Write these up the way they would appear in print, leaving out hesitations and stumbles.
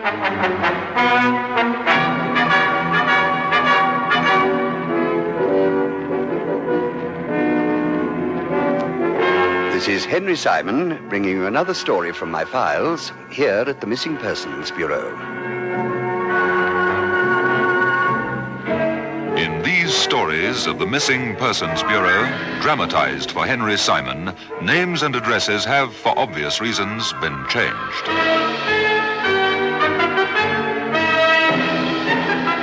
This is Henry Simon bringing you another story from my files here at the Missing Persons Bureau. In these stories of the Missing Persons Bureau, dramatized for Henry Simon, names and addresses have, for obvious reasons, been changed.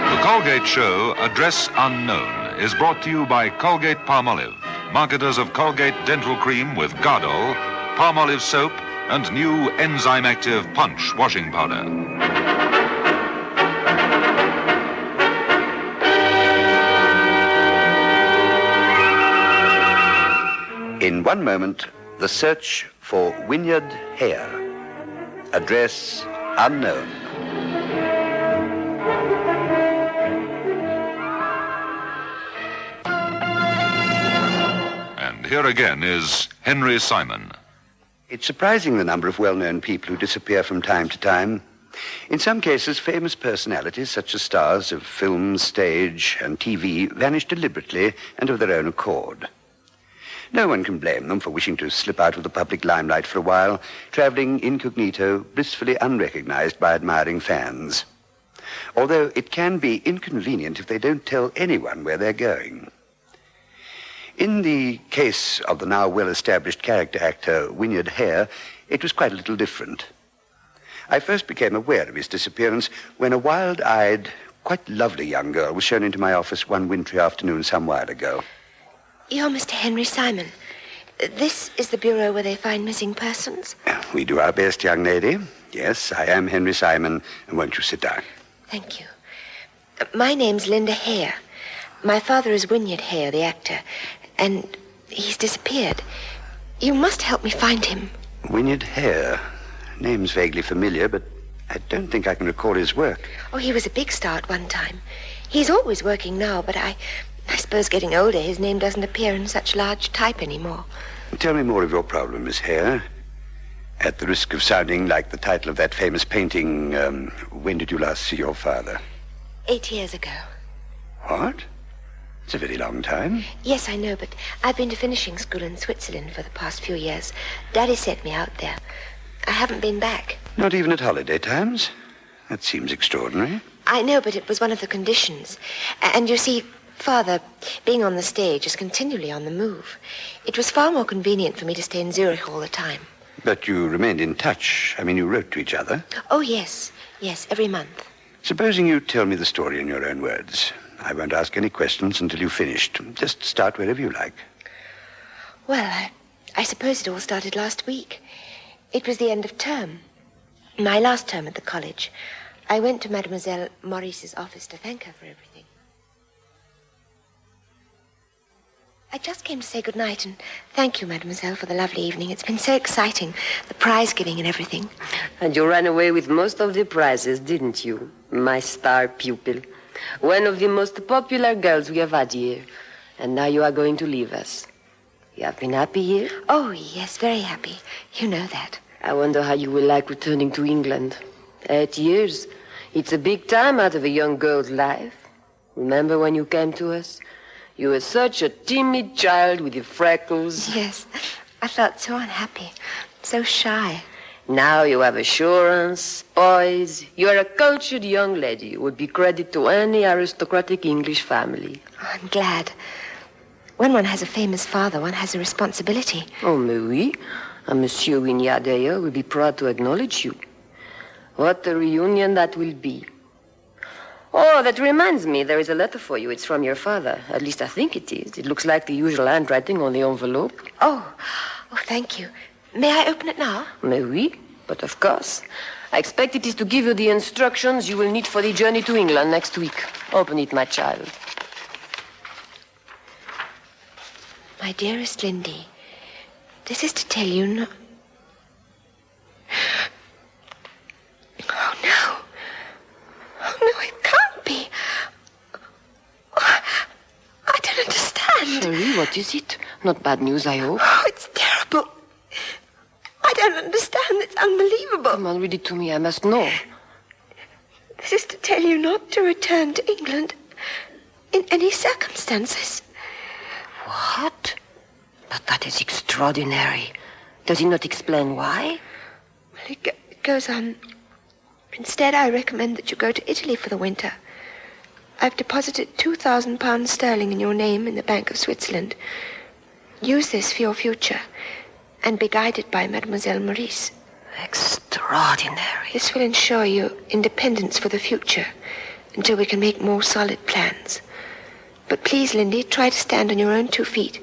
The Colgate show, Address Unknown, is brought to you by Colgate-Palmolive, marketers of Colgate Dental Cream with Gardol, Palmolive Soap, and new enzyme-active Punch washing powder. In one moment, the search for Winifred Hare. Address unknown. And here again is Henry Simon. It's surprising the number of well-known people who disappear from time to time. In some cases, famous personalities, such as stars of film, stage, and TV, vanish deliberately and of their own accord. No one can blame them for wishing to slip out of the public limelight for a while, traveling incognito, blissfully unrecognized by admiring fans. Although it can be inconvenient if they don't tell anyone where they're going. In the case of the now well-established character actor Winifred Hare, it was quite a little different. I first became aware of his disappearance when a wild-eyed, quite lovely young girl was shown into my office one wintry afternoon some while ago. You're Mr. Henry Simon. This is the bureau where they find missing persons? We do our best, young lady. Yes, I am Henry Simon, and won't you sit down? Thank you. My name's Linda Hare. My father is Winifred Hare, the actor, and he's disappeared. You must help me find him. Winifred Hare. Name's vaguely familiar, but I don't think I can recall his work. Oh, he was a big star at one time. He's always working now, but I suppose getting older, his name doesn't appear in such large type anymore. Tell me more of your problem, Miss Hare. At the risk of sounding like the title of that famous painting, when did you last see your father? 8 years ago. What? It's a very long time. Yes, I know, but I've been to finishing school in Switzerland for the past few years. Daddy sent me out there. I haven't been back. Not even at holiday times? That seems extraordinary. I know, but it was one of the conditions. And you see, Father, being on the stage, is continually on the move. It was far more convenient for me to stay in Zurich all the time. But you remained in touch. I mean, you wrote to each other. Oh, yes. Yes, every month. Supposing you tell me the story in your own words. I won't ask any questions until you've finished. Just start wherever you like. Well, I suppose it all started last week. It was the end of term. My last term at the college. I went to Mademoiselle Maurice's office to thank her for everything. I just came to say good night and thank you, Mademoiselle, for the lovely evening. It's been so exciting, the prize giving and everything. And you ran away with most of the prizes, didn't you, my star pupil? One of the most popular girls we have had here. And now you are going to leave us. You have been happy here? Oh, yes, very happy. You know that. I wonder how you will like returning to England. 8 years. It's a big time out of a young girl's life. Remember when you came to us? You were such a timid child with your freckles. Yes, I felt so unhappy, so shy. Now you have assurance, poise. You are a cultured young lady who would be credit to any aristocratic English family. Oh, I'm glad. When one has a famous father, one has a responsibility. Oh, mais oui. And Monsieur Winifred Hare will be proud to acknowledge you. What a reunion that will be. Oh, that reminds me, there is a letter for you. It's from your father. At least I think it is. It looks like the usual handwriting on the envelope. Oh, thank you. May I open it now? Mais oui, but of course. I expect it is to give you the instructions you will need for the journey to England next week. Open it, my child. My dearest Lindy, this is to tell you no... Oh, no. Oh, no, it can't be. Oh, I don't understand. Sherry, what is it? Not bad news, I hope. Oh, it's terrible. I don't understand. It's unbelievable. Come on, read it to me. I must know. This is to tell you not to return to England in any circumstances. What? But that is extraordinary. Does he not explain why? Well, it goes on. Instead, I recommend that you go to Italy for the winter. I've deposited £2,000 sterling in your name in the Bank of Switzerland. Use this for your future and be guided by Mademoiselle Maurice. Extraordinary. This will ensure you independence for the future until we can make more solid plans. But please, Lindy, try to stand on your own 2 feet,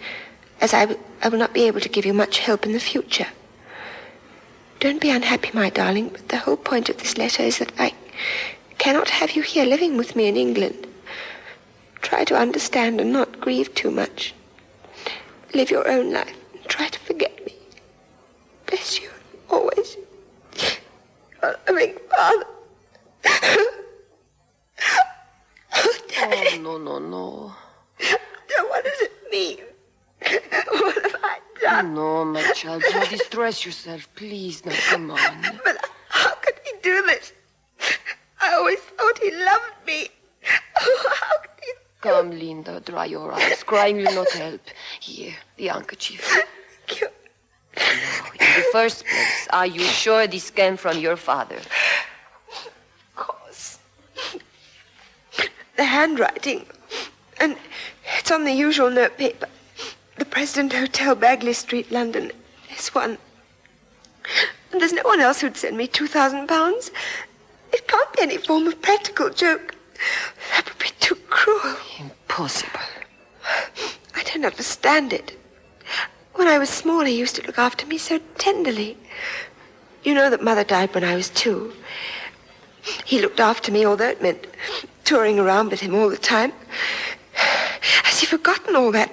as I will not be able to give you much help in the future. Don't be unhappy, my darling, but the whole point of this letter is that I cannot have you here living with me in England. Try to understand and not grieve too much. Live your own life and try to forget me. Bless you, always. Your loving father. Oh, no. Now, what does it mean? What have I done? No, my child, do not distress yourself. Please, now, come on. But how could he do this? I always thought he loved me. Oh, how could he? Come, Linda, dry your eyes. Crying will not help. Here, the handkerchief. Thank you. Now, in the first place, are you sure this came from your father? Of course. The handwriting. And it's on the usual notepaper. The President Hotel, Bagley Street, London. This one. And there's no one else who'd send me £2,000. It can't be any form of practical joke. That would be too cruel. Impossible. I don't understand it. When I was small, he used to look after me so tenderly. You know that Mother died when I was 2. He looked after me, although it meant touring around with him all the time. Has he forgotten all that?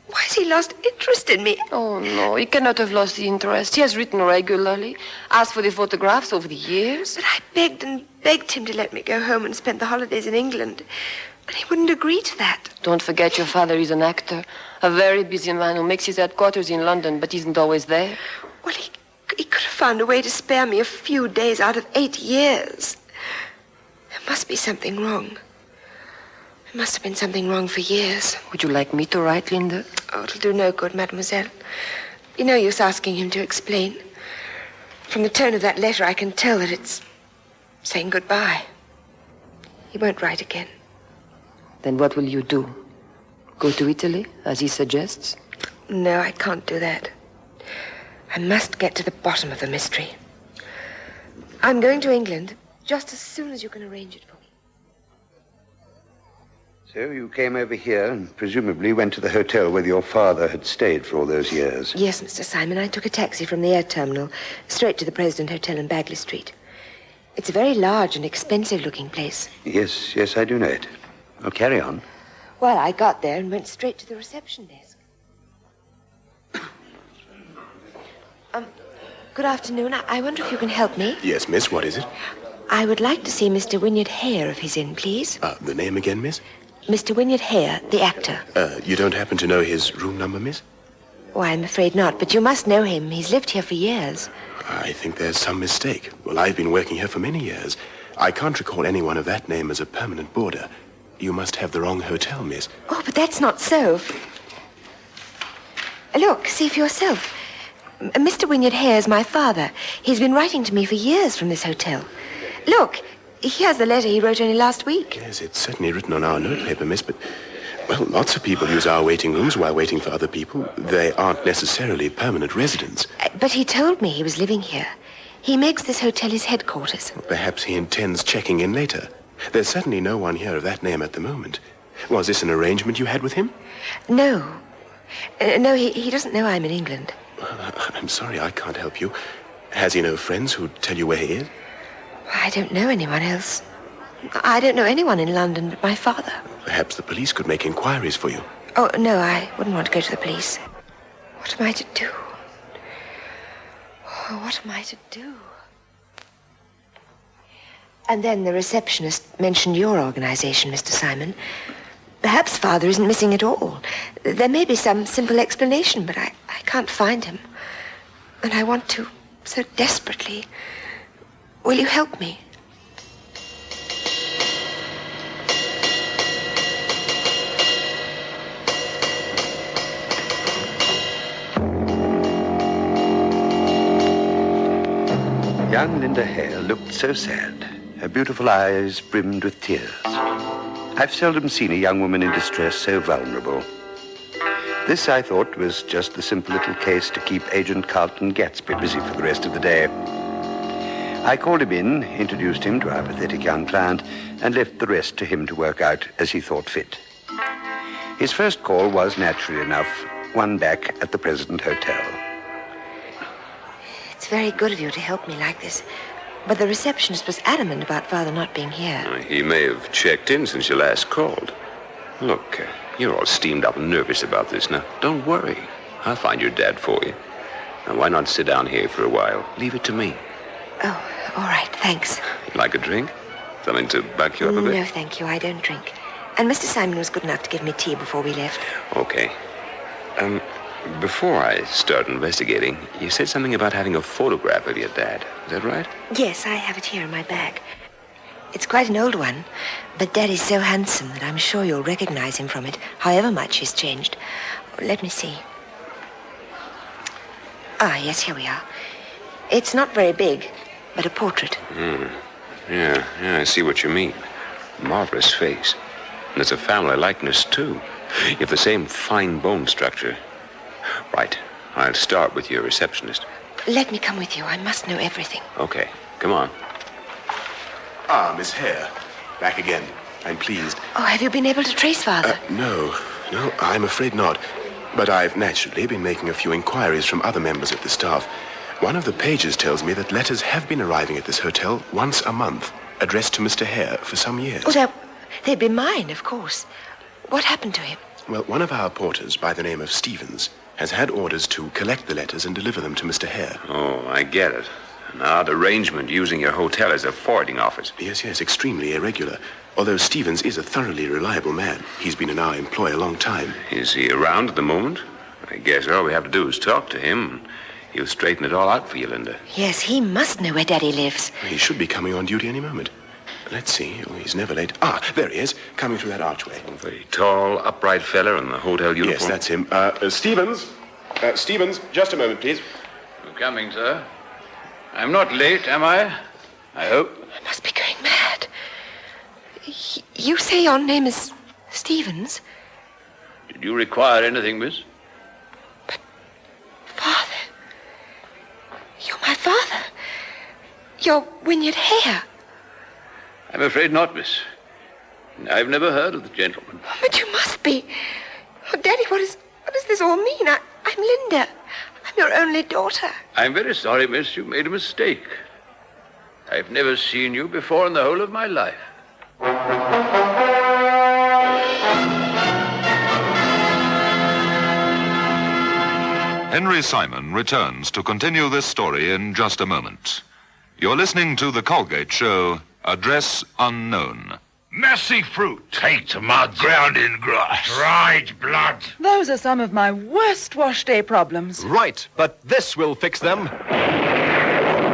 Why has he lost interest in me? Oh, no, he cannot have lost the interest. He has written regularly, asked for the photographs over the years. But I begged and begged him to let me go home and spend the holidays in England. And he wouldn't agree to that. Don't forget your father is an actor, a very busy man who makes his headquarters in London but isn't always there. Well, he could have found a way to spare me a few days out of 8 years. There must be something wrong. There must have been something wrong for years. Would you like me to write, Linda? Oh, it'll do no good, mademoiselle. You no use asking him to explain. From the tone of that letter, I can tell that it's saying goodbye. He won't write again. Then what will you do? Go to Italy, as he suggests? No, I can't do that. I must get to the bottom of the mystery. I'm going to England just as soon as you can arrange it for me. So you came over here and presumably went to the hotel where your father had stayed for all those years? Yes, Mr. Simon. I took a taxi from the air terminal straight to the President Hotel in Bagley Street. It's a very large and expensive-looking place. Yes, I do know it. Oh, carry on. Well, I got there and went straight to the reception desk. Good afternoon. I wonder if you can help me. Yes, miss, what is it? I would like to see Mr. Wynyard Hare, if he's in, please. The name again, miss? Mr. Wynyard Hare, the actor. You don't happen to know his room number, miss? Oh, I'm afraid not, but you must know him. He's lived here for years. I think there's some mistake. Well, I've been working here for many years. I can't recall anyone of that name as a permanent boarder. You must have the wrong hotel, miss. Oh, but that's not so. Look, see for yourself. Mr. Wynyard Hare is my father. He's been writing to me for years from this hotel. Look, here's the letter he wrote only last week. Yes, it's certainly written on our notepaper, miss, but... Well, lots of people use our waiting rooms while waiting for other people. They aren't necessarily permanent residents. But he told me he was living here. He makes this hotel his headquarters. Perhaps he intends checking in later. There's certainly no one here of that name at the moment. Was this an arrangement you had with him? No. No, he doesn't know I'm in England. I'm sorry, I can't help you. Has he no friends who'd tell you where he is? I don't know anyone else. I don't know anyone in London but my father. Perhaps the police could make inquiries for you. Oh, no, I wouldn't want to go to the police. What am I to do? Oh, what am I to do? And then the receptionist mentioned your organization, Mr. Simon. Perhaps Father isn't missing at all. There may be some simple explanation, but I can't find him. And I want to so desperately. Will you help me? Young Linda Hare looked so sad. Her beautiful eyes brimmed with tears. I've seldom seen a young woman in distress so vulnerable. This, I thought, was just the simple little case to keep Agent Carlton Gatsby busy for the rest of the day. I called him in, introduced him to our pathetic young client, and left the rest to him to work out as he thought fit. His first call was, naturally enough, one back at the President Hotel. It's very good of you to help me like this, but the receptionist was adamant about Father not being here. He may have checked in since you last called. Look, you're all steamed up and nervous about this. Now, don't worry. I'll find your dad for you. Now, why not sit down here for a while? Leave it to me. Oh, all right, thanks. You like a drink? Something to back you up a bit? No, thank you, I don't drink. And Mr. Simon was good enough to give me tea before we left. Okay. Before I start investigating, you said something about having a photograph of your dad. Is that right? Yes, I have it here in my bag. It's quite an old one, but Daddy's so handsome that I'm sure you'll recognize him from it, however much he's changed. Let me see. Ah, yes, here we are. It's not very big, but a portrait. Yeah, I see what you mean. Marvelous face. And there's a family likeness, too. You have the same fine bone structure. Right. I'll start with your receptionist. Let me come with you. I must know everything. Okay. Come on. Ah, Miss Hare. Back again. I'm pleased. Oh, have you been able to trace Father? No, I'm afraid not. But I've naturally been making a few inquiries from other members of the staff. One of the pages tells me that letters have been arriving at this hotel once a month, addressed to Mr. Hare for some years. Oh, they'd be mine, of course. What happened to him? Well, one of our porters, by the name of Stevens, has had orders to collect the letters and deliver them to Mr. Hare. Oh, I get it. An odd arrangement using your hotel as a forwarding office. Yes, extremely irregular. Although Stevens is a thoroughly reliable man. He's been in our employ a long time. Is he around at the moment? I guess all we have to do is talk to him. He'll straighten it all out for you, Linda. Yes, he must know where Daddy lives. He should be coming on duty any moment. Let's see. Oh, he's never late. Ah, there he is, coming through that archway. A very tall, upright fella in the hotel uniform. Yes, that's him. Stevens. Stevens, just a moment, please. I'm coming, sir. I'm not late, am I? I hope. I must be going mad. You say your name is Stevens? Did you require anything, miss? But, Father, you're my father. You're Winifred Hare. I'm afraid not, miss. I've never heard of the gentleman. Oh, but you must be. Oh, Daddy, what does this all mean? I'm Linda. I'm your only daughter. I'm very sorry, miss. You made a mistake. I've never seen you before in the whole of my life. Henry Simon returns to continue this story in just a moment. You're listening to The Colgate Show, Address Unknown. Messy fruit. Take mud. Ground in grass. Dried blood. Those are some of my worst wash day problems. Right, but this will fix them.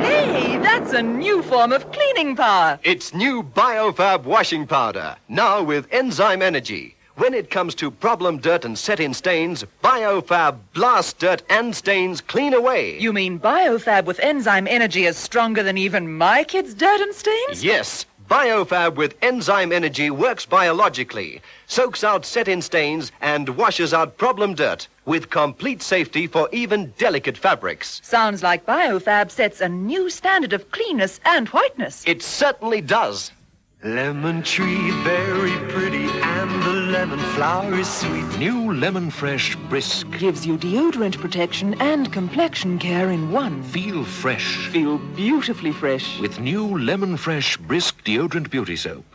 Hey, that's a new form of cleaning power. It's new Biofab washing powder, now with enzyme energy. When it comes to problem dirt and set-in stains, Biofab blasts dirt and stains clean away. You mean Biofab with enzyme energy is stronger than even my kids' dirt and stains? Yes. Biofab with enzyme energy works biologically, soaks out set-in stains, and washes out problem dirt with complete safety for even delicate fabrics. Sounds like Biofab sets a new standard of cleanness and whiteness. It certainly does. Lemon tree, very pretty, and the lemon flower is sweet. New Lemon Fresh Brisk. Gives you deodorant protection and complexion care in one. Feel fresh. Feel beautifully fresh. With new Lemon Fresh Brisk Deodorant Beauty Soap.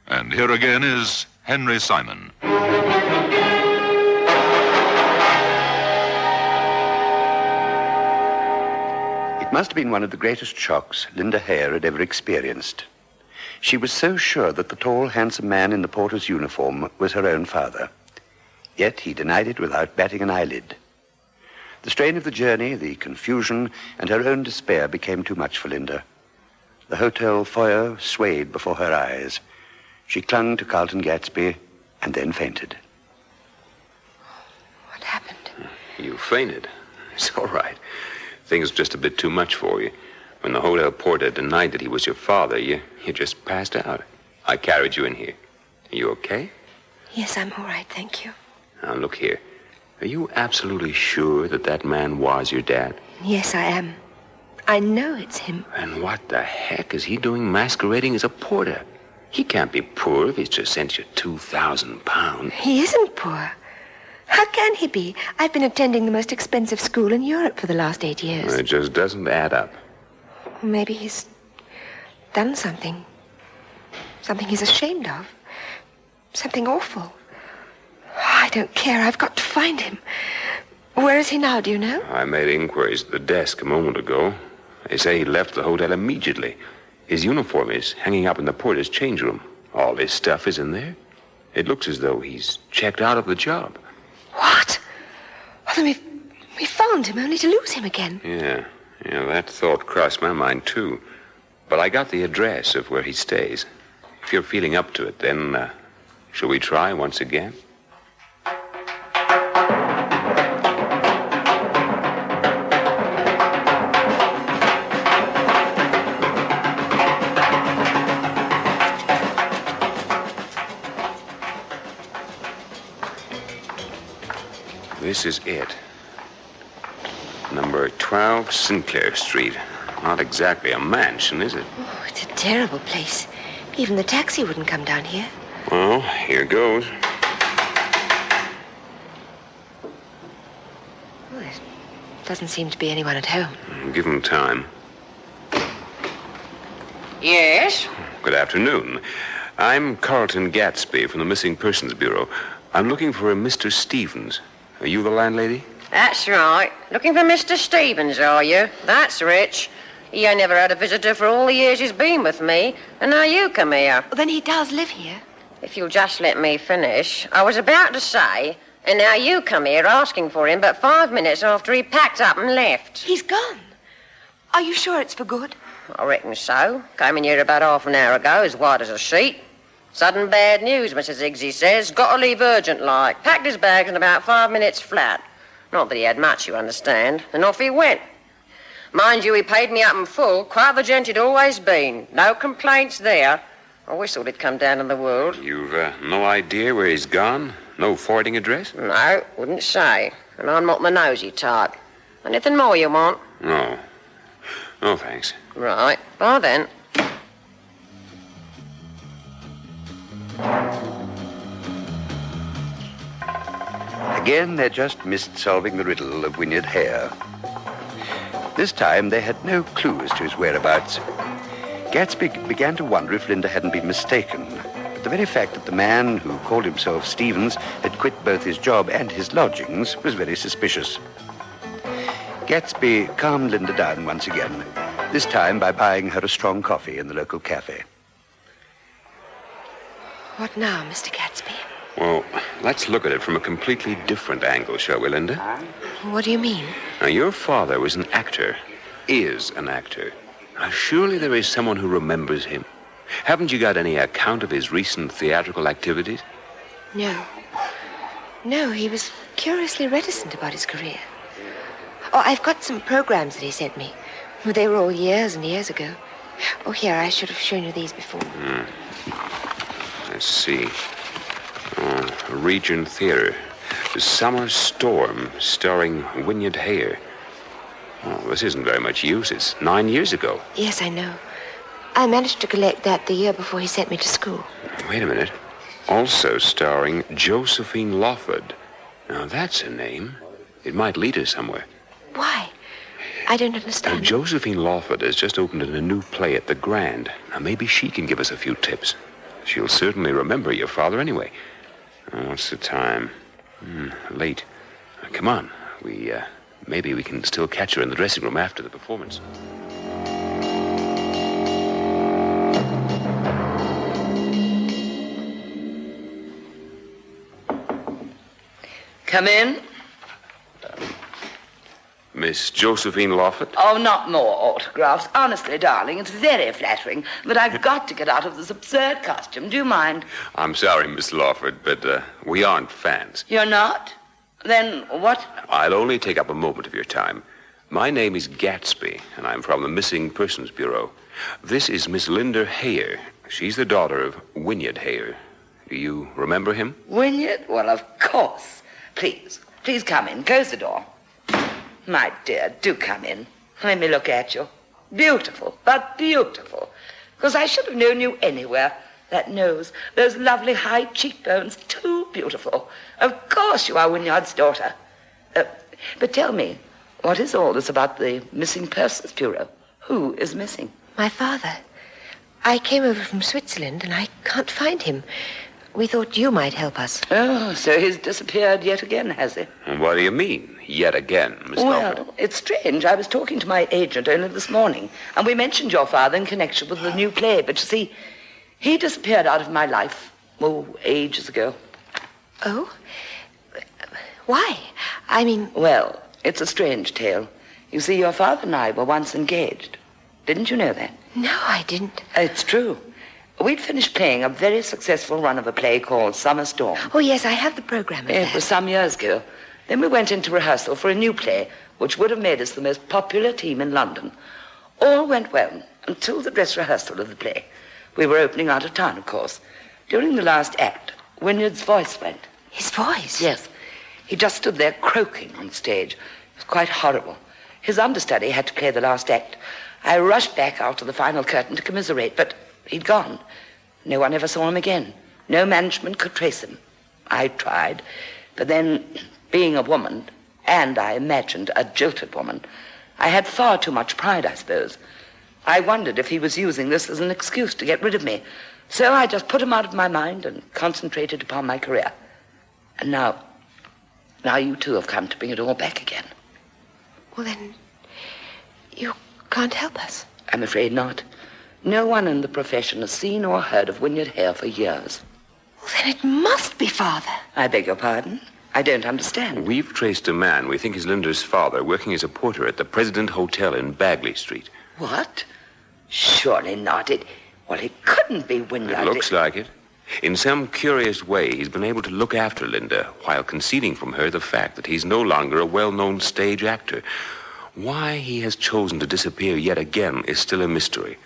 And here again is Henry Simon. It must have been one of the greatest shocks Linda Hare had ever experienced. She was so sure that the tall, handsome man in the porter's uniform was her own father. Yet he denied it without batting an eyelid. The strain of the journey, the confusion, and her own despair became too much for Linda. The hotel foyer swayed before her eyes. She clung to Carlton Gatsby and then fainted. What happened? You fainted. It's all right. Things were just a bit too much for you. When the hotel porter denied that he was your father, you just passed out. I carried you in here. Are you okay? Yes, I'm all right, thank you. Now, look here. Are you absolutely sure that man was your dad? Yes, I am. I know it's him. And what the heck is he doing masquerading as a porter? He can't be poor if he's just sent you £2,000. He isn't poor. How can he be? I've been attending the most expensive school in Europe for the last 8 years. It just doesn't add up. Maybe he's done something. Something he's ashamed of. Something awful. I don't care. I've got to find him. Where is he now, do you know? I made inquiries at the desk a moment ago. They say he left the hotel immediately. His uniform is hanging up in the porter's change room. All his stuff is in there. It looks as though he's checked out of the job. What? Well, then we found him only to lose him again. Yeah, that thought crossed my mind, too. But I got the address of where he stays. If you're feeling up to it, then, shall we try once again? This is it. Number 12 Sinclair Street. Not exactly a mansion, is it? Oh, it's a terrible place. Even the taxi wouldn't come down here. Well, here goes. Well, there doesn't seem to be anyone at home. Give him time. Yes? Good afternoon. I'm Carlton Gatsby from the Missing Persons Bureau. I'm looking for a Mr. Stevens. Are you the landlady? That's right. Looking for Mr. Stevens, are you? That's rich. He ain't never had a visitor for all the years he's been with me. And now you come here. Well, then he does live here. If you'll just let me finish. I was about to say, and now you come here asking for him but 5 minutes after he packed up and left. He's gone. Are you sure it's for good? I reckon so. Came in here about half an hour ago, as white as a sheet. Sudden bad news, Mrs. Higgsy says. Got to leave urgent-like. Packed his bags in about 5 minutes flat. Not that he had much, you understand. And off he went. Mind you, he paid me up in full. Quite the gent he'd always been. No complaints there. I always thought he'd come down in the world. You've no idea where he's gone? No forwarding address? No, wouldn't say. And I'm not the nosy type. Anything more you want? No. No, thanks. Right. Bye then. Again, they just missed solving the riddle of Winifred Hare. This time, they had no clue as to his whereabouts. Gatsby began to wonder if Linda hadn't been mistaken. But the very fact that the man who called himself Stevens had quit both his job and his lodgings was very suspicious. Gatsby calmed Linda down once again, this time by buying her a strong coffee in the local cafe. What now, Mr. Gatsby? Well, let's look at it from a completely different angle, shall we, Linda? What do you mean? Now, your father was an actor. Is an actor. Now, surely there is someone who remembers him. Haven't you got any account of his recent theatrical activities? No. No, he was curiously reticent about his career. Oh, I've got some programs that he sent me. Well, they were all years and years ago. Oh, here, I should have shown you these before. Let's see. Regent Theater. Summer Storm, starring Winifred Hare. Oh, this isn't very much use. It's 9 years ago. Yes, I know. I managed to collect that the year before he sent me to school. Wait a minute. Also starring Josephine Lawford. Now, that's a name. It might lead us somewhere. Why? I don't understand. Josephine Lawford has just opened a new play at the Grand. Now, maybe she can give us a few tips. She'll certainly remember your father anyway. What's the time? Late. Come on. Maybe we can still catch her in the dressing room after the performance. Come in. Miss Josephine Lawford? Oh, not more autographs. Honestly, darling, it's very flattering, but I've got to get out of this absurd costume. Do you mind? I'm sorry, Miss Lawford, but we aren't fans. You're not? Then what? I'll only take up a moment of your time. My name is Gatsby, and I'm from the Missing Persons Bureau. This is Miss Linda Hare. She's the daughter of Winifred Hare. Do you remember him? Winifred? Well, of course. Please come in. Close the door. My dear, do come in. Let me look at you. Beautiful, but beautiful. Because I should have known you anywhere. That nose, those lovely high cheekbones, too beautiful. Of course you are Winifred's daughter. But tell me, what is all this about the Missing Persons Bureau? Who is missing? My father. I came over from Switzerland and I can't find him. We thought you might help us. Oh, so he's disappeared yet again, has he? What do you mean, yet again, Miss Lawford? Well, it's strange. I was talking to my agent only this morning, and we mentioned your father in connection with the new play. But you see, he disappeared out of my life, ages ago. Oh? Why? I mean... Well, it's a strange tale. You see, your father and I were once engaged. Didn't you know that? No, I didn't. It's true. We'd finished playing a very successful run of a play called Summer Storm. Oh, yes, I have the program of that. It was some years ago. Then we went into rehearsal for a new play, which would have made us the most popular team in London. All went well until the dress rehearsal of the play. We were opening out of town, of course. During the last act, Winifred's voice went. His voice? Yes. He just stood there croaking on stage. It was quite horrible. His understudy had to play the last act. I rushed back out to the final curtain to commiserate, but he'd gone. No one ever saw him again. No management could trace him. I tried, but then, being a woman, and I imagined a jilted woman, I had far too much pride, I suppose. I wondered if he was using this as an excuse to get rid of me. So I just put him out of my mind and concentrated upon my career. And now you two have come to bring it all back again. Well, then, you can't help us. I'm afraid not. No one in the profession has seen or heard of Winifred Hare for years. Well, then it must be Father. I beg your pardon? I don't understand. We've traced a man we think is Linda's father working as a porter at the President Hotel in Bagley Street. What? Surely not. It couldn't be Winifred. It looks like it. In some curious way, he's been able to look after Linda while concealing from her the fact that he's no longer a well-known stage actor. Why he has chosen to disappear yet again is still a mystery.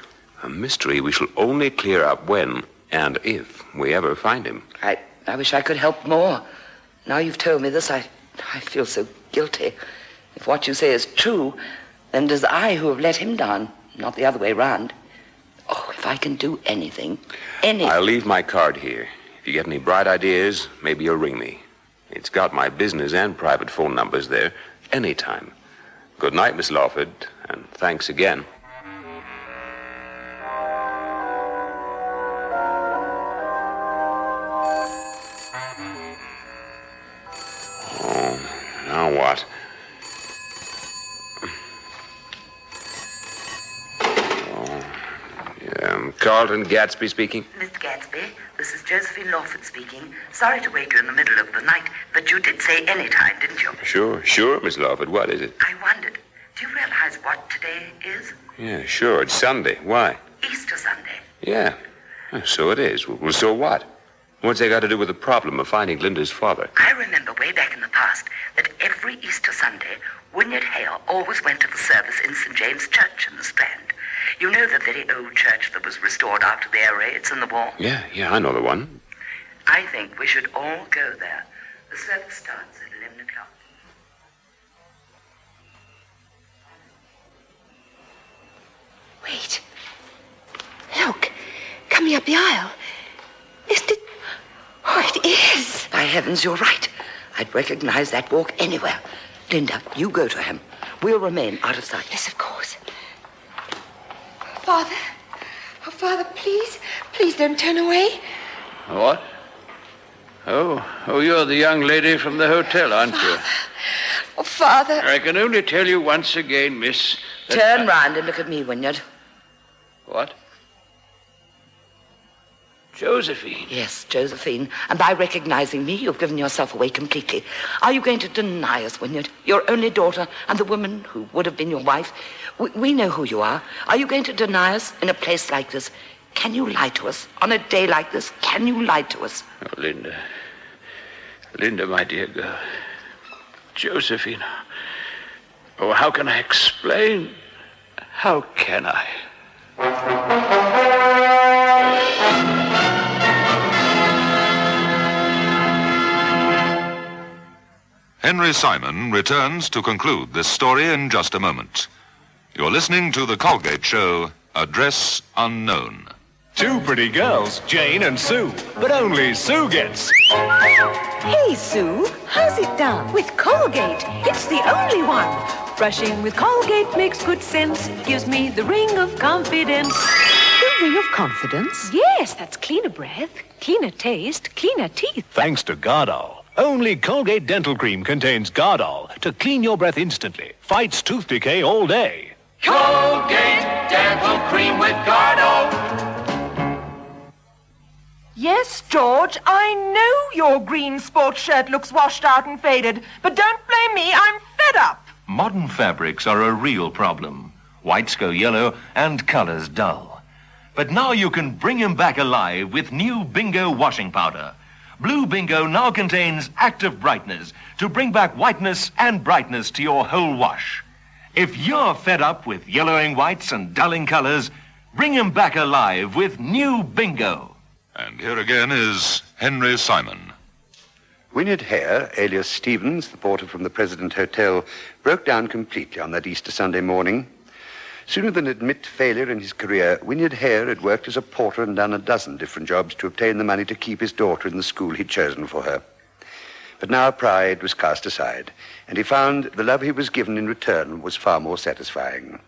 A mystery we shall only clear up when and if we ever find him. I wish I could help more. Now you've told me this, I feel so guilty. If what you say is true, then it is I who have let him down, not the other way round. Oh, if I can do anything. I'll leave my card here. If you get any bright ideas, maybe you'll ring me. It's got my business and private phone numbers there, anytime. Good night, Miss Lawford, and thanks again. Oh, now what? Carlton Gatsby speaking. Mr. Gatsby, this is Josephine Lawford speaking. Sorry to wake you in the middle of the night, but you did say any time, didn't you? Sure, Miss Lawford. What is it? I wondered, do you realize what today is? Yeah, sure. It's Sunday. Why? Easter Sunday. Yeah. So it is. Well, so what? What's that got to do with the problem of finding Linda's father? I remember way back in the past that every Easter Sunday, Winifred Hare always went to the service in St. James Church in the Strand. You know the very old church that was restored after the air raids and the war? Yeah, I know the one. I think we should all go there. The service starts at 11 o'clock. Wait. Look, coming up the aisle. Isn't it? Oh, it is. By heavens, you're right. I'd recognize that walk anywhere. Linda, you go to him. We'll remain out of sight. Yes, of course. Father. Oh, Father, please don't turn away. What? Oh, you're the young lady from the hotel, aren't you? Oh, Father. I can only tell you once again, miss, that Turn round and look at me, Winifred. What? Josephine? Yes, Josephine. And by recognizing me, you've given yourself away completely. Are you going to deny us, Winifred, your only daughter and the woman who would have been your wife? We know who you are. Are you going to deny us in a place like this? Can you lie to us on a day like this? Can you lie to us? Oh, Linda, my dear girl. Josephine. Oh, how can I explain? How can I? Henry Simon returns to conclude this story in just a moment. You're listening to The Colgate Show, Address Unknown. Two pretty girls, Jane and Sue, but only Sue gets. Hey, Sue, how's it done? With Colgate, it's the only one. Brushing with Colgate makes good sense, gives me the ring of confidence. The ring of confidence? Yes, that's cleaner breath, cleaner taste, cleaner teeth. Thanks to Gardol. Only Colgate Dental Cream contains Gardol to clean your breath instantly. Fights tooth decay all day. Colgate Dental Cream with Gardol. Yes, George, I know your green sports shirt looks washed out and faded, but don't blame me, I'm fed up. Modern fabrics are a real problem. Whites go yellow and colors dull. But now you can bring them back alive with new Bingo washing powder. Blue Bingo now contains active brightness to bring back whiteness and brightness to your whole wash. If you're fed up with yellowing whites and dulling colors, bring them back alive with new Bingo. And here again is Henry Simon. Winifred Hare, alias Stevens, the porter from the President Hotel, broke down completely on that Easter Sunday morning. Sooner than admit failure in his career, Winifred Hare had worked as a porter and done a dozen different jobs to obtain the money to keep his daughter in the school he'd chosen for her. But now pride was cast aside, and he found the love he was given in return was far more satisfying.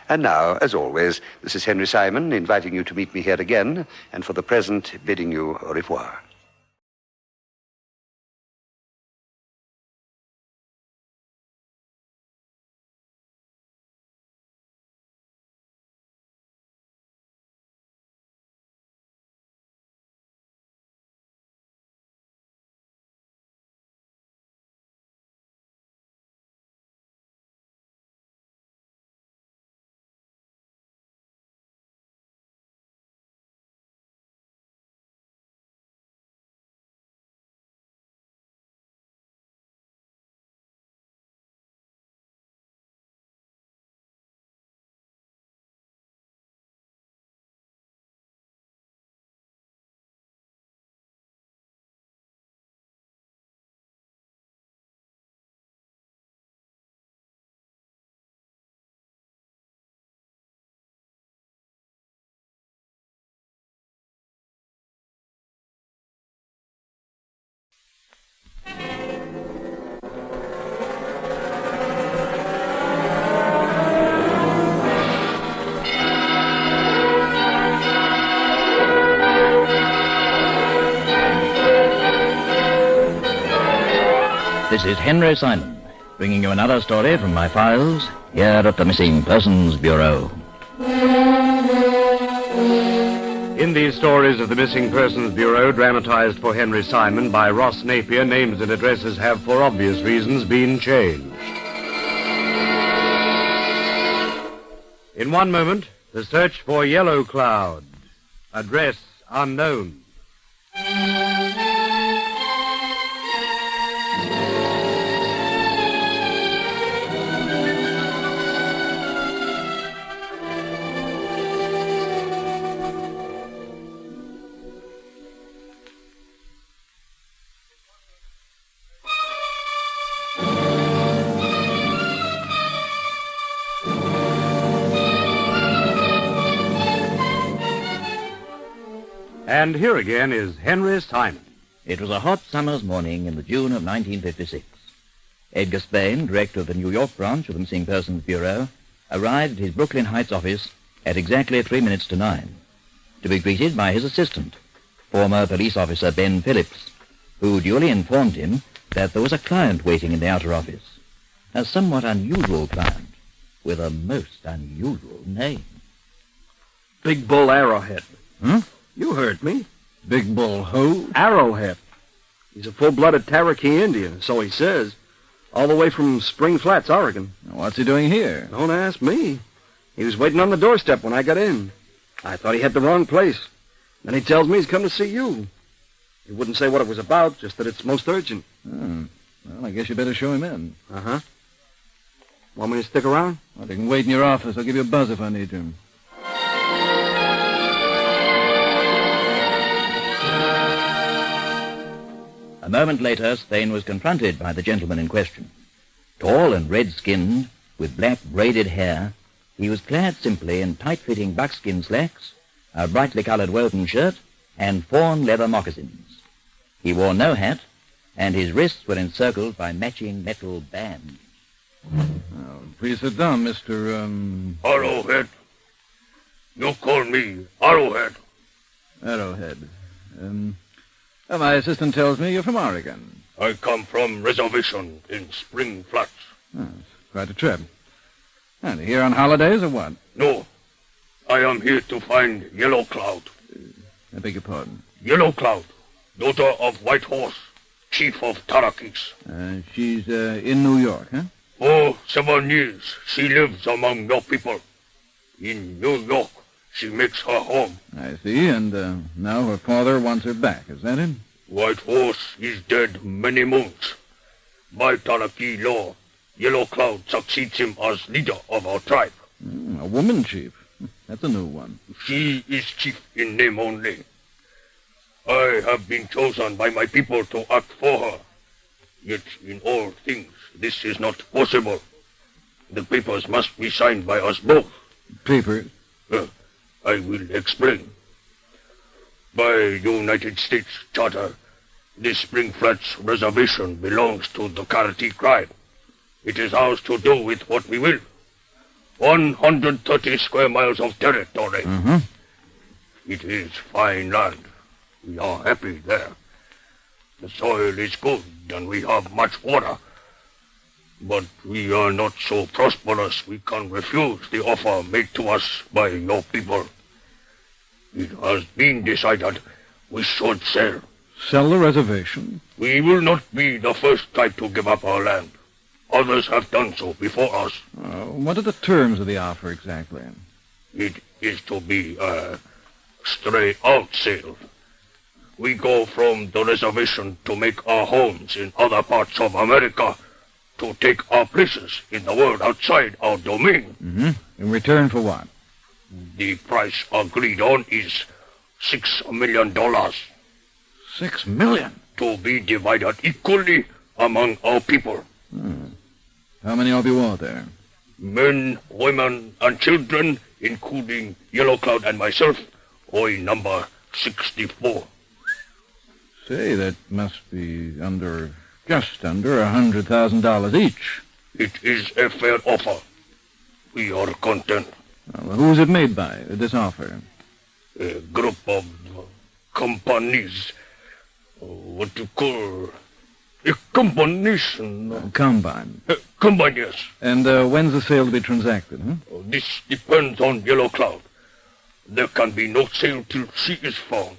And now, as always, this is Henry Simon inviting you to meet me here again, and for the present, bidding you au revoir. This is Henry Simon, bringing you another story from my files here at the Missing Persons Bureau. In these stories of the Missing Persons Bureau, dramatized for Henry Simon by Ross Napier, names and addresses have, for obvious reasons, been changed. In one moment, the search for Yellow Cloud. Address unknown. And here again is Henry Simon. It was a hot summer's morning in the June of 1956. Edgar Spain, director of the New York branch of the Missing Persons Bureau, arrived at his Brooklyn Heights office at exactly 3 minutes to 9, to be greeted by his assistant, former police officer Ben Phillips, who duly informed him that there was a client waiting in the outer office, a somewhat unusual client with a most unusual name. Big Bull Arrowhead. Hmm? You heard me. Big Bull who? Arrowhead. He's a full-blooded Cherokee Indian, so he says. All the way from Spring Flats, Oregon. What's he doing here? Don't ask me. He was waiting on the doorstep when I got in. I thought he had the wrong place. Then he tells me he's come to see you. He wouldn't say what it was about, just that it's most urgent. Well, I guess you better show him in. Uh-huh. Want me to stick around? Well, you can wait in your office. I'll give you a buzz if I need you. A moment later, Spain was confronted by the gentleman in question. Tall and red-skinned, with black braided hair, he was clad simply in tight-fitting buckskin slacks, a brightly colored woven shirt, and fawn leather moccasins. He wore no hat, and his wrists were encircled by matching metal bands. Please sit down, Mr. Arrowhead. You call me Arrowhead. Arrowhead. My assistant tells me you're from Oregon. I come from reservation in Spring Flats. Oh, it's quite a trip. And here on holidays or what? No. I am here to find Yellow Cloud. I beg your pardon? Yellow Cloud, daughter of White Horse, chief of Tarakis. She's in New York, huh? For 7 years, she lives among your people. In New York, she makes her home. I see, and now her father wants her back, is that it? White Horse is dead many moons. By Taraki law, Yellow Cloud succeeds him as leader of our tribe. A woman chief. That's a new one. She is chief in name only. I have been chosen by my people to act for her. Yet in all things, this is not possible. The papers must be signed by us both. Papers? I will explain. By United States Charter, this Spring Flats reservation belongs to the Karadine tribe. It is ours to do with what we will. 130 square miles of territory. Mm-hmm. It is fine land. We are happy there. The soil is good and we have much water. But we are not so prosperous we can refuse the offer made to us by your people. It has been decided we should sell. Sell the reservation? We will not be the first tribe to give up our land. Others have done so before us. What are the terms of the offer exactly? It is to be a stray-out sale. We go from the reservation to make our homes in other parts of America, to take our places in the world outside our domain. Mm-hmm. In return for what? The price agreed on is $6 million. $6 million? To be divided equally among our people. How many of you are there? Men, women, and children, including Yellow Cloud and myself, I number 64. Say, that must be just under $100,000 each. It is a fair offer. We are content. Well, who is it made by, this offer? A group of companies. What do you call? A combination. Combine. Combine, yes. And when's the sale to be transacted, huh? This depends on Yellow Cloud. There can be no sale till she is found.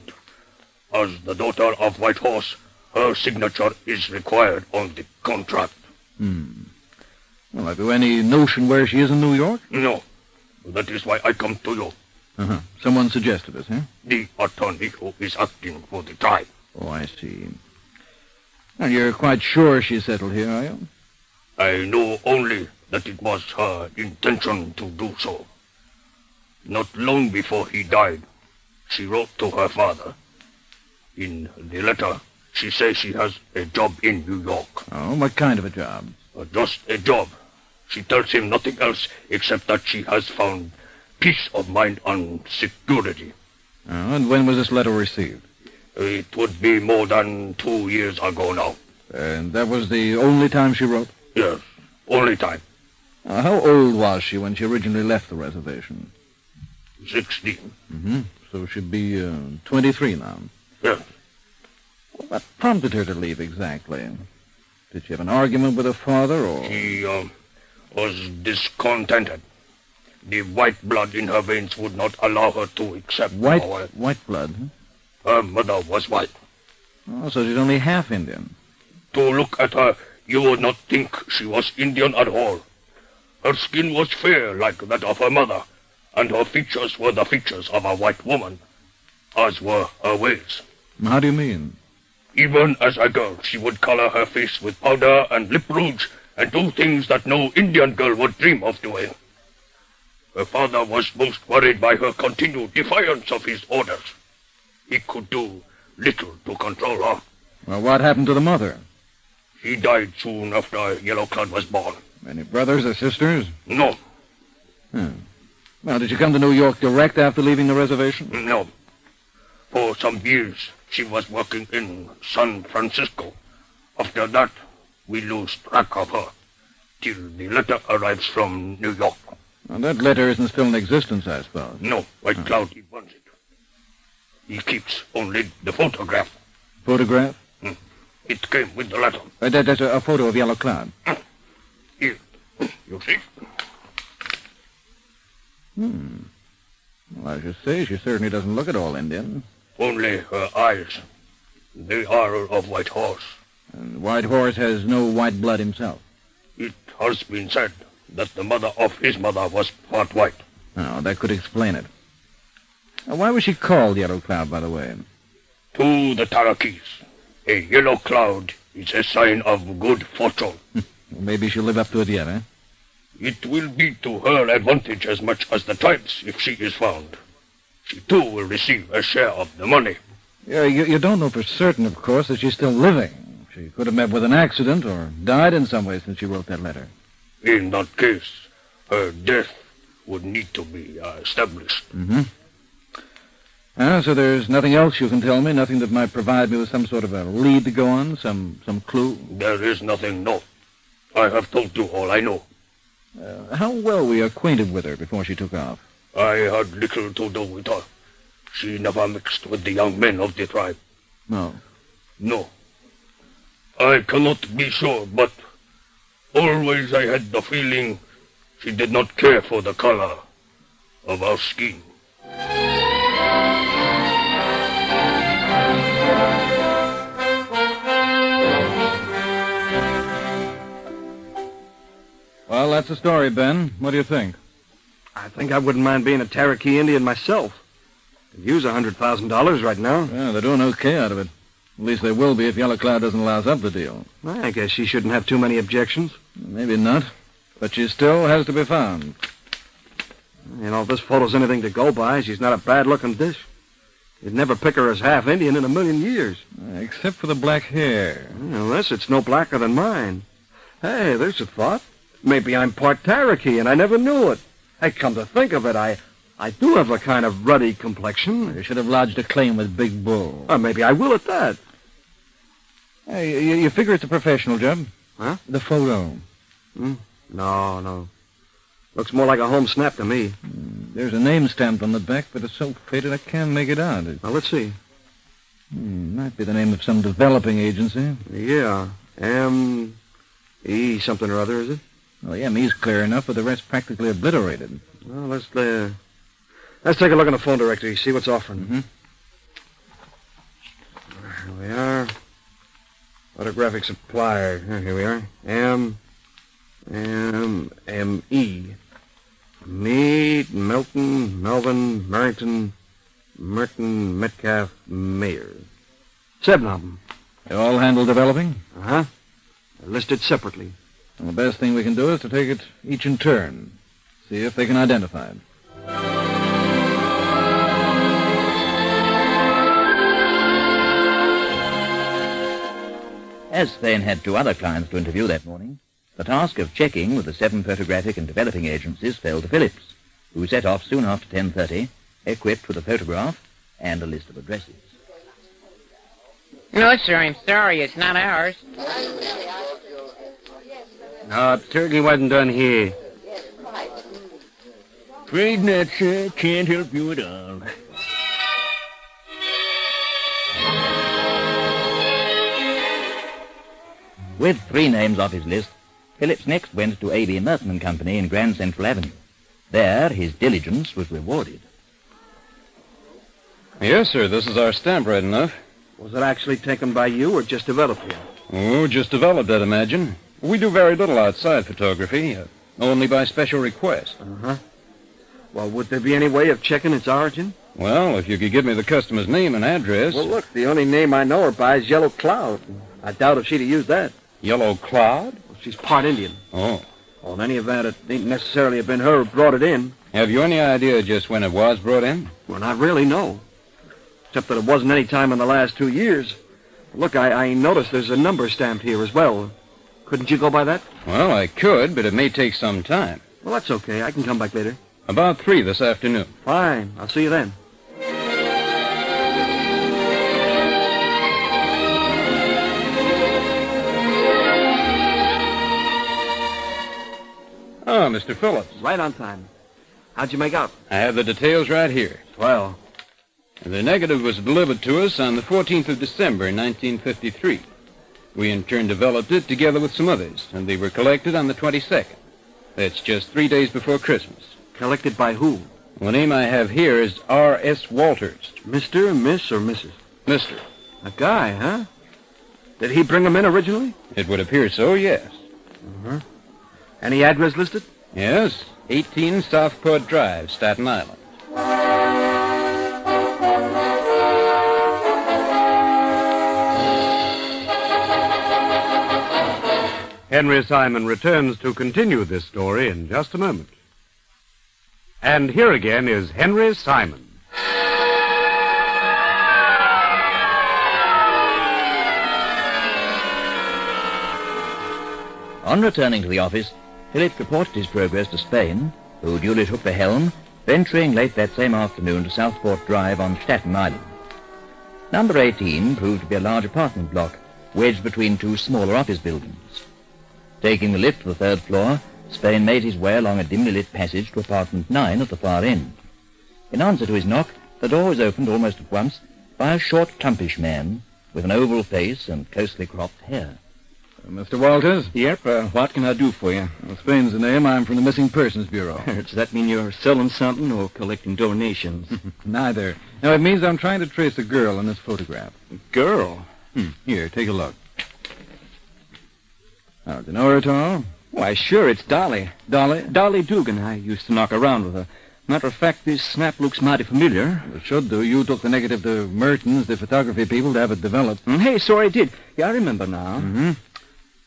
As the daughter of White Horse, her signature is required on the contract. Well, have you any notion where she is in New York? No. That is why I come to you. Uh-huh. Someone suggested it, huh? The attorney who is acting for the tribe. Oh, I see. And you're quite sure she settled here, are you? I know only that it was her intention to do so. Not long before he died, she wrote to her father. In the letter, she says she has a job in New York. Oh, what kind of a job? Just a job. She tells him nothing else except that she has found peace of mind and security. Oh, and when was this letter received? It would be more than 2 years ago now. And that was the only time she wrote? Yes, only time. How old was she when she originally left the reservation? 16. Mm-hmm. So she'd be 23 now. Yes. What prompted her to leave exactly? Did she have an argument with her father, or...? She was discontented. The white blood in her veins would not allow her to accept White blood? Huh? Her mother was white. Oh, so she's only half Indian. To look at her, you would not think she was Indian at all. Her skin was fair like that of her mother, and her features were the features of a white woman, as were her ways. How do you mean? Even as a girl, she would color her face with powder and lip rouge and do things that no Indian girl would dream of doing. Her father was most worried by her continued defiance of his orders. He could do little to control her. Well, what happened to the mother? She died soon after Yellow Cloud was born. Any brothers or sisters? No. Well, did you come to New York direct after leaving the reservation? No. For some years, she was working in San Francisco. After that, we lose track of her, till the letter arrives from New York. Well, that letter isn't still in existence, I suppose. No, White Cloud, he wants it. He keeps only the photograph. Photograph? It came with the letter. That's a photo of Yellow Cloud. Here, you see? Well, I should say she certainly doesn't look at all Indian. Only her eyes. They are of White Horse. And White Horse has no white blood himself. It has been said that the mother of his mother was part white. Oh, that could explain it. Why was she called Yellow Cloud, by the way? To the Tarakis, a yellow cloud is a sign of good fortune. Maybe she'll live up to it yet, eh? It will be to her advantage as much as the tribes if she is found. She, too, will receive a share of the money. Yeah, you don't know for certain, of course, that she's still living. She could have met with an accident or died in some way since she wrote that letter. In that case, her death would need to be established. So there's nothing else you can tell me? Nothing that might provide me with some sort of a lead to go on? Some clue? There is nothing, no. I have told you all I know. How well were you acquainted with her before she took off? I had little to do with her. She never mixed with the young men of the tribe. No? No. I cannot be sure, but always I had the feeling she did not care for the color of our skin. Well, that's the story, Ben. What do you think? I think I wouldn't mind being a Cherokee Indian myself. Could use $100,000 right now. Yeah, they're doing okay out of it. At least they will be if Yellow Cloud doesn't louse up the deal. I guess she shouldn't have too many objections. Maybe not. But she still has to be found. You know, if this photo's anything to go by, she's not a bad-looking dish. You'd never pick her as half Indian in a million years. Except for the black hair. Unless it's no blacker than mine. Hey, there's a thought. Maybe I'm part Cherokee, and I never knew it. Hey, come to think of it, I do have a kind of ruddy complexion. You should have lodged a claim with Big Bull. Or maybe I will at that. Hey, you figure it's a professional job? Huh? The photo. No. Looks more like a home snap to me. There's a name stamped on the back, but it's so faded I can't make it out. Well, let's see. Might be the name of some developing agency. Yeah. M.E. something or other, is it? Well, the M.E.'s clear enough, but the rest practically obliterated. Well, let's take a look in the phone directory, see what's offering. Here we are. Photographic supplier. Here we are. M.E. Meade, Milton, Melvin, Merton, Metcalf, Mayer. 7 of them. They all handle developing? They're listed separately. Well, the best thing we can do is to take it each in turn. See if they can identify it. As Thane had 2 other clients to interview that morning, the task of checking with the 7 photographic and developing agencies fell to Phillips, who set off soon after 10:30, equipped with a photograph and a list of addresses. No, sir, I'm sorry. It's not ours. No, turkey wasn't done here. Afraid not, sir. Can't help you at all. With 3 names off his list, Phillips next went to A.B. Merton and Company in Grand Central Avenue. There, his diligence was rewarded. Yes, sir. This is our stamp right enough. Was it actually taken by you or just developed here? Oh, just developed, I'd imagine. We do very little outside photography, only by special request. Well, would there be any way of checking its origin? Well, if you could give me the customer's name and address. Well, look, the only name I know her by is Yellow Cloud. I doubt if she'd have used that. Yellow Cloud? Well, she's part Indian. Oh. Well, in any event, it ain't necessarily have been her who brought it in. Have you any idea just when it was brought in? Well, not really, no. Except that it wasn't any time in the last 2 years. Look, I noticed there's a number stamped here as well. Couldn't you go by that? Well, I could, but it may take some time. Well, that's okay. I can come back later. About 3 this afternoon. Fine. I'll see you then. Oh, Mr. Phillips. Right on time. How'd you make out? I have the details right here. Well, the negative was delivered to us on the 14th of December, 1953. We in turn developed it together with some others, and they were collected on the 22nd. That's just 3 days before Christmas. Collected by who? The name I have here is R.S. Walters. Mr., Miss, or Mrs.? Mr. A guy, huh? Did he bring them in originally? It would appear so, yes. Uh-huh. Any address listed? Yes, 18 Southport Drive, Staten Island. Henry Simon returns to continue this story in just a moment. And here again is Henry Simon. On returning to the office, Philip reported his progress to Spain, who duly took the helm, venturing late that same afternoon to Southport Drive on Staten Island. Number 18 proved to be a large apartment block, wedged between 2 smaller office buildings. Taking the lift to the 3rd floor, Spain made his way along a dimly lit passage to apartment 9 at the far end. In answer to his knock, the door was opened almost at once by a short, plumpish man with an oval face and closely cropped hair. Mr. Walters? Yep, what can I do for you? Well, Spain's the name. I'm from the Missing Persons Bureau. Does that mean you're selling something or collecting donations? Neither. No, it means I'm trying to trace a girl in this photograph. Girl? Here, take a look. Oh, do you know her at all? Why, sure, it's Dolly. Dolly? Dolly Dugan. I used to knock around with her. Matter of fact, this snap looks mighty familiar. It should do. You took the negative to Mertens, the photography people, to have it developed. Hey, so I did. Yeah, I remember now. Mm-hmm.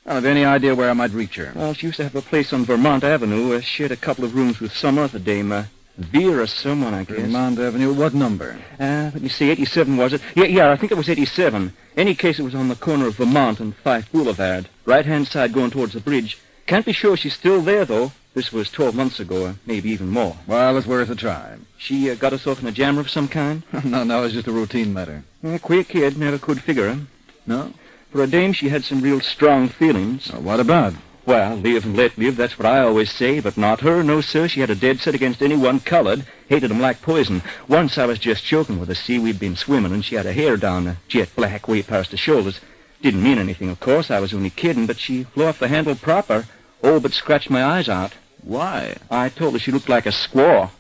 Well, have you any idea where I might reach her? Well, she used to have a place on Vermont Avenue. She had a couple of rooms with some other dame. Vera someone, I guess. Vermont Avenue. What number? Let me see. 87, was it? Yeah, I think it was 87. Any case, it was on the corner of Vermont and Fife Boulevard. Right-hand side going towards the bridge. Can't be sure she's still there, though. This was 12 months ago, maybe even more. Well, it's worth a try. She got herself in a jammer of some kind? No, it's just a routine matter. Queer kid. Never could figure her. No? For a dame, she had some real strong feelings. What about? Well, live and let live, that's what I always say, but not her. No, sir, she had a dead set against anyone colored. Hated 'em like poison. Once I was just joking with her. See, we'd been swimming, and she had her hair down, jet black, way past her shoulders. Didn't mean anything, of course. I was only kidding, but she flew off the handle proper. Oh, but scratched my eyes out. Why? I told her she looked like a squaw.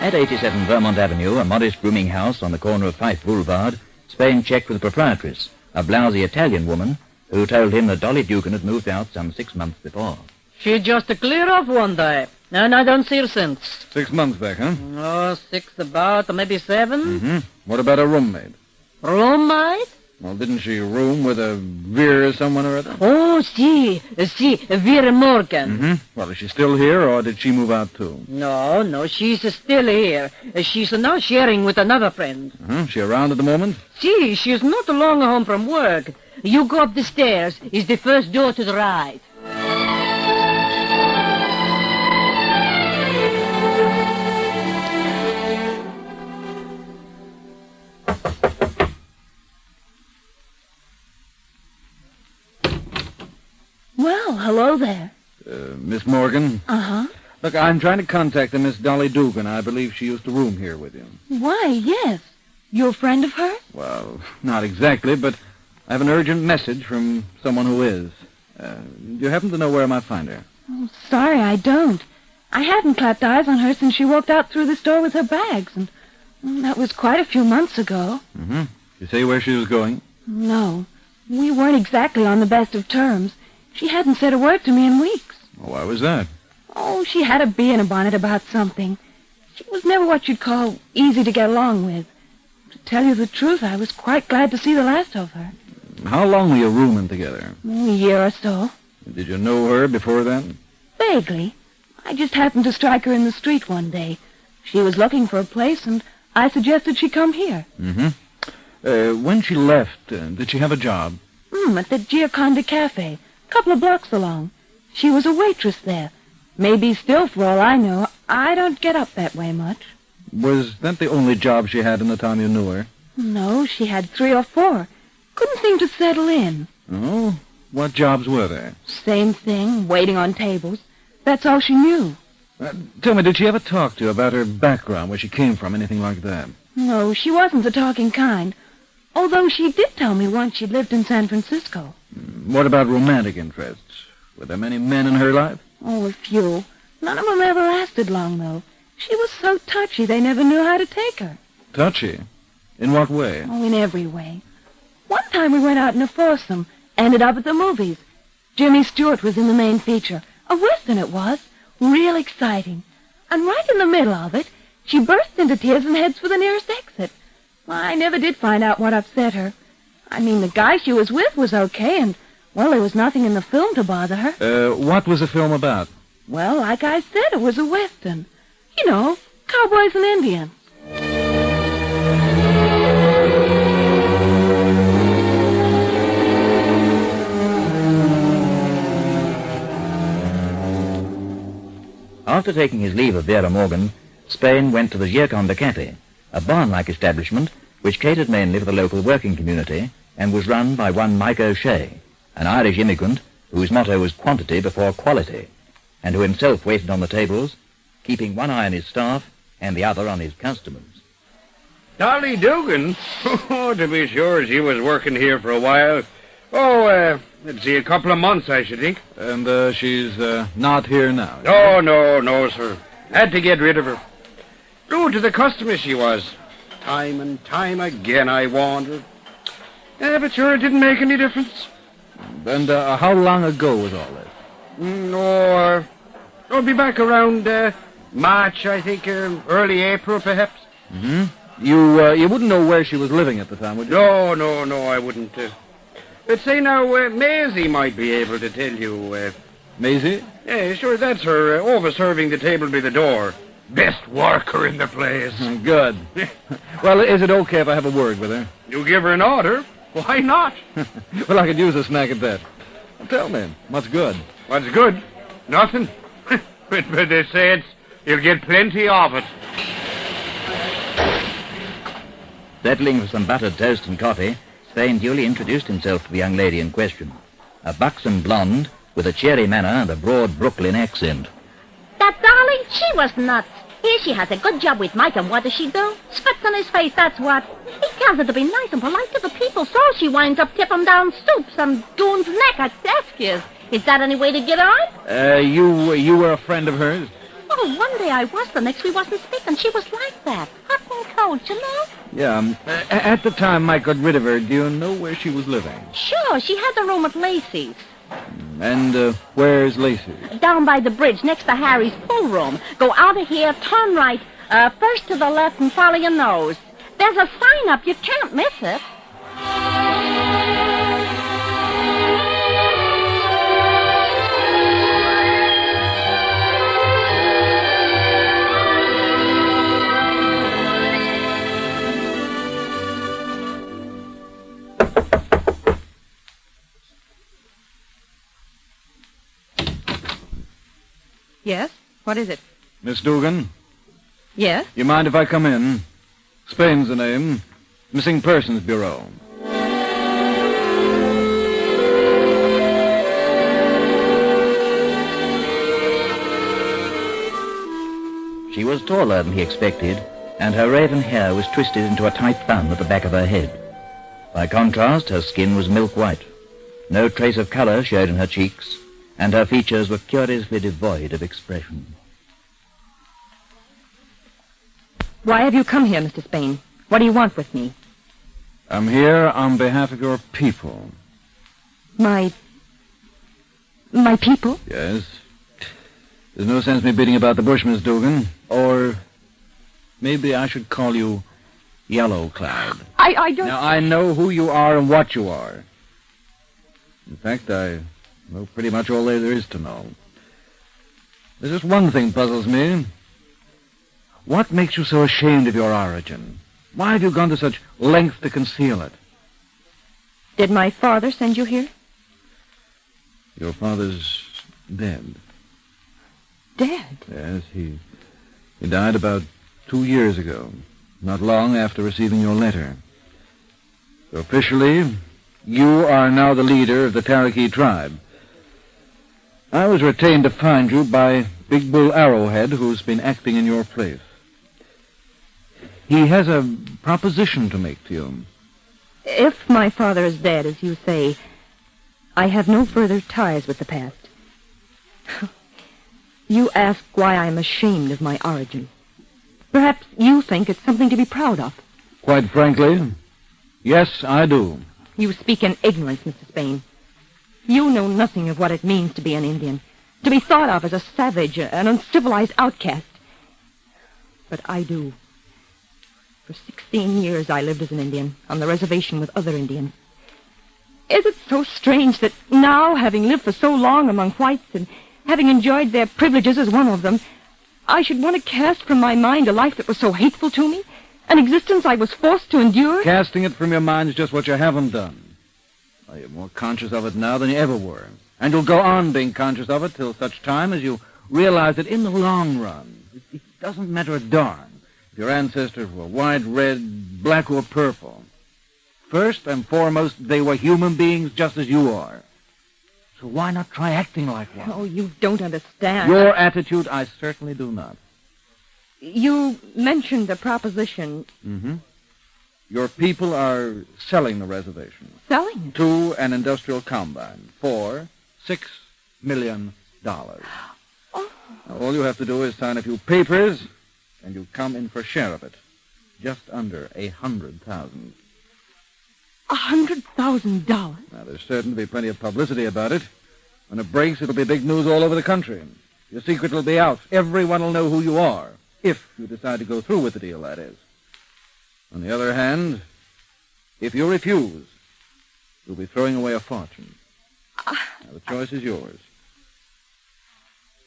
At 87 Vermont Avenue, a modest rooming house on the corner of Fife Boulevard, Spain checked with the proprietress, a blousy Italian woman, who told him that Dolly Dugan had moved out some 6 months before. She just clear off one day, and I don't see her since. 6 months back, huh? Oh, 6 about, or maybe 7. Mm-hmm. What about a roommate? Roommate? Well, didn't she room with a Vera someone or other? Oh, si, Vera Morgan. Mm-hmm. Well, is she still here, or did she move out, too? No, she's still here. She's now sharing with another friend. Mm-hmm. She around at the moment? Si, she's not long home from work. You go up the stairs. Is the first door to the right. Well, hello there. Miss Morgan? Uh-huh. Look, I'm trying to contact a Miss Dolly Dugan. I believe she used to room here with you. Why, yes. You're a friend of hers? Well, not exactly, but I have an urgent message from someone who is. Do you happen to know where I might find her? Oh, sorry, I don't. I hadn't clapped eyes on her since she walked out through this door with her bags, and that was quite a few months ago. Mm-hmm. Did you say where she was going? No. We weren't exactly on the best of terms. She hadn't said a word to me in weeks. Why was that? Oh, she had a bee in a bonnet about something. She was never what you'd call easy to get along with. To tell you the truth, I was quite glad to see the last of her. How long were you rooming together? A year or so. Did you know her before then? Vaguely. I just happened to strike her in the street one day. She was looking for a place, and I suggested she come here. Mm-hmm. When she left, did she have a job? At the Gioconda Cafe, a couple of blocks along. She was a waitress there. Maybe still, for all I know. I don't get up that way much. Was that the only job she had in the time you knew her? No, she had 3 or 4. Couldn't seem to settle in. Oh? What jobs were there? Same thing, waiting on tables. That's all she knew. Tell me, did she ever talk to you about her background, where she came from, anything like that? No, she wasn't the talking kind. Although she did tell me once she'd lived in San Francisco. What about romantic interests? Were there many men in her life? Oh, a few. None of them ever lasted long, though. She was so touchy they never knew how to take her. Touchy? In what way? Oh, in every way. One time we went out in a foursome, ended up at the movies. Jimmy Stewart was in the main feature. A Western it was. Real exciting. And right in the middle of it, she bursts into tears and heads for the nearest exit. I never did find out what upset her. I mean, the guy she was with was okay, and, well, there was nothing in the film to bother her. What was the film about? Well, like I said, it was a Western. You know, cowboys and Indians. After taking his leave of Vera Morgan, Spain went to the Gioconda Cafe, a barn-like establishment which catered mainly for the local working community and was run by one Mike O'Shea, an Irish immigrant whose motto was quantity before quality, and who himself waited on the tables, keeping one eye on his staff and the other on his customers. Dolly Dugan? Oh, to be sure, she was working here for a while. Oh, let's see, a couple of months, I should think. And she's not here now? Oh, no, sir. Had to get rid of her. Rude to the customers she was. Time and time again I warned her. But sure, it didn't make any difference. And how long ago was all this? I'll be back around March, I think, early April, perhaps. Mm-hmm. You wouldn't know where she was living at the time, would you? No, I wouldn't. But say now, Maisie might be able to tell you. Maisie? Yeah, sure, that's her, over-serving the table by the door. Best worker in the place. Good. Well, is it okay if I have a word with her? You give her an order? Why not? Well, I could use a snack at that. Tell me, what's good? What's good? Nothing. But they say you'll get plenty of it. Settling for some buttered toast and coffee, Spain duly introduced himself to the young lady in question, a buxom blonde with a cheery manner and a broad Brooklyn accent. That darling, she was nuts. Here she has a good job with Mike, and what does she do? Spits on his face, that's what. He tells her to be nice and polite to the people, so she winds up tipping down stoops and goon's neck at deskies. Is that any way to get on? You were a friend of hers? Oh, one day I was, the next we wasn't speaking. She was like that, hot and cold, you know? Yeah, at the time Mike got rid of her, do you know where she was living? Sure, she had the room at Lacey's. And where's Lacey? Down by the bridge, next to Harry's pool room. Go out of here, turn right, first to the left and follow your nose. There's a sign up, you can't miss it. Yes? What is it? Miss Dugan? Yes? You mind if I come in? Spain's the name. Missing Persons Bureau. She was taller than he expected, and her raven hair was twisted into a tight bun at the back of her head. By contrast, her skin was milk white. No trace of color showed in her cheeks, and her features were curiously devoid of expression. Why have you come here, Mr. Spain? What do you want with me? I'm here on behalf of your people. My people? Yes. There's no sense me beating about the bush, Miss Dugan. Or maybe I should call you Yellow Cloud. I don't... Now, I know who you are and what you are. In fact, I know pretty much all there is to know. There's just one thing puzzles me. What makes you so ashamed of your origin? Why have you gone to such length to conceal it? Did my father send you here? Your father's dead. Dead? Yes, he died about 2 years ago, not long after receiving your letter. So officially, you are now the leader of the Cherokee tribe. I was retained to find you by Big Bull Arrowhead, who's been acting in your place. He has a proposition to make to you. If my father is dead, as you say, I have no further ties with the past. You ask why I'm ashamed of my origin. Perhaps you think it's something to be proud of. Quite frankly, yes, I do. You speak in ignorance, Mr. Spain. You know nothing of what it means to be an Indian, to be thought of as a savage, an uncivilized outcast. But I do. For 16 years I lived as an Indian, on the reservation with other Indians. Is it so strange that now, having lived for so long among whites and having enjoyed their privileges as one of them, I should want to cast from my mind a life that was so hateful to me, an existence I was forced to endure? Casting it from your mind is just what you haven't done. Well, you're more conscious of it now than you ever were. And you'll go on being conscious of it till such time as you realize that in the long run, it doesn't matter a darn if your ancestors were white, red, black, or purple. First and foremost, they were human beings just as you are. So why not try acting like one? Oh, you don't understand. Your attitude, I certainly do not. You mentioned a proposition. Mm-hmm. Your people are selling the reservation. Selling it? To an industrial combine for $6 million. Oh. Now, all you have to do is sign a few papers, and you come in for a share of it. Just under $100,000. $100,000? Now, there's certain to be plenty of publicity about it. When it breaks, it'll be big news all over the country. Your secret will be out. Everyone will know who you are. If you decide to go through with the deal, that is. On the other hand, if you refuse, you'll be throwing away a fortune. Now, the choice is yours.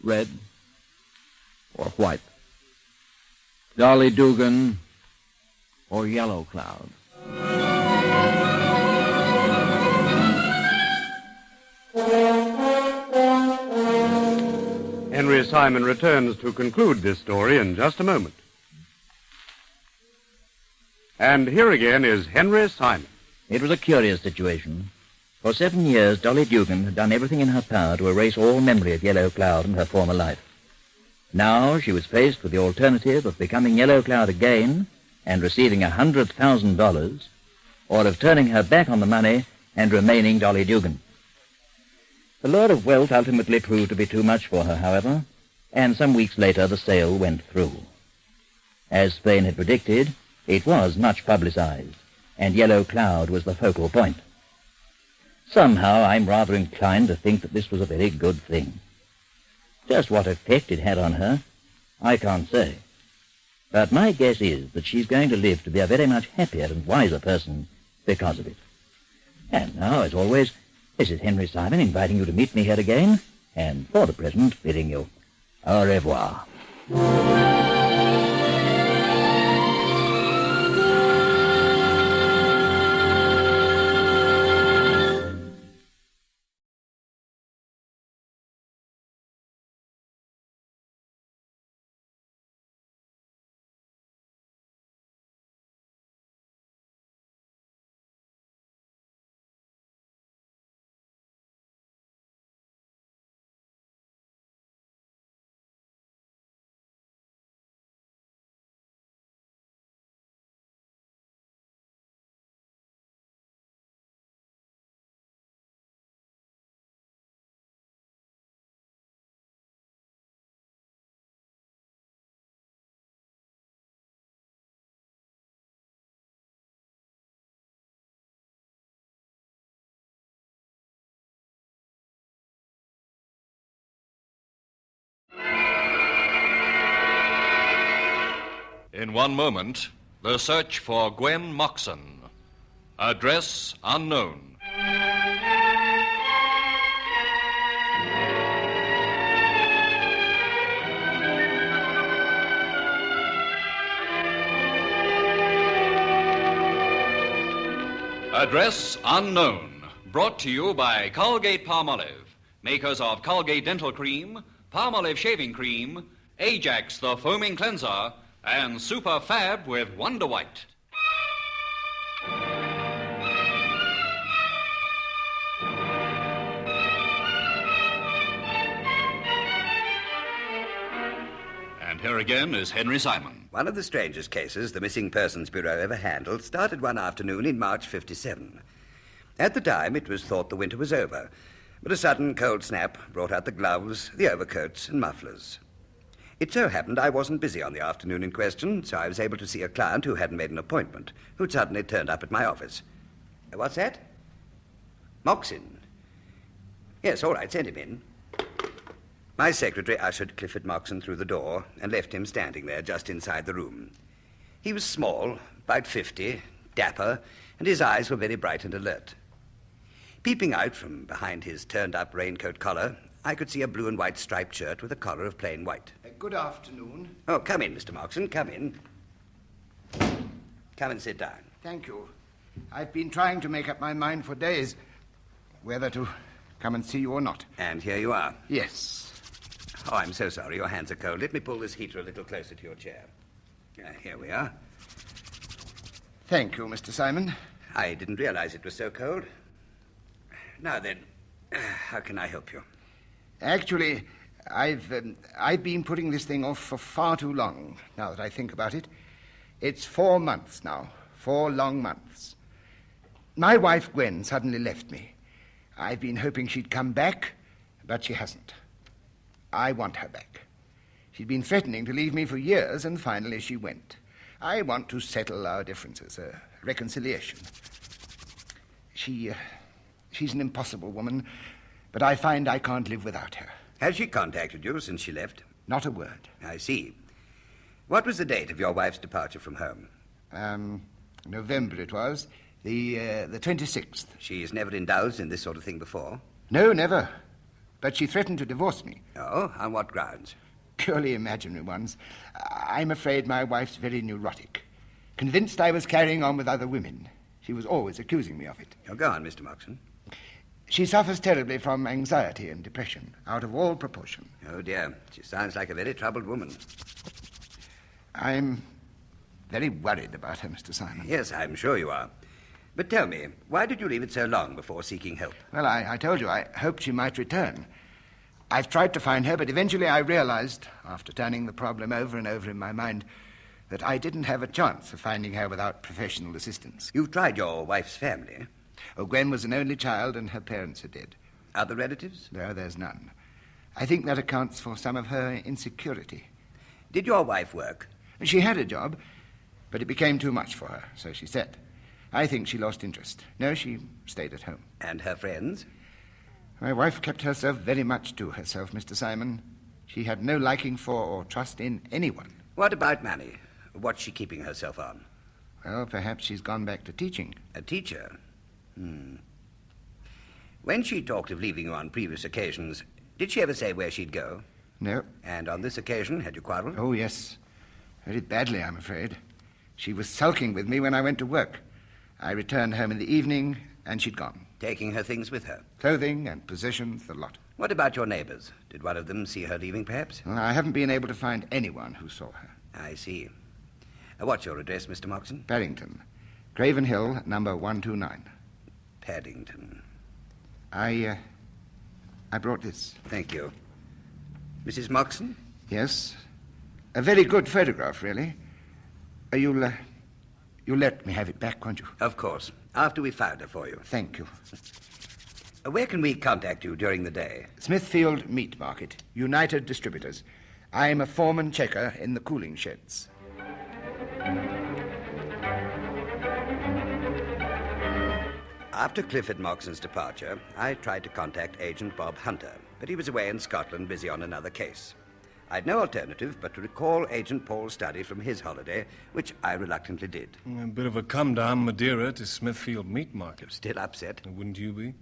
Red or white. Dolly Dugan or Yellow Cloud. Henry Simon returns to conclude this story in just a moment. And here again is Henry Simon. It was a curious situation. For 7 years, Dolly Dugan had done everything in her power to erase all memory of Yellow Cloud and her former life. Now she was faced with the alternative of becoming Yellow Cloud again and receiving $100,000, or of turning her back on the money and remaining Dolly Dugan. The lure of wealth ultimately proved to be too much for her, however, and some weeks later the sale went through. As Spain had predicted, it was much publicized, and Yellow Cloud was the focal point. Somehow I'm rather inclined to think that this was a very good thing. Just what effect it had on her, I can't say. But my guess is that she's going to live to be a very much happier and wiser person because of it. And now, as always, this is Henry Simon inviting you to meet me here again, and for the present, bidding you au revoir. In one moment, the search for Gwen Moxton. Address unknown. Address unknown. Brought to you by Colgate-Palmolive, makers of Colgate Dental Cream, Palmolive Shaving Cream, Ajax the Foaming Cleanser, and Super Fab with Wonder White. And here again is Henry Simon. One of the strangest cases the Missing Persons Bureau ever handled started one afternoon in March 57. At the time, it was thought the winter was over, but a sudden cold snap brought out the gloves, the overcoats, and mufflers. It so happened I wasn't busy on the afternoon in question, so I was able to see a client who hadn't made an appointment, who'd suddenly turned up at my office. What's that? Moxton. Yes, all right, send him in. My secretary ushered Clifford Moxton through the door and left him standing there just inside the room. He was small, about 50, dapper, and his eyes were very bright and alert. Peeping out from behind his turned-up raincoat collar, I could see a blue and white striped shirt with a collar of plain white. Good afternoon. Oh, come in, Mr. Moxton, come in. Come and sit down. Thank you. I've been trying to make up my mind for days whether to come and see you or not. And here you are. Yes. Oh, I'm so sorry. Your hands are cold. Let me pull this heater a little closer to your chair. Here we are. Thank you, Mr. Simon. I didn't realize it was so cold. Now then, how can I help you? Actually, I've been putting this thing off for far too long, now that I think about it. It's 4 months now. 4 long months. My wife, Gwen, suddenly left me. I've been hoping she'd come back, but she hasn't. I want her back. She'd been threatening to leave me for years, and finally she went. I want to settle our differences, a reconciliation. She's an impossible woman, but I find I can't live without her. Has she contacted you since she left? Not a word. I see. What was the date of your wife's departure from home? November it was, the 26th. She's never indulged in this sort of thing before? No, never. But she threatened to divorce me. Oh, on what grounds? Purely imaginary ones. I'm afraid my wife's very neurotic. Convinced I was carrying on with other women. She was always accusing me of it. Oh, go on, Mr. Moxton. She suffers terribly from anxiety and depression, out of all proportion. Oh, dear. She sounds like a very troubled woman. I'm very worried about her, Mr. Simon. Yes, I'm sure you are. But tell me, why did you leave it so long before seeking help? Well, I told you, I hoped she might return. I've tried to find her, but eventually I realized, after turning the problem over and over in my mind, that I didn't have a chance of finding her without professional assistance. You've tried your wife's family? Oh, Gwen was an only child, and her parents are dead. Other relatives? No, there's none. I think that accounts for some of her insecurity. Did your wife work? She had a job, but it became too much for her, so she said. I think she lost interest. No, she stayed at home. And her friends? My wife kept herself very much to herself, Mr. Simon. She had no liking for or trust in anyone. What about money? What's she keeping herself on? Well, perhaps she's gone back to teaching. A teacher? When she talked of leaving you on previous occasions, did she ever say where she'd go? No. And on this occasion, had you quarreled? Oh, yes. Very badly, I'm afraid. She was sulking with me when I went to work. I returned home in the evening, and she'd gone. Taking her things with her? Clothing and possessions, the lot. What about your neighbors? Did one of them see her leaving, perhaps? Well, I haven't been able to find anyone who saw her. I see. What's your address, Mr. Moxton? Paddington. Craven Hill, number 129. Paddington. I brought this. Thank you. Mrs. Moxton? Yes. A very good photograph, really. You'll let me have it back, won't you? Of course. After we found her for you. Thank you. Where can we contact you during the day? Smithfield Meat Market, United Distributors. I'm a foreman checker in the cooling sheds. After Clifford Moxton's departure, I tried to contact Agent Bob Hunter, but he was away in Scotland busy on another case. I'd no alternative but to recall Agent Paul's study from his holiday, which I reluctantly did. A bit of a come-down Madeira to Smithfield Meat Market. Still upset? Wouldn't you be?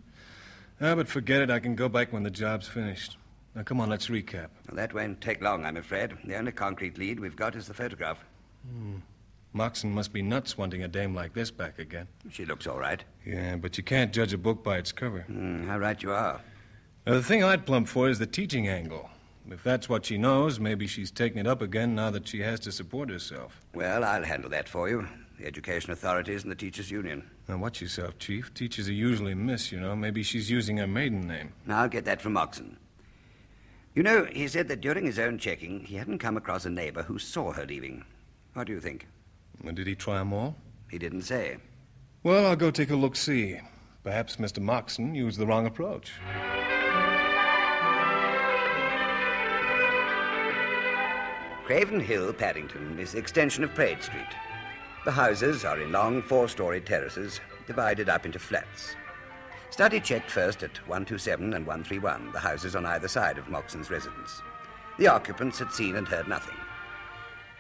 But forget it. I can go back when the job's finished. Now, come on, let's recap. Well, that won't take long, I'm afraid. The only concrete lead we've got is the photograph. Moxton must be nuts wanting a dame like this back again. She looks all right. Yeah, but you can't judge a book by its cover. How right you are. Now, the thing I'd plump for is the teaching angle. If that's what she knows, maybe she's taking it up again now that she has to support herself. Well, I'll handle that for you. The education authorities and the teachers' union. Now, watch yourself, Chief. Teachers are usually miss, you know. Maybe she's using her maiden name. I'll get that from Moxton. You know, he said that during his own checking, he hadn't come across a neighbor who saw her leaving. What do you think? Well, did he try them all? He didn't say. Well, I'll go take a look-see. Perhaps Mr. Moxton used the wrong approach. Craven Hill, Paddington, is the extension of Praed Street. The houses are in long four-story terraces, divided up into flats. Study checked first at 127 and 131, the houses on either side of Moxton's residence. The occupants had seen and heard nothing.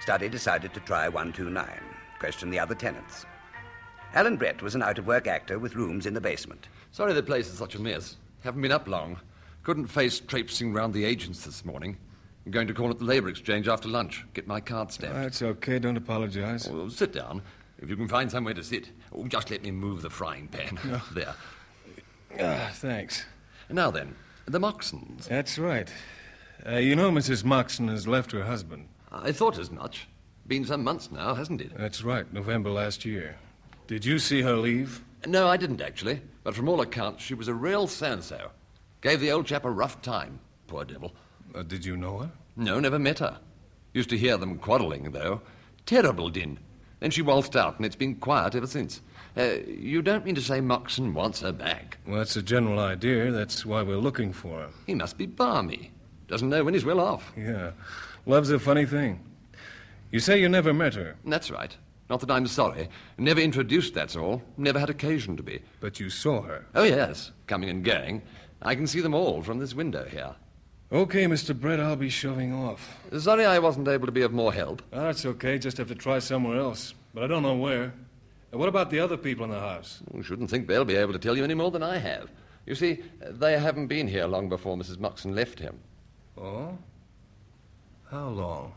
Study decided to try 129, question the other tenants. Alan Brett was an out-of-work actor with rooms in the basement. Sorry the place is such a mess. Haven't been up long. Couldn't face traipsing round the agents this morning. I'm going to call at the Labour Exchange after lunch, get my card stamped. That's okay, don't apologize. Oh, sit down, if you can find somewhere to sit. Oh, just let me move the frying pan. No. There. Thanks. Now then, the Moxtons. That's right. You know Mrs. Moxton has left her husband. I thought as much. Been some months now, hasn't it? That's right, November last year. Did you see her leave? No, I didn't, actually. But from all accounts, she was a real so-and-so. Gave the old chap a rough time, poor devil. Did you know her? No, never met her. Used to hear them quarrelling, though. Terrible din. Then she waltzed out, and it's been quiet ever since. You don't mean to say Moxton wants her back? Well, that's a general idea. That's why we're looking for her. He must be balmy. Doesn't know when he's well off. Yeah. Love's a funny thing. You say you never met her? That's right. Not that I'm sorry. Never introduced, that's all. Never had occasion to be. But you saw her? Oh, yes. Coming and going. I can see them all from this window here. Okay, Mr. Brett, I'll be shoving off. Sorry I wasn't able to be of more help. That's okay. Just have to try somewhere else. But I don't know where. And what about the other people in the house? I shouldn't think they'll be able to tell you any more than I have. You see, they haven't been here long before Mrs. Moxton left him. Oh? How long?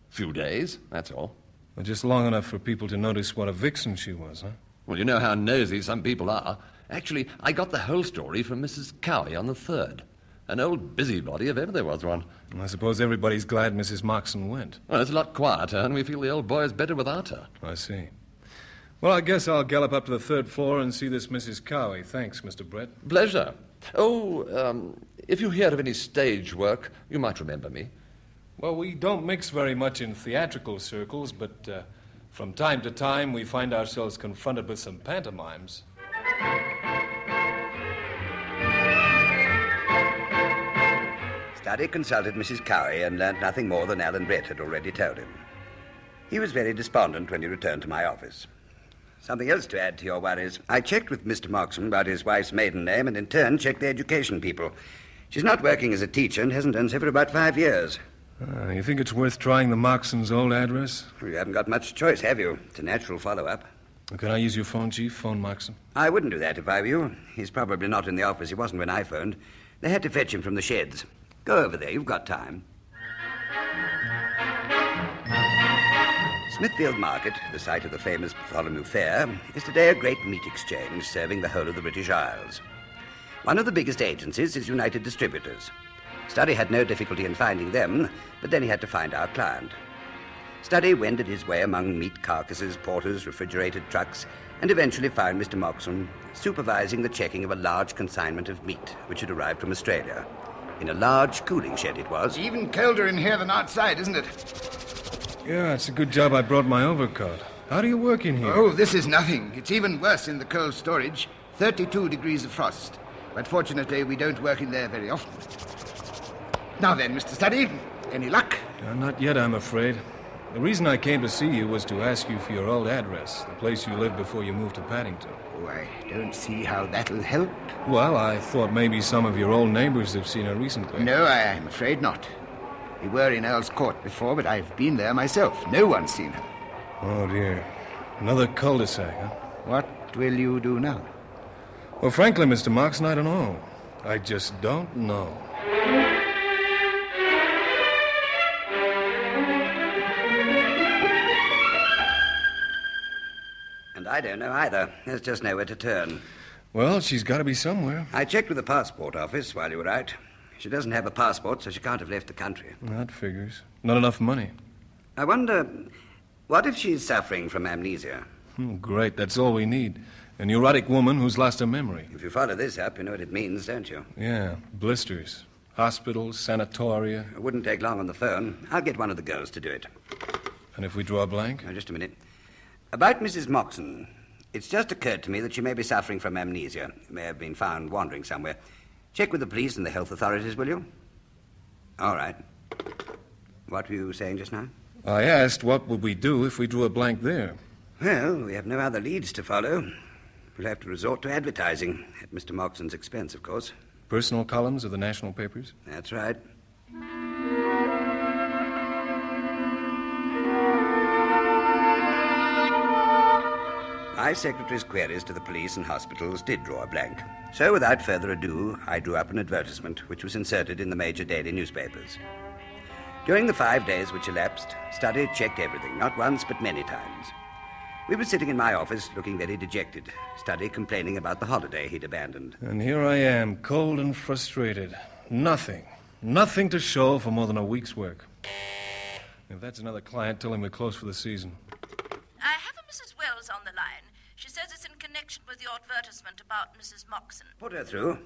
Few days, that's all. Well, just long enough for people to notice what a vixen she was, huh? Well, you know how nosy some people are. Actually, I got the whole story from Mrs. Cowie on the 3rd. An old busybody if ever there was one. I suppose everybody's glad Mrs. Moxton went. Well, it's a lot quieter, and we feel the old boy is better without her. I see. Well, I guess I'll gallop up to the 3rd floor and see this Mrs. Cowie. Thanks, Mr. Brett. Pleasure. Oh, if you hear of any stage work, you might remember me. Well, we don't mix very much in theatrical circles, but from time to time we find ourselves confronted with some pantomimes. Study consulted Mrs. Cowie and learnt nothing more than Alan Brett had already told him. He was very despondent when he returned to my office. Something else to add to your worries. I checked with Mr. Moxton about his wife's maiden name and in turn checked the education people. She's not working as a teacher and hasn't done so for about 5 years. You think it's worth trying the Moxton's old address? You haven't got much choice, have you? It's a natural follow-up. Can I use your phone, Chief? Phone Moxton? I wouldn't do that if I were you. He's probably not in the office. He wasn't when I phoned. They had to fetch him from the sheds. Go over there. You've got time. Smithfield Market, the site of the famous Bartholomew Fair, is today a great meat exchange serving the whole of the British Isles. One of the biggest agencies is United Distributors. Study had no difficulty in finding them, but then he had to find our client. Study wended his way among meat carcasses, porters, refrigerated trucks, and eventually found Mr. Moxton supervising the checking of a large consignment of meat which had arrived from Australia. In a large cooling shed it was. Even colder in here than outside, isn't it? Yeah, it's a good job I brought my overcoat. How do you work in here? Oh, this is nothing. It's even worse in the cold storage. 32 degrees of frost. But fortunately, we don't work in there very often. Now then, Mr. Study, any luck? Not yet, I'm afraid. The reason I came to see you was to ask you for your old address, the place you lived before you moved to Paddington. Oh, I don't see how that'll help. Well, I thought maybe some of your old neighbors have seen her recently. No, I'm afraid not. We were in Earl's Court before, but I've been there myself. No one's seen her. Oh, dear. Another cul-de-sac, huh? What will you do now? Well, frankly, Mr. Moxton, I don't know. I just don't know. And I don't know either. There's just nowhere to turn. Well, she's got to be somewhere. I checked with the passport office while you were out. She doesn't have a passport, so she can't have left the country. That figures. Not enough money. I wonder, what if she's suffering from amnesia? Great, that's all we need. A neurotic woman who's lost her memory. If you follow this up, you know what it means, don't you? Yeah, blisters. Hospitals, sanatoria. It wouldn't take long on the phone. I'll get one of the girls to do it. And if we draw a blank? Now, just a minute. About Mrs. Moxton. It's just occurred to me that she may be suffering from amnesia. May have been found wandering somewhere. Check with the police and the health authorities, will you? All right. What were you saying just now? I asked what would we do if we drew a blank there. Well, we have no other leads to follow. We'll have to resort to advertising, at Mr. Moxton's expense, of course. Personal columns of the national papers? That's right. My secretary's queries to the police and hospitals did draw a blank. So, without further ado, I drew up an advertisement which was inserted in the major daily newspapers. During the 5 days which elapsed, Study checked everything, not once but many times. We were sitting in my office looking very dejected, Study complaining about the holiday he'd abandoned. And here I am, cold and frustrated. Nothing to show for more than a week's work. If that's another client, tell him we're closed for the season. I have a Mrs. Wells on the line. She says it's in connection with your advertisement about Mrs. Moxton. Put her through.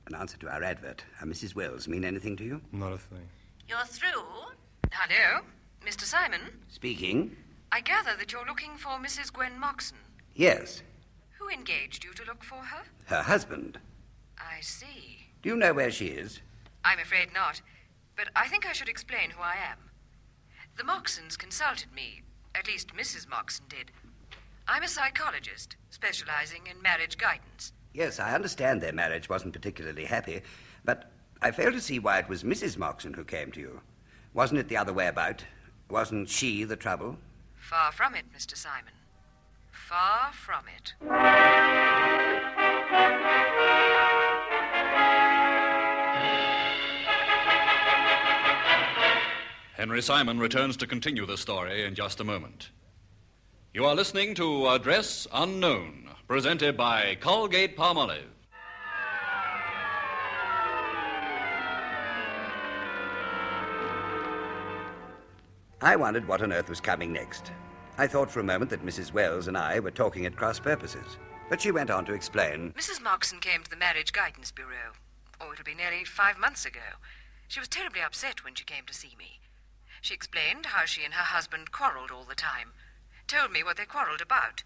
An answer to our advert. Mrs. Wells mean anything to you? Not a thing. You're through? Hello, Mr. Simon. Speaking. I gather that you're looking for Mrs. Gwen Moxton. Yes. Who engaged you to look for her? Her husband. I see. Do you know where she is? I'm afraid not, but I think I should explain who I am. The Moxtons consulted me, at least Mrs. Moxton did. I'm a psychologist, specializing in marriage guidance. Yes, I understand their marriage wasn't particularly happy, but I fail to see why it was Mrs. Moxton who came to you. Wasn't it the other way about? Wasn't she the trouble? Far from it, Mr. Simon. Far from it. Henry Simon returns to continue the story in just a moment. You are listening to Address Unknown, presented by Colgate-Palmolive. I wondered what on earth was coming next. I thought for a moment that Mrs. Wells and I were talking at cross purposes, but she went on to explain. Mrs. Moxton came to the Marriage Guidance Bureau. Oh, it'll be nearly 5 months ago. She was terribly upset when she came to see me. She explained how she and her husband quarreled all the time. Told me what they quarreled about.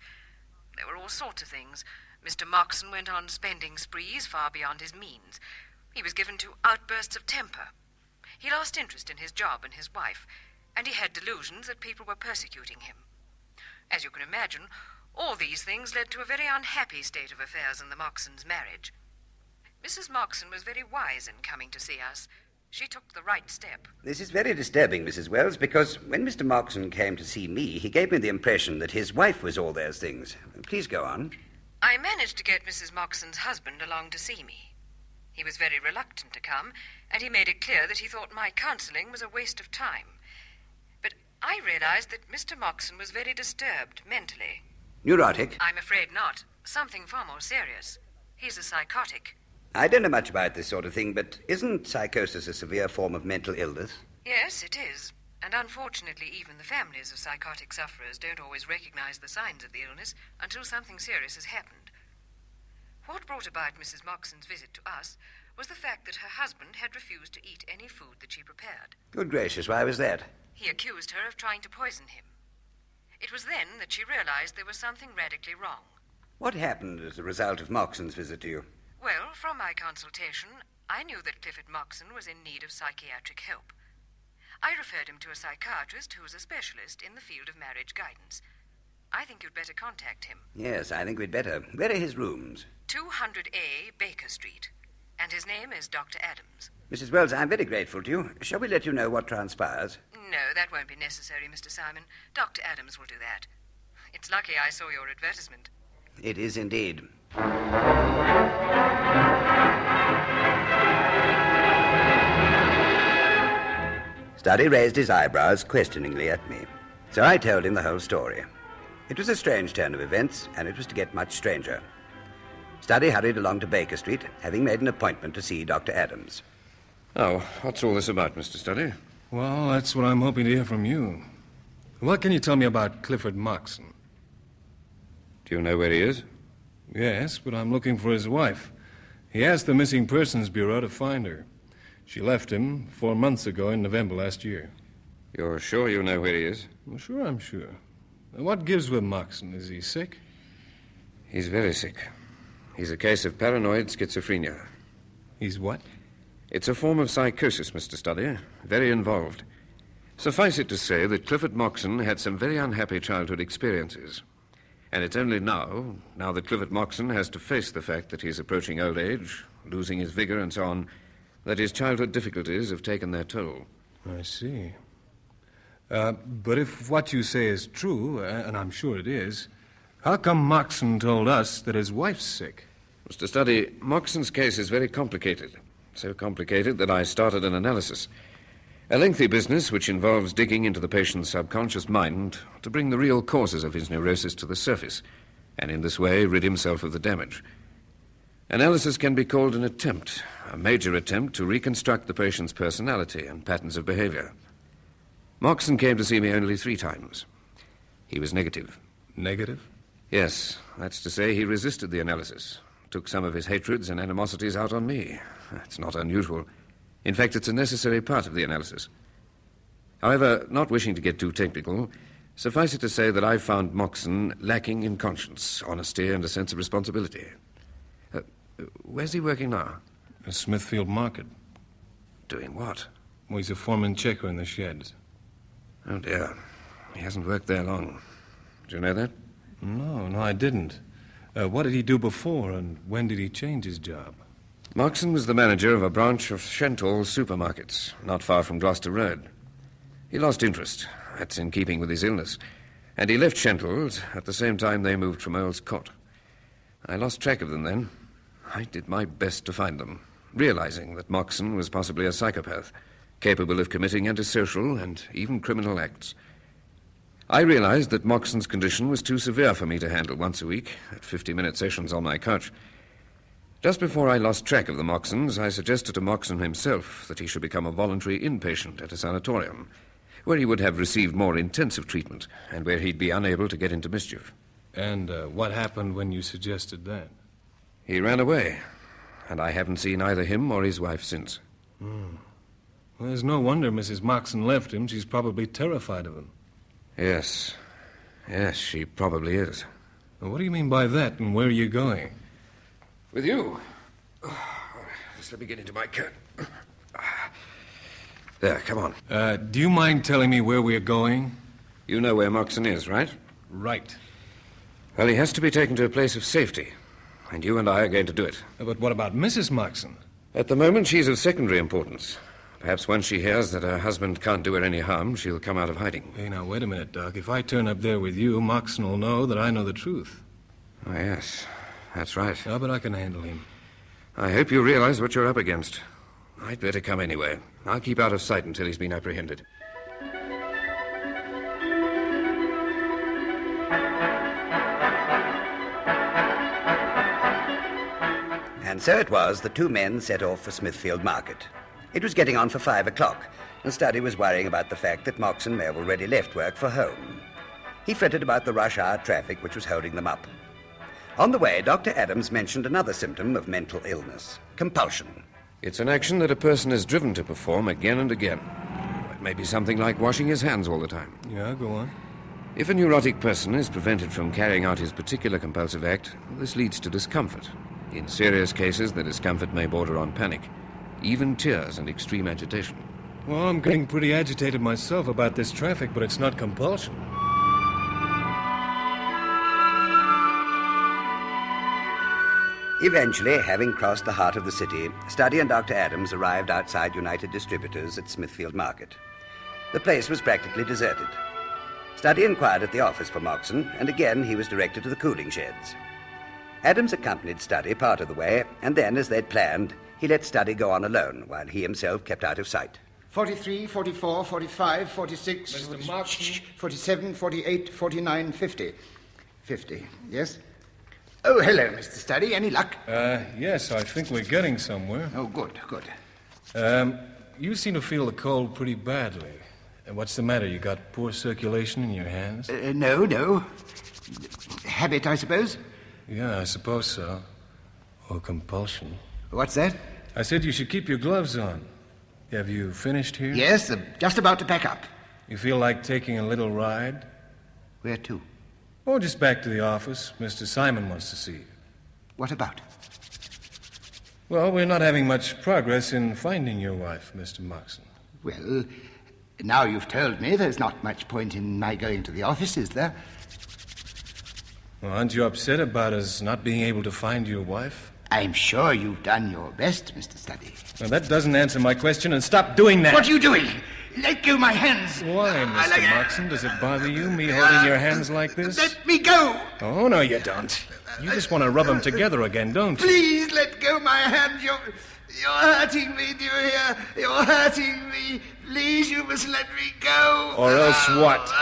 There were all sorts of things. Mr. Moxton went on spending sprees far beyond his means. He was given to outbursts of temper. He lost interest in his job and his wife, and he had delusions that people were persecuting him. As you can imagine, all these things led to a very unhappy state of affairs in the Moxtons' marriage. Mrs. Moxton was very wise in coming to see us. She took the right step. This is very disturbing, Mrs. Wells, because when Mr. Moxton came to see me, he gave me the impression that his wife was all those things. Please go on. I managed to get Mrs. Moxton's husband along to see me. He was very reluctant to come, and he made it clear that he thought my counseling was a waste of time. But I realized that Mr. Moxton was very disturbed mentally. Neurotic? I'm afraid not. Something far more serious. He's a psychotic. I don't know much about this sort of thing, but isn't psychosis a severe form of mental illness? Yes, it is. And unfortunately, even the families of psychotic sufferers don't always recognize the signs of the illness until something serious has happened. What brought about Mrs. Moxton's visit to us was the fact that her husband had refused to eat any food that she prepared. Good gracious, why was that? He accused her of trying to poison him. It was then that she realized there was something radically wrong. What happened as a result of Moxton's visit to you? Well, from my consultation, I knew that Clifford Moxton was in need of psychiatric help. I referred him to a psychiatrist who is a specialist in the field of marriage guidance. I think you'd better contact him. Yes, I think we'd better. Where are his rooms? 200A Baker Street. And his name is Dr. Adams. Mrs. Wells, I'm very grateful to you. Shall we let you know what transpires? No, that won't be necessary, Mr. Simon. Dr. Adams will do that. It's lucky I saw your advertisement. It is indeed. Studdy raised his eyebrows questioningly at me. So I told him the whole story. It was a strange turn of events, and it was to get much stranger. Studdy hurried along to Baker Street, having made an appointment to see Dr. Adams. Oh, what's all this about, Mr. Studdy? Well, that's what I'm hoping to hear from you. What can you tell me about Clifford Moxton? Do you know where he is? Yes, but I'm looking for his wife. He asked the Missing Persons Bureau to find her. She left him 4 months ago in November last year. You're sure you know where he is? Well, sure, I'm sure. What gives with Moxton? Is he sick? He's very sick. He's a case of paranoid schizophrenia. He's what? It's a form of psychosis, Mr. Studdy. Very involved. Suffice it to say that Clifford Moxton had some very unhappy childhood experiences. And it's only now that Clifford Moxton has to face the fact that he's approaching old age, losing his vigor and so on, that his childhood difficulties have taken their toll. I see. But if what you say is true, and I'm sure it is, how come Moxton told us that his wife's sick? Mr. Studdy, Moxton's case is very complicated. So complicated that I started an analysis. A lengthy business which involves digging into the patient's subconscious mind to bring the real causes of his neurosis to the surface, and in this way rid himself of the damage. Analysis can be called an attempt, a major attempt to reconstruct the patient's personality and patterns of behavior. Moxton came to see me only 3 times. He was negative. Negative? Yes, that's to say he resisted the analysis, took some of his hatreds and animosities out on me. It's not unusual. In fact, it's a necessary part of the analysis. However, not wishing to get too technical, suffice it to say that I found Moxton lacking in conscience, honesty, and a sense of responsibility. Where's he working now? At Smithfield Market. Doing what? Well, he's a foreman checker in the sheds. Oh, dear. He hasn't worked there long. Do you know that? No, I didn't. What did he do before, and when did he change his job? Moxton was the manager of a branch of Shentall supermarkets, not far from Gloucester Road. He lost interest. That's in keeping with his illness. And he left Shentall's at the same time they moved from Earl's Court. I lost track of them then. I did my best to find them, realizing that Moxton was possibly a psychopath, capable of committing antisocial and even criminal acts. I realized that Moxton's condition was too severe for me to handle once a week at 50-minute sessions on my couch. Just before I lost track of the Moxtons, I suggested to Moxton himself that he should become a voluntary inpatient at a sanatorium, where he would have received more intensive treatment and where he'd be unable to get into mischief. And what happened when you suggested that? He ran away, and I haven't seen either him or his wife since. Well, there's no wonder Mrs. Moxton left him. She's probably terrified of him. Yes, she probably is. Well, what do you mean by that, and where are you going? With you. Just let me get into my coat. There, come on. Do you mind telling me where we're going? You know where Moxton is, right? Right. Well, he has to be taken to a place of safety, and you and I are going to do it. But what about Mrs. Moxton? At the moment, she's of secondary importance. Perhaps once she hears that her husband can't do her any harm, she'll come out of hiding. Hey, now, wait a minute, Doc. If I turn up there with you, Moxton will know that I know the truth. Oh, yes. That's right. Oh, but I can handle him. I hope you realize what you're up against. I'd better come anyway. I'll keep out of sight until he's been apprehended. And so it was the 2 men set off for Smithfield Market. It was getting on for 5 o'clock, and Studdy was worrying about the fact that Moxton may have already left work for home. He fretted about the rush hour traffic which was holding them up. On the way, Dr. Adams mentioned another symptom of mental illness, compulsion. It's an action that a person is driven to perform again and again. It may be something like washing his hands all the time. Yeah, go on. If a neurotic person is prevented from carrying out his particular compulsive act, this leads to discomfort. In serious cases, the discomfort may border on panic, even tears and extreme agitation. Well, I'm getting pretty agitated myself about this traffic, but it's not compulsion. Eventually, having crossed the heart of the city, Studdy and Dr. Adams arrived outside United Distributors at Smithfield Market. The place was practically deserted. Studdy inquired at the office for Moxton, and again he was directed to the cooling sheds. Adams accompanied Studdy part of the way, and then, as they'd planned, he let Studdy go on alone, while he himself kept out of sight. 43, 44, 45, 46, Mr. Moxton. 47, 48, 49, 50. 50, yes? Oh, hello, Mr. Studdy. Any luck? Yes, I think we're getting somewhere. Oh, good, good. You seem to feel the cold pretty badly. What's the matter? You got poor circulation in your hands? No. Habit, I suppose? Yeah, I suppose so. Or compulsion. What's that? I said you should keep your gloves on. Have you finished here? Yes, just about to pack up. You feel like taking a little ride? Where to? Oh, just back to the office. Mr. Simon wants to see you. What about? Well, we're not having much progress in finding your wife, Mr. Moxton. Well, now you've told me, there's not much point in my going to the office, is there? Well, aren't you upset about us not being able to find your wife? I'm sure you've done your best, Mr. Studdy. Well, that doesn't answer my question, and stop doing that. What are you doing? Let go my hands. Why, Mr. Moxton? Does it bother you, me holding your hands like this? Let me go. Oh, no, you don't. You just want to rub them together again, don't you? Please let go my hands. You're hurting me, do you hear? You're hurting me. Please, you must let me go. Or else what?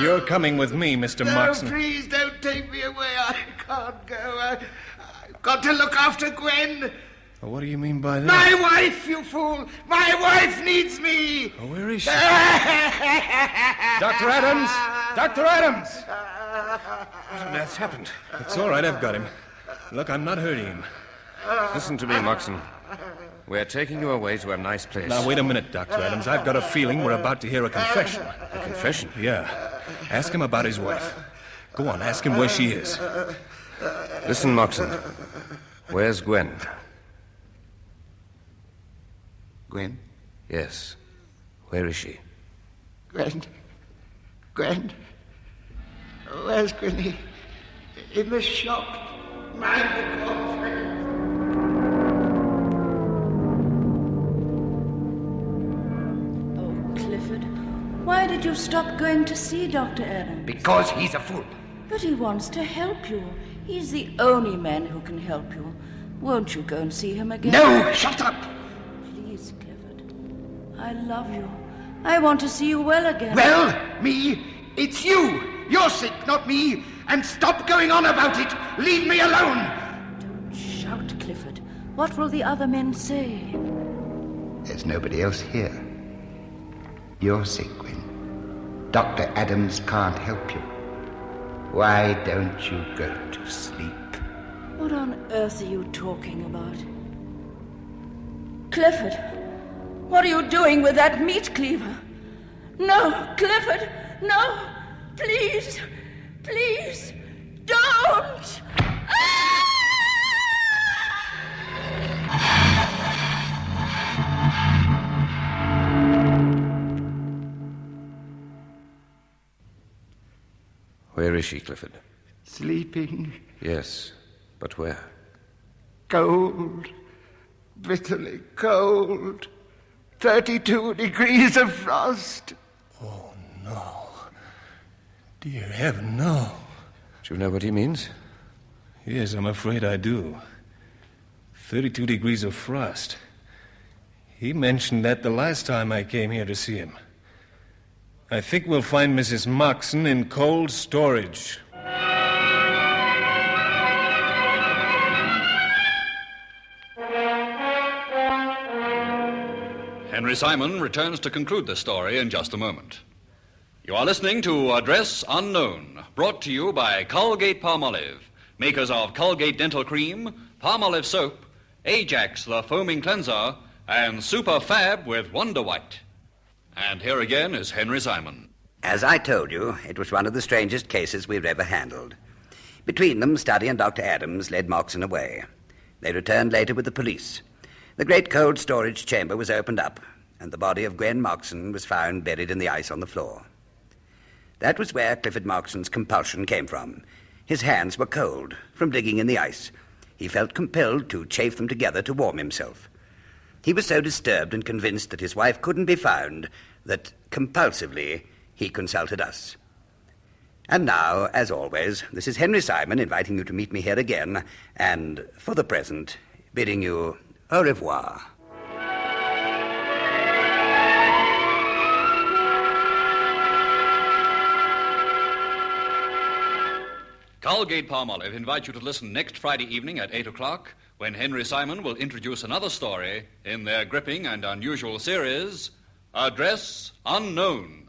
You're coming with me, Mr. Moxton. No, please don't take me away. I can't go. I've got to look after Gwen. Well, what do you mean by that? My wife, you fool! My wife needs me! Oh, where is she? Dr. Adams! Dr. Adams! What on earth's happened? It's all right, I've got him. Look, I'm not hurting him. Listen to me, Moxton. We're taking you away to a nice place. Now, wait a minute, Dr. Adams. I've got a feeling we're about to hear a confession. A confession? Yeah. Ask him about his wife. Go on, ask him where she is. Listen, Moxton. Where's Gwen? Gwen? Yes. Where is she? Gwen? Where's Gwenny? In the shop. Mind the cornfield. Oh, Clifford, why did you stop going to see Dr. Adams? Because he's a fool. But he wants to help you. He's the only man who can help you. Won't you go and see him again? No, shut up! Please, Clifford. I love you. I want to see you well again. Well, me? It's you! You're sick, not me! And stop going on about it! Leave me alone! Don't shout, Clifford. What will the other men say? There's nobody else here. You're sick, Gwen. Dr. Adams can't help you. Why don't you go to sleep? What on earth are you talking about? Clifford, what are you doing with that meat cleaver? No, Clifford, no! Please, please, don't! Where is she, Clifford? Sleeping. Yes, but where? Cold. Bitterly cold. 32 degrees of frost. Oh, no. Dear heaven, no. Do you know what he means? Yes, I'm afraid I do. 32 degrees of frost. He mentioned that the last time I came here to see him. I think we'll find Mrs. Moxton in cold storage. Henry Simon returns to conclude the story in just a moment. You are listening to Address Unknown, brought to you by Colgate-Palmolive, makers of Colgate Dental Cream, Palmolive Soap, Ajax the Foaming Cleanser, and Super Fab with Wonder White. And here again is Henry Simon. As I told you, it was one of the strangest cases we've ever handled. Between them, Studdy and Dr. Adams led Moxton away. They returned later with the police. The great cold storage chamber was opened up, and the body of Gwen Moxton was found buried in the ice on the floor. That was where Clifford Moxton's compulsion came from. His hands were cold from digging in the ice. He felt compelled to chafe them together to warm himself. He was so disturbed and convinced that his wife couldn't be found that, compulsively, he consulted us. And now, as always, this is Henry Simon inviting you to meet me here again, and, for the present, bidding you au revoir. Colgate-Palmolive invites you to listen next Friday evening at 8 o'clock when Henry Simon will introduce another story in their gripping and unusual series, Address Unknown.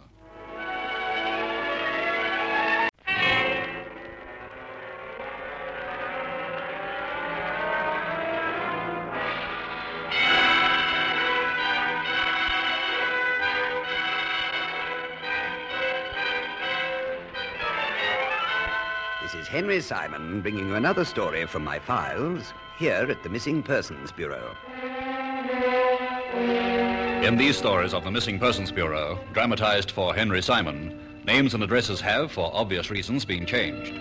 This is Henry Simon bringing you another story from my files here at the Missing Persons Bureau. In these stories of the Missing Persons Bureau, dramatized for Henry Simon, names and addresses have, for obvious reasons, been changed.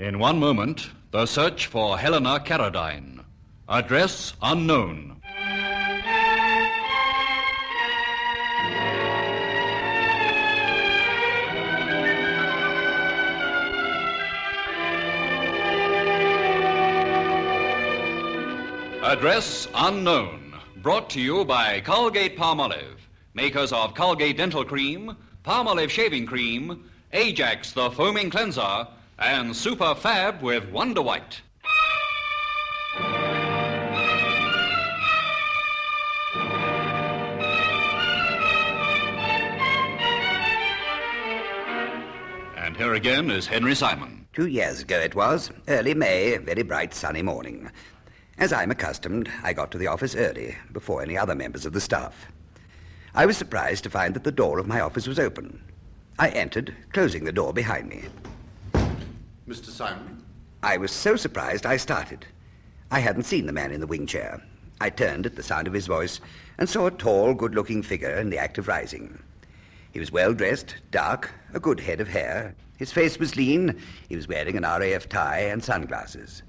In one moment, the search for Helena Karadine. Address unknown. Address Unknown, brought to you by Colgate-Palmolive, makers of Colgate Dental Cream, Palmolive Shaving Cream, Ajax the Foaming Cleanser, and Super Fab with Wonder White. And here again is Henry Simon. 2 years ago it was, early May, very bright sunny morning. As I'm accustomed, I got to the office early, before any other members of the staff. I was surprised to find that the door of my office was open. I entered, closing the door behind me. Mr. Simon? I was so surprised I started. I hadn't seen the man in the wing chair. I turned at the sound of his voice and saw a tall, good-looking figure in the act of rising. He was well-dressed, dark, a good head of hair. His face was lean. He was wearing an RAF tie and sunglasses.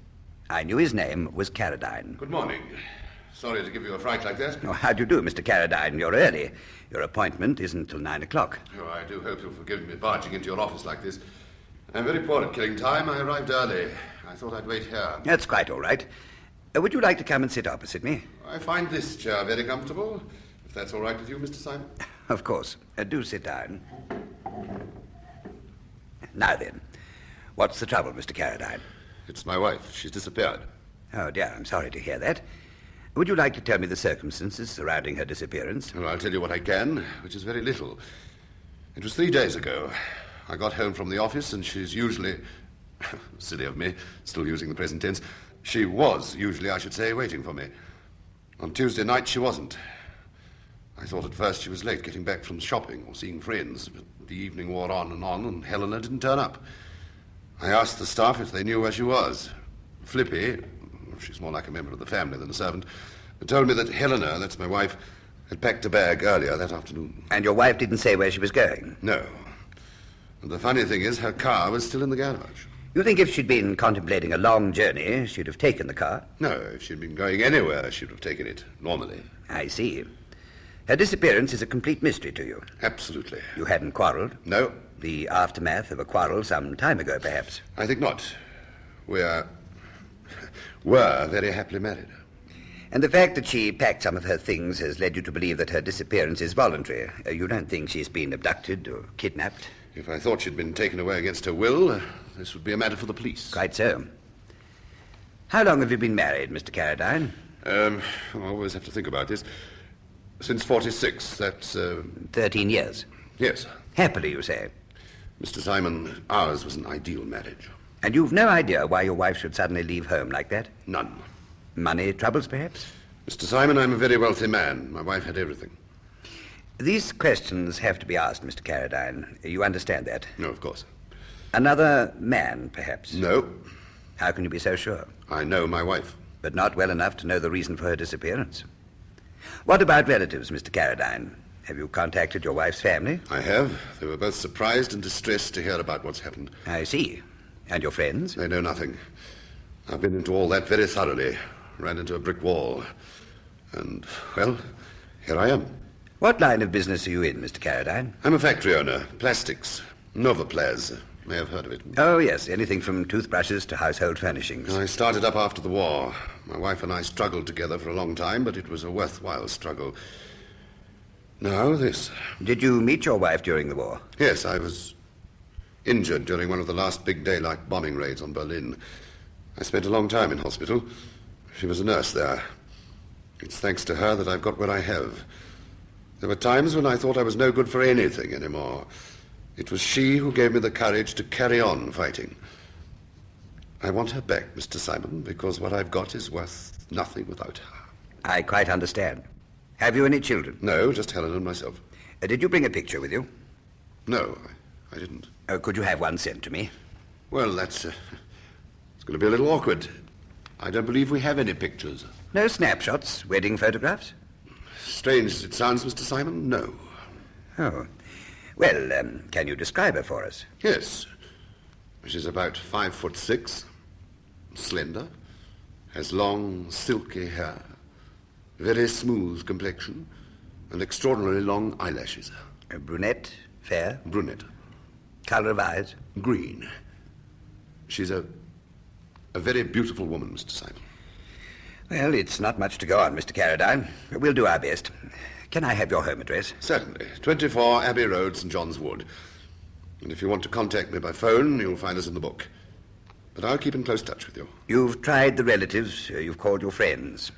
I knew his name was Karadine. Good morning. Sorry to give you a fright like that. Oh, how do you do, Mr. Karadine? You're early. Your appointment isn't till 9 o'clock. Oh, I do hope you'll forgive me barging into your office like this. I'm very poor at killing time. I arrived early. I thought I'd wait here. That's quite all right. Would you like to come and sit opposite me? I find this chair very comfortable. If that's all right with you, Mr. Simon. Of course. Do sit down. Now then, what's the trouble, Mr. Karadine? It's my wife. She's disappeared. Oh, dear, I'm sorry to hear that. Would you like to tell me the circumstances surrounding her disappearance? Well, I'll tell you what I can, which is very little. It was 3 days ago. I got home from the office, and she's usually... silly of me, still using the present tense. She was usually, I should say, waiting for me. On Tuesday night, she wasn't. I thought at first she was late getting back from shopping or seeing friends, but the evening wore on, and Helena didn't turn up. I asked the staff if they knew where she was. Flippy, she's more like a member of the family than a servant, told me that Helena, that's my wife, had packed a bag earlier that afternoon. And your wife didn't say where she was going? No. And the funny thing is, her car was still in the garage. You think if she'd been contemplating a long journey, she'd have taken the car? No, if she'd been going anywhere, she'd have taken it, normally. I see. Her disappearance is a complete mystery to you. Absolutely. You hadn't quarreled? No. The aftermath of a quarrel some time ago, perhaps? I think not. We're very happily married. And the fact that she packed some of her things has led you to believe that her disappearance is voluntary. You don't think she's been abducted or kidnapped? If I thought she'd been taken away against her will, this would be a matter for the police. Quite so. How long have you been married, Mr. Karadine? I always have to think about this. Since 46, that's... 13 years? Yes. Happily, you say? Mr. Simon, ours was an ideal marriage. And you've no idea why your wife should suddenly leave home like that? None. Money troubles, perhaps? Mr. Simon, I'm a very wealthy man. My wife had everything. These questions have to be asked, Mr. Karadine. You understand that? No, of course. Another man, perhaps? No. How can you be so sure? I know my wife. But not well enough to know the reason for her disappearance. What about relatives, Mr. Karadine? Have you contacted your wife's family? I have. They were both surprised and distressed to hear about what's happened. I see. And your friends? They know nothing. I've been into all that very thoroughly. Ran into a brick wall. And, well, here I am. What line of business are you in, Mr. Karadine? I'm a factory owner. Plastics. Novoplast. May have heard of it. Oh, yes. Anything from toothbrushes to household furnishings. I started up after the war. My wife and I struggled together for a long time, but it was a worthwhile struggle. Now, this. Did you meet your wife during the war? Yes, I was injured during one of the last big daylight bombing raids on Berlin. I spent a long time in hospital. She was a nurse there. It's thanks to her that I've got what I have. There were times when I thought I was no good for anything anymore. It was she who gave me the courage to carry on fighting. I want her back, Mr. Simon, because what I've got is worth nothing without her. I quite understand. Have you any children? No, just Helena and myself. Did you bring a picture with you? No, I didn't. Could you have one sent to me? Well, that's... it's going to be a little awkward. I don't believe we have any pictures. No snapshots, wedding photographs? Strange as it sounds, Mr. Simon, no. Oh. Well, can you describe her for us? Yes. She's about 5'6", slender, has long, silky hair, very smooth complexion, and extraordinarily long eyelashes. A brunette, fair? Brunette. Colour of eyes? Green. She's a very beautiful woman, Mr. Simon. Well, it's not much to go on, Mr. Karadine. We'll do our best. Can I have your home address? Certainly. 24 Abbey Road, St. John's Wood. And if you want to contact me by phone, you'll find us in the book. But I'll keep in close touch with you. You've tried the relatives, you've called your friends.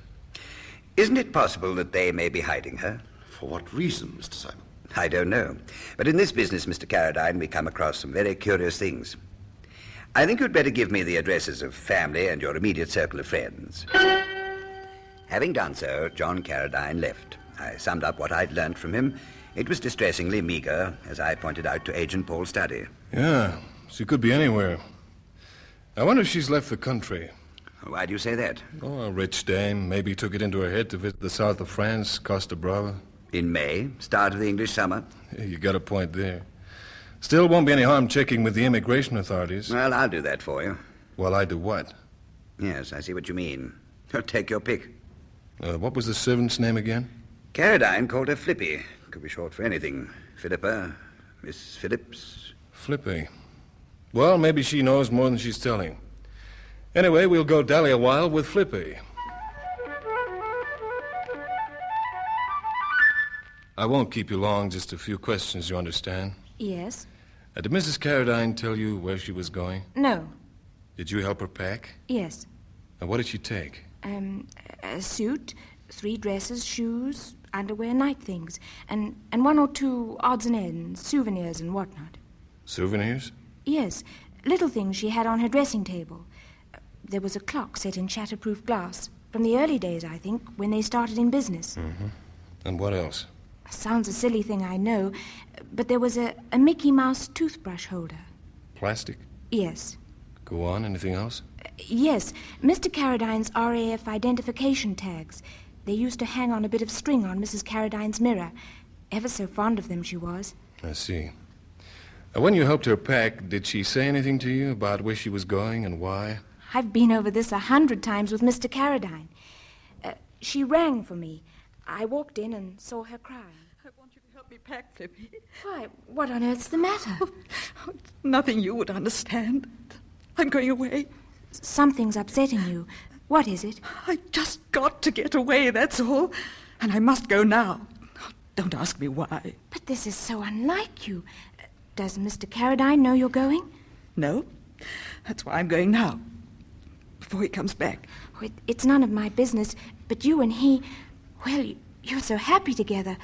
Isn't it possible that they may be hiding her? For what reason, Mr. Simon? I don't know. But in this business, Mr. Karadine, we come across some very curious things. I think you'd better give me the addresses of family and your immediate circle of friends. Having done so, John Karadine left. I summed up what I'd learnt from him. It was distressingly meagre, as I pointed out to Agent Paul Studdy. Yeah, she could be anywhere. I wonder if she's left the country. Why do you say that? Oh, a rich dame. Maybe took it into her head to visit the south of France, Costa Brava. In May, start of the English summer. Yeah, you got a point there. Still won't be any harm checking with the immigration authorities. Well, I'll do that for you. Well, I do what? Yes, I see what you mean. Take your pick. What was the servant's name again? Karadine called her Flippy. Could be short for anything. Philippa, Miss Phillips. Flippy. Well, maybe she knows more than she's telling. Anyway, we'll go dally a while with Flippy. I won't keep you long, just a few questions, you understand? Yes. Did Mrs. Karadine tell you where she was going? No. Did you help her pack? Yes. What did she take? A suit, 3 dresses, shoes, underwear, night things, and 1 or 2 odds and ends, souvenirs and whatnot. Souvenirs? Yes, little things she had on her dressing table. There was a clock set in shatterproof glass, from the early days, I think, when they started in business. Mm-hmm. And what else? Sounds a silly thing, I know, but there was a Mickey Mouse toothbrush holder. Plastic? Yes. Go on, anything else? Yes, Mr. Karadine's RAF identification tags. They used to hang on a bit of string on Mrs. Karadine's mirror. Ever so fond of them she was. I see. When you helped her pack, did she say anything to you about where she was going and why? I've been over this 100 times with Mr. Karadine. She rang for me. I walked in and saw her crying. I want you to help me pack, Flippy. Why, what on earth's the matter? It's nothing you would understand. I'm going away. Something's upsetting you. What is it? I just got to get away, that's all. And I must go now. Don't ask me why. But this is so unlike you. Does Mr. Karadine know you're going? No. That's why I'm going now. Before he comes back. Oh, it's none of my business, but you and he... Well, you're so happy together.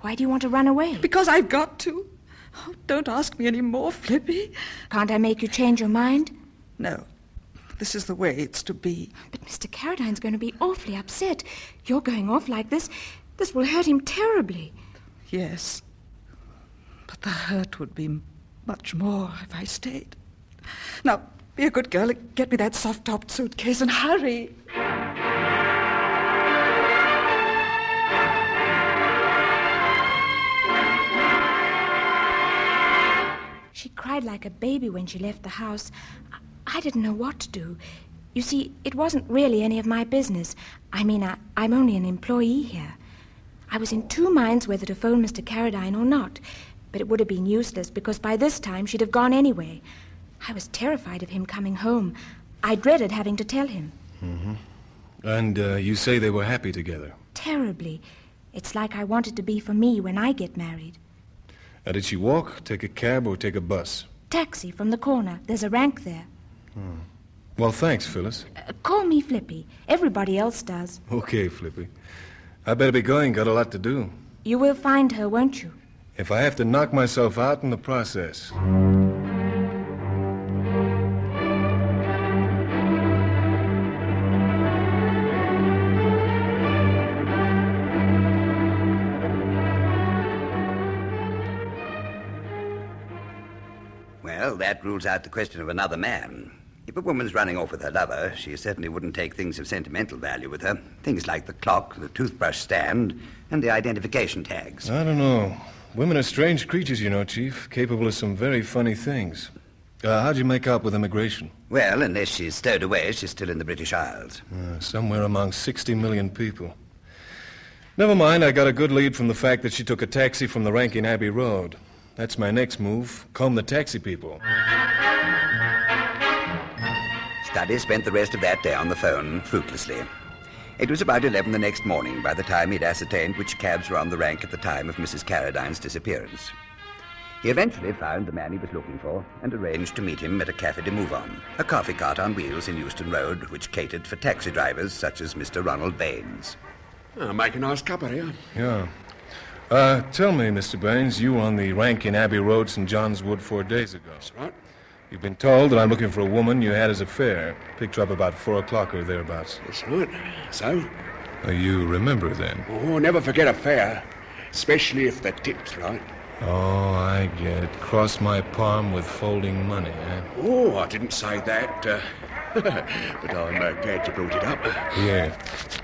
Why do you want to run away? Because I've got to. Oh, don't ask me any more, Flippy. Can't I make you change your mind? No. This is the way it's to be. But Mr. Karadine's going to be awfully upset. You're going off like this. This will hurt him terribly. Yes. But the hurt would be much more if I stayed. Now, be a good girl and get me that soft-topped suitcase and hurry. She cried cried like a baby when she left the house. I didn't know what to do. You see, it wasn't really any of my business. I mean, I'm only an employee here. I was in two minds whether to phone Mr. Karadine or not, but it would have been useless because by this time she'd have gone anyway. I was terrified of him coming home. I dreaded having to tell him. Mm-hmm. And you say they were happy together? Terribly. It's like I want it to be for me when I get married. Did she walk, take a cab, or take a bus? Taxi from the corner. There's a rank there. Hmm. Well, thanks, Phyllis. Call me Flippy. Everybody else does. Okay, Flippy. I better be going. Got a lot to do. You will find her, won't you? If I have to knock myself out in the process. Well, that rules out the question of another man. If a woman's running off with her lover, she certainly wouldn't take things of sentimental value with her. Things like the clock, the toothbrush stand, and the identification tags. I don't know. Women are strange creatures, you know, Chief, capable of some very funny things. How'd you make out with immigration? Well, unless she's stowed away, she's still in the British Isles. Somewhere among 60 million people. Never mind, I got a good lead from the fact that she took a taxi from the Rankin Abbey Road. That's my next move. Comb the taxi people. Studdy spent the rest of that day on the phone, fruitlessly. It was about 11 the next morning by the time he'd ascertained which cabs were on the rank at the time of Mrs. Karadine's disappearance. He eventually found the man he was looking for and arranged to meet him at a Café de Mouvon, a coffee cart on wheels in Euston Road, which catered for taxi drivers such as Mr. Ronald Baines. Make a nice cuppa here. Yeah. Tell me, Mr. Baines, you were on the Rankin Abbey Road, St. John's Wood, 4 days ago. That's right. You've been told that I'm looking for a woman you had as a fare. Picked her up about 4 o'clock or thereabouts. That's right. So? You remember then? Oh, never forget a fare. Especially if the tip's right. Oh, I get it. Cross my palm with folding money, eh? Oh, I didn't say that. But I'm glad you brought it up. Yeah.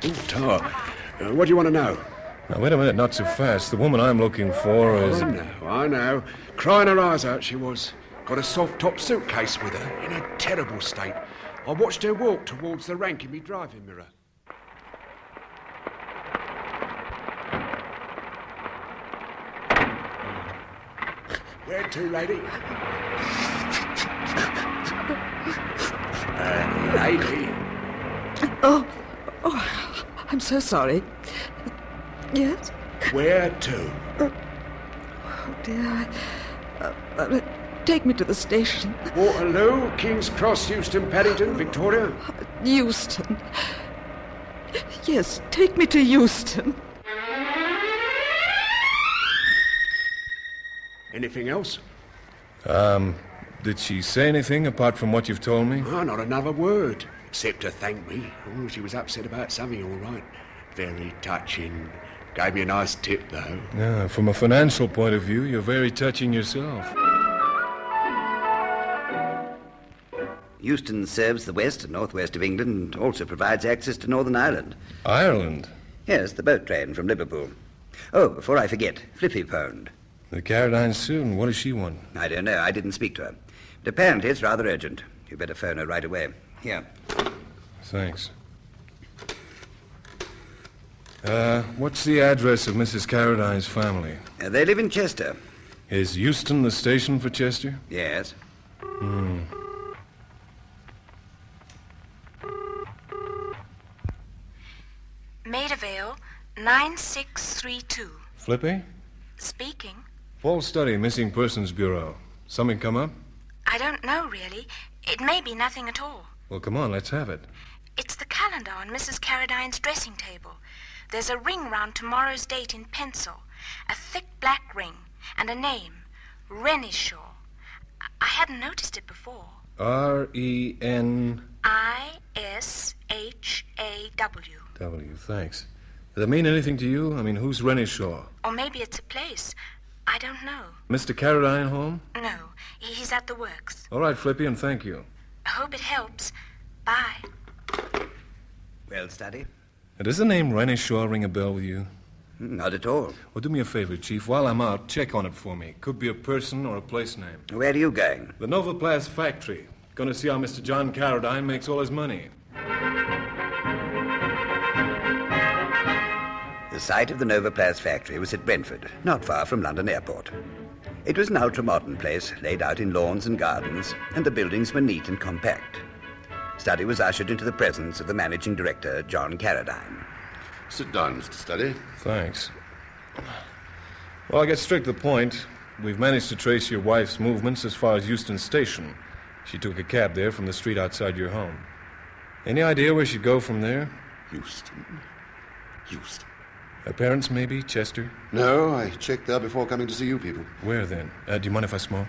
Oh, Tar. What do you want to know? Now, wait a minute, not so fast. The woman I'm looking for is... I know. Crying her eyes out, she was. Got a soft-top suitcase with her, in a terrible state. I watched her walk towards the rank in me driving mirror. Where to, lady? Lady? Oh, I'm so sorry. Yes? Where to? Oh, dear. Take me to the station. Waterloo, King's Cross, Euston, Paddington, Victoria? Euston. Yes, take me to Euston. Anything else? Did she say anything apart from what you've told me? Oh, not another word, except to thank me. Oh, she was upset about something, all right. Very touching. Gave me a nice tip, though. Yeah, from a financial point of view, you're very touching yourself. Euston serves the west and northwest of England and also provides access to Northern Ireland. Ireland? Yes, the boat train from Liverpool. Oh, before I forget, Flippy phoned. The Karadine soon. What does she want? I don't know. I didn't speak to her. But apparently it's rather urgent. You better phone her right away. Here. Thanks. What's the address of Mrs. Karadine's family? They live in Chester. Is Euston the station for Chester? Yes. Maida Vale, 9632. Flippy? Speaking. Full study, Missing Persons Bureau. Something come up? I don't know, really. It may be nothing at all. Well, come on, let's have it. It's the calendar on Mrs. Karadine's dressing table. There's a ring round tomorrow's date in pencil. A thick black ring. And a name. Renishaw. I hadn't noticed it before. R-E-N... I-S-H-A-W. W, thanks. Does that mean anything to you? I mean, who's Renishaw? Or maybe it's a place. I don't know. Mr. Karadine home? No, he's at the works. All right, Flippy, and thank you. I hope it helps. Bye. Well, Study? Does the name Renishaw ring a bell with you? Not at all. Well, do me a favor, Chief. While I'm out, check on it for me. Could be a person or a place name. Where are you going? The Novoplast factory. Going to see how Mr. John Karadine makes all his money. The site of the Novoplast factory was at Brentford, not far from London Airport. It was an ultra-modern place, laid out in lawns and gardens, and the buildings were neat and compact. Studdy was ushered into the presence of the managing director, John Karadine. Sit down, Mr. Studdy. Thanks. Well, I'll get straight to the point. We've managed to trace your wife's movements as far as Euston Station. She took a cab there from the street outside your home. Any idea where she'd go from there? Euston. Her parents, maybe? Chester? No, I checked there before coming to see you people. Where, then? Do you mind if I smoke?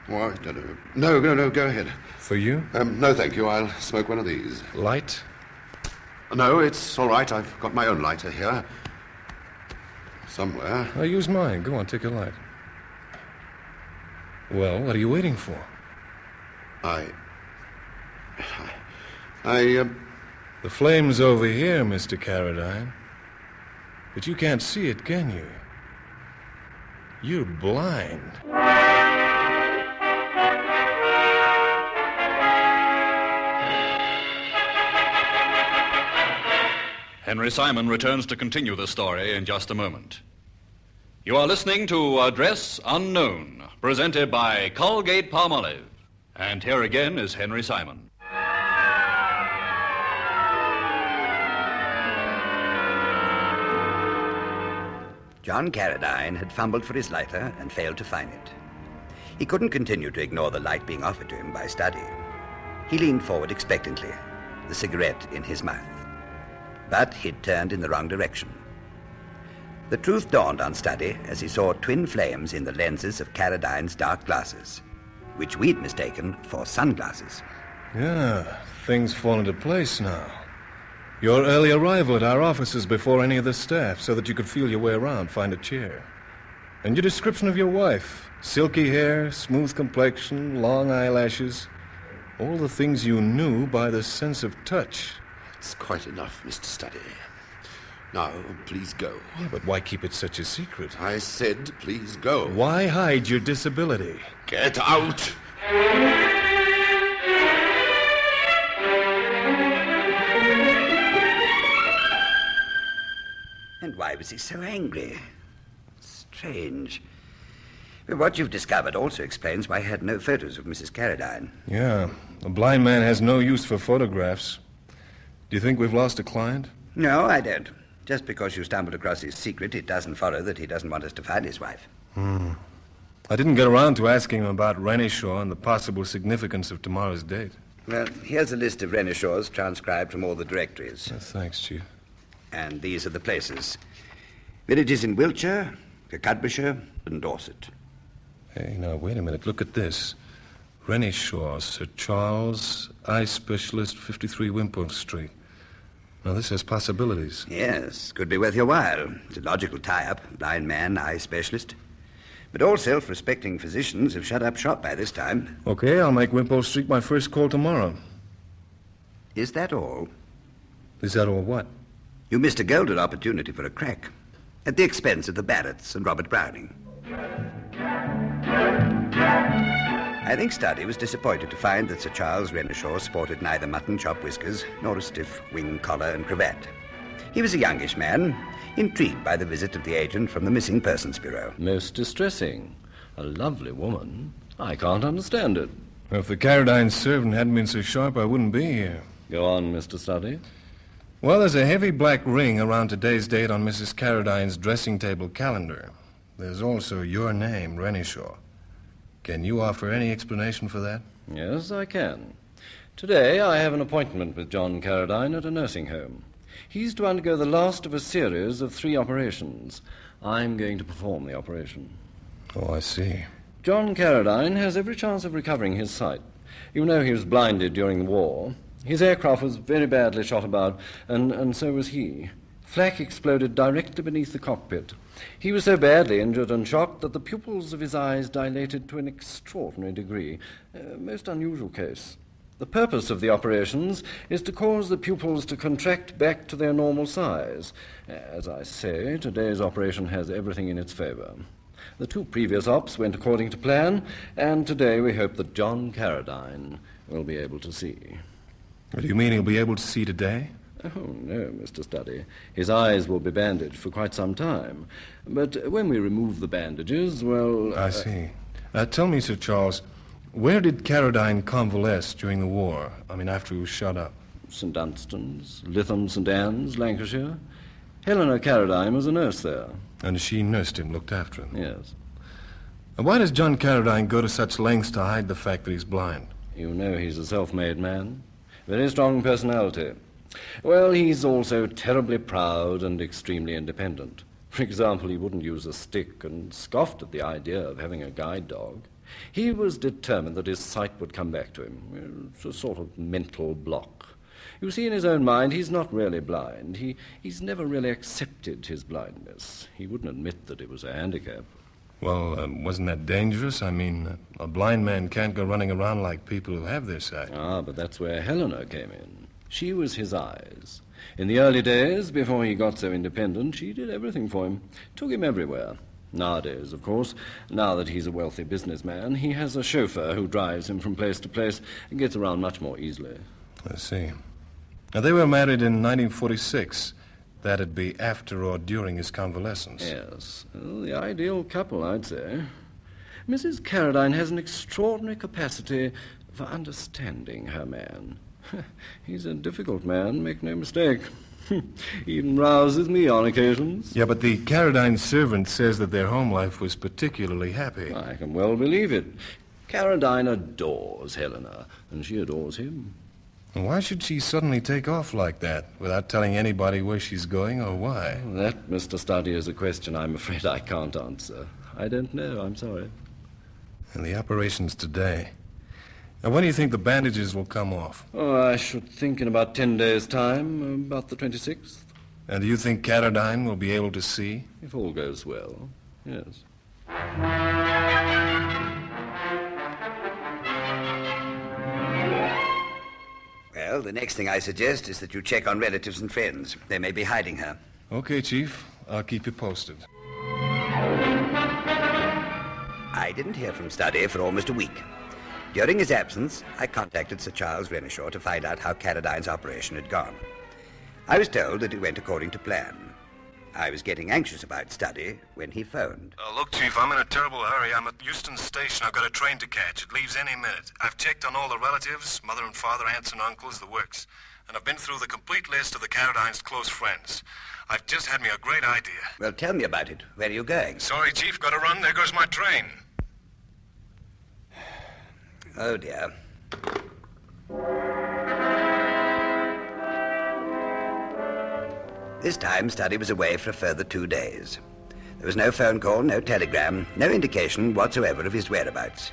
Oh, I don't know. No, go ahead. For you? No, thank you. I'll smoke one of these. Light? No, it's all right. I've got my own lighter here. Somewhere. I'll use mine. Go on, take a light. Well, what are you waiting for? The flame's over here, Mr. Karadine. But you can't see it, can you? You're blind. Henry Simon returns to continue the story in just a moment. You are listening to Address Unknown, presented by Colgate-Palmolive. And here again is Henry Simon. John Karadine had fumbled for his lighter and failed to find it. He couldn't continue to ignore the light being offered to him by Studdy. He leaned forward expectantly, the cigarette in his mouth. But he'd turned in the wrong direction. The truth dawned on Studdy as he saw twin flames in the lenses of Karadine's dark glasses, which we'd mistaken for sunglasses. Yeah, things fall into place now. Your early arrival at our offices before any of the staff, so that you could feel your way around, find a chair. And your description of your wife. Silky hair, smooth complexion, long eyelashes. All the things you knew by the sense of touch. It's quite enough, Mr. Studdy. Now, please go. Yeah, but why keep it such a secret? I said, please go. Why hide your disability? Get out! And why was he so angry? Strange. But what you've discovered also explains why he had no photos of Mrs. Karadine. Yeah, a blind man has no use for photographs. Do you think we've lost a client? No, I don't. Just because you stumbled across his secret, it doesn't follow that he doesn't want us to find his wife. I didn't get around to asking him about Renishaw and the possible significance of tomorrow's date. Well, here's a list of Renishaws transcribed from all the directories. Thanks, Chief. And these are the places. Villages in Wiltshire, Cumbria, and Dorset. Hey, now, wait a minute. Look at this. Renishaw, Sir Charles, eye specialist, 53 Wimpole Street. Now, this has possibilities. Yes, could be worth your while. It's a logical tie-up. Blind man, eye specialist. But all self-respecting physicians have shut up shop by this time. Okay, I'll make Wimpole Street my first call tomorrow. Is that all? Is that all what? You missed a golden opportunity for a crack. At the expense of the Barretts and Robert Browning. I think Studdy was disappointed to find that Sir Charles Renishaw sported neither mutton chop whiskers nor a stiff wing collar and cravat. He was a youngish man, intrigued by the visit of the agent from the Missing Persons Bureau. Most distressing. A lovely woman. I can't understand it. Well, if the Karadine servant hadn't been so sharp, I wouldn't be here. Go on, Mr. Studdy. Well, there's a heavy black ring around today's date on Mrs. Karadine's dressing table calendar. There's also your name, Renishaw. Can you offer any explanation for that? Yes, I can. Today I have an appointment with John Karadine at a nursing home. He's to undergo the last of a series of 3 operations. I'm going to perform the operation. Oh, I see. John Karadine has every chance of recovering his sight. You know he was blinded during the war. His aircraft was very badly shot about, and so was he. Flak exploded directly beneath the cockpit. He was so badly injured and shocked that the pupils of his eyes dilated to an extraordinary degree. Most unusual case. The purpose of the operations is to cause the pupils to contract back to their normal size. As I say, today's operation has everything in its favor. The 2 previous ops went according to plan, and today we hope that John Karadine will be able to see. What do you mean he'll be able to see today? Oh, no, Mr. Studdy. His eyes will be bandaged for quite some time. But when we remove the bandages, well... I see. Tell me, Sir Charles, where did Karadine convalesce during the war? I mean, after he was shot up? St. Dunstan's, Lytham St. Anne's, Lancashire. Helena Karadine was a nurse there. And she nursed him, looked after him? Yes. And why does John Karadine go to such lengths to hide the fact that he's blind? You know he's a self-made man. Very strong personality. Well, he's also terribly proud and extremely independent. For example, he wouldn't use a stick and scoffed at the idea of having a guide dog. He was determined that his sight would come back to him. It's a sort of mental block. You see, in his own mind, he's not really blind. He's never really accepted his blindness. He wouldn't admit that it was a handicap. Well, wasn't that dangerous? I mean, a blind man can't go running around like people who have their sight. Ah, but that's where Helena came in. She was his eyes. In the early days, before he got so independent, she did everything for him, took him everywhere. Nowadays, of course, now that he's a wealthy businessman, he has a chauffeur who drives him from place to place and gets around much more easily. I see. Now, they were married in 1946. That'd be after or during his convalescence. Yes. Well, the ideal couple, I'd say. Mrs. Karadine has an extraordinary capacity for understanding her man. He's a difficult man, make no mistake. Even rouses me on occasions. Yeah, but the Karadine servant says that their home life was particularly happy. I can well believe it. Karadine adores Helena, and she adores him. And why should she suddenly take off like that, without telling anybody where she's going or why? That, Mr. Studdy, is a question I'm afraid I can't answer. I don't know, I'm sorry. And the operation's today. Now, when do you think the bandages will come off? Oh, I should think in about 10 days' time, about the 26th. And do you think Karadine will be able to see? If all goes well, yes. Well, the next thing I suggest is that you check on relatives and friends. They may be hiding her. Okay, Chief. I'll keep you posted. I didn't hear from Studdy for almost a week. During his absence, I contacted Sir Charles Renishaw to find out how Karadine's operation had gone. I was told that it went according to plan. I was getting anxious about Studdy when he phoned. Look, Chief, I'm in a terrible hurry. I'm at Euston Station. I've got a train to catch. It leaves any minute. I've checked on all the relatives, mother and father, aunts and uncles, the works. And I've been through the complete list of the Karadine's close friends. I've just had me a great idea. Well, tell me about it. Where are you going? Sorry, Chief, got to run. There goes my train. Oh, dear. This time, Studdy was away for a further 2 days. There was no phone call, no telegram, no indication whatsoever of his whereabouts.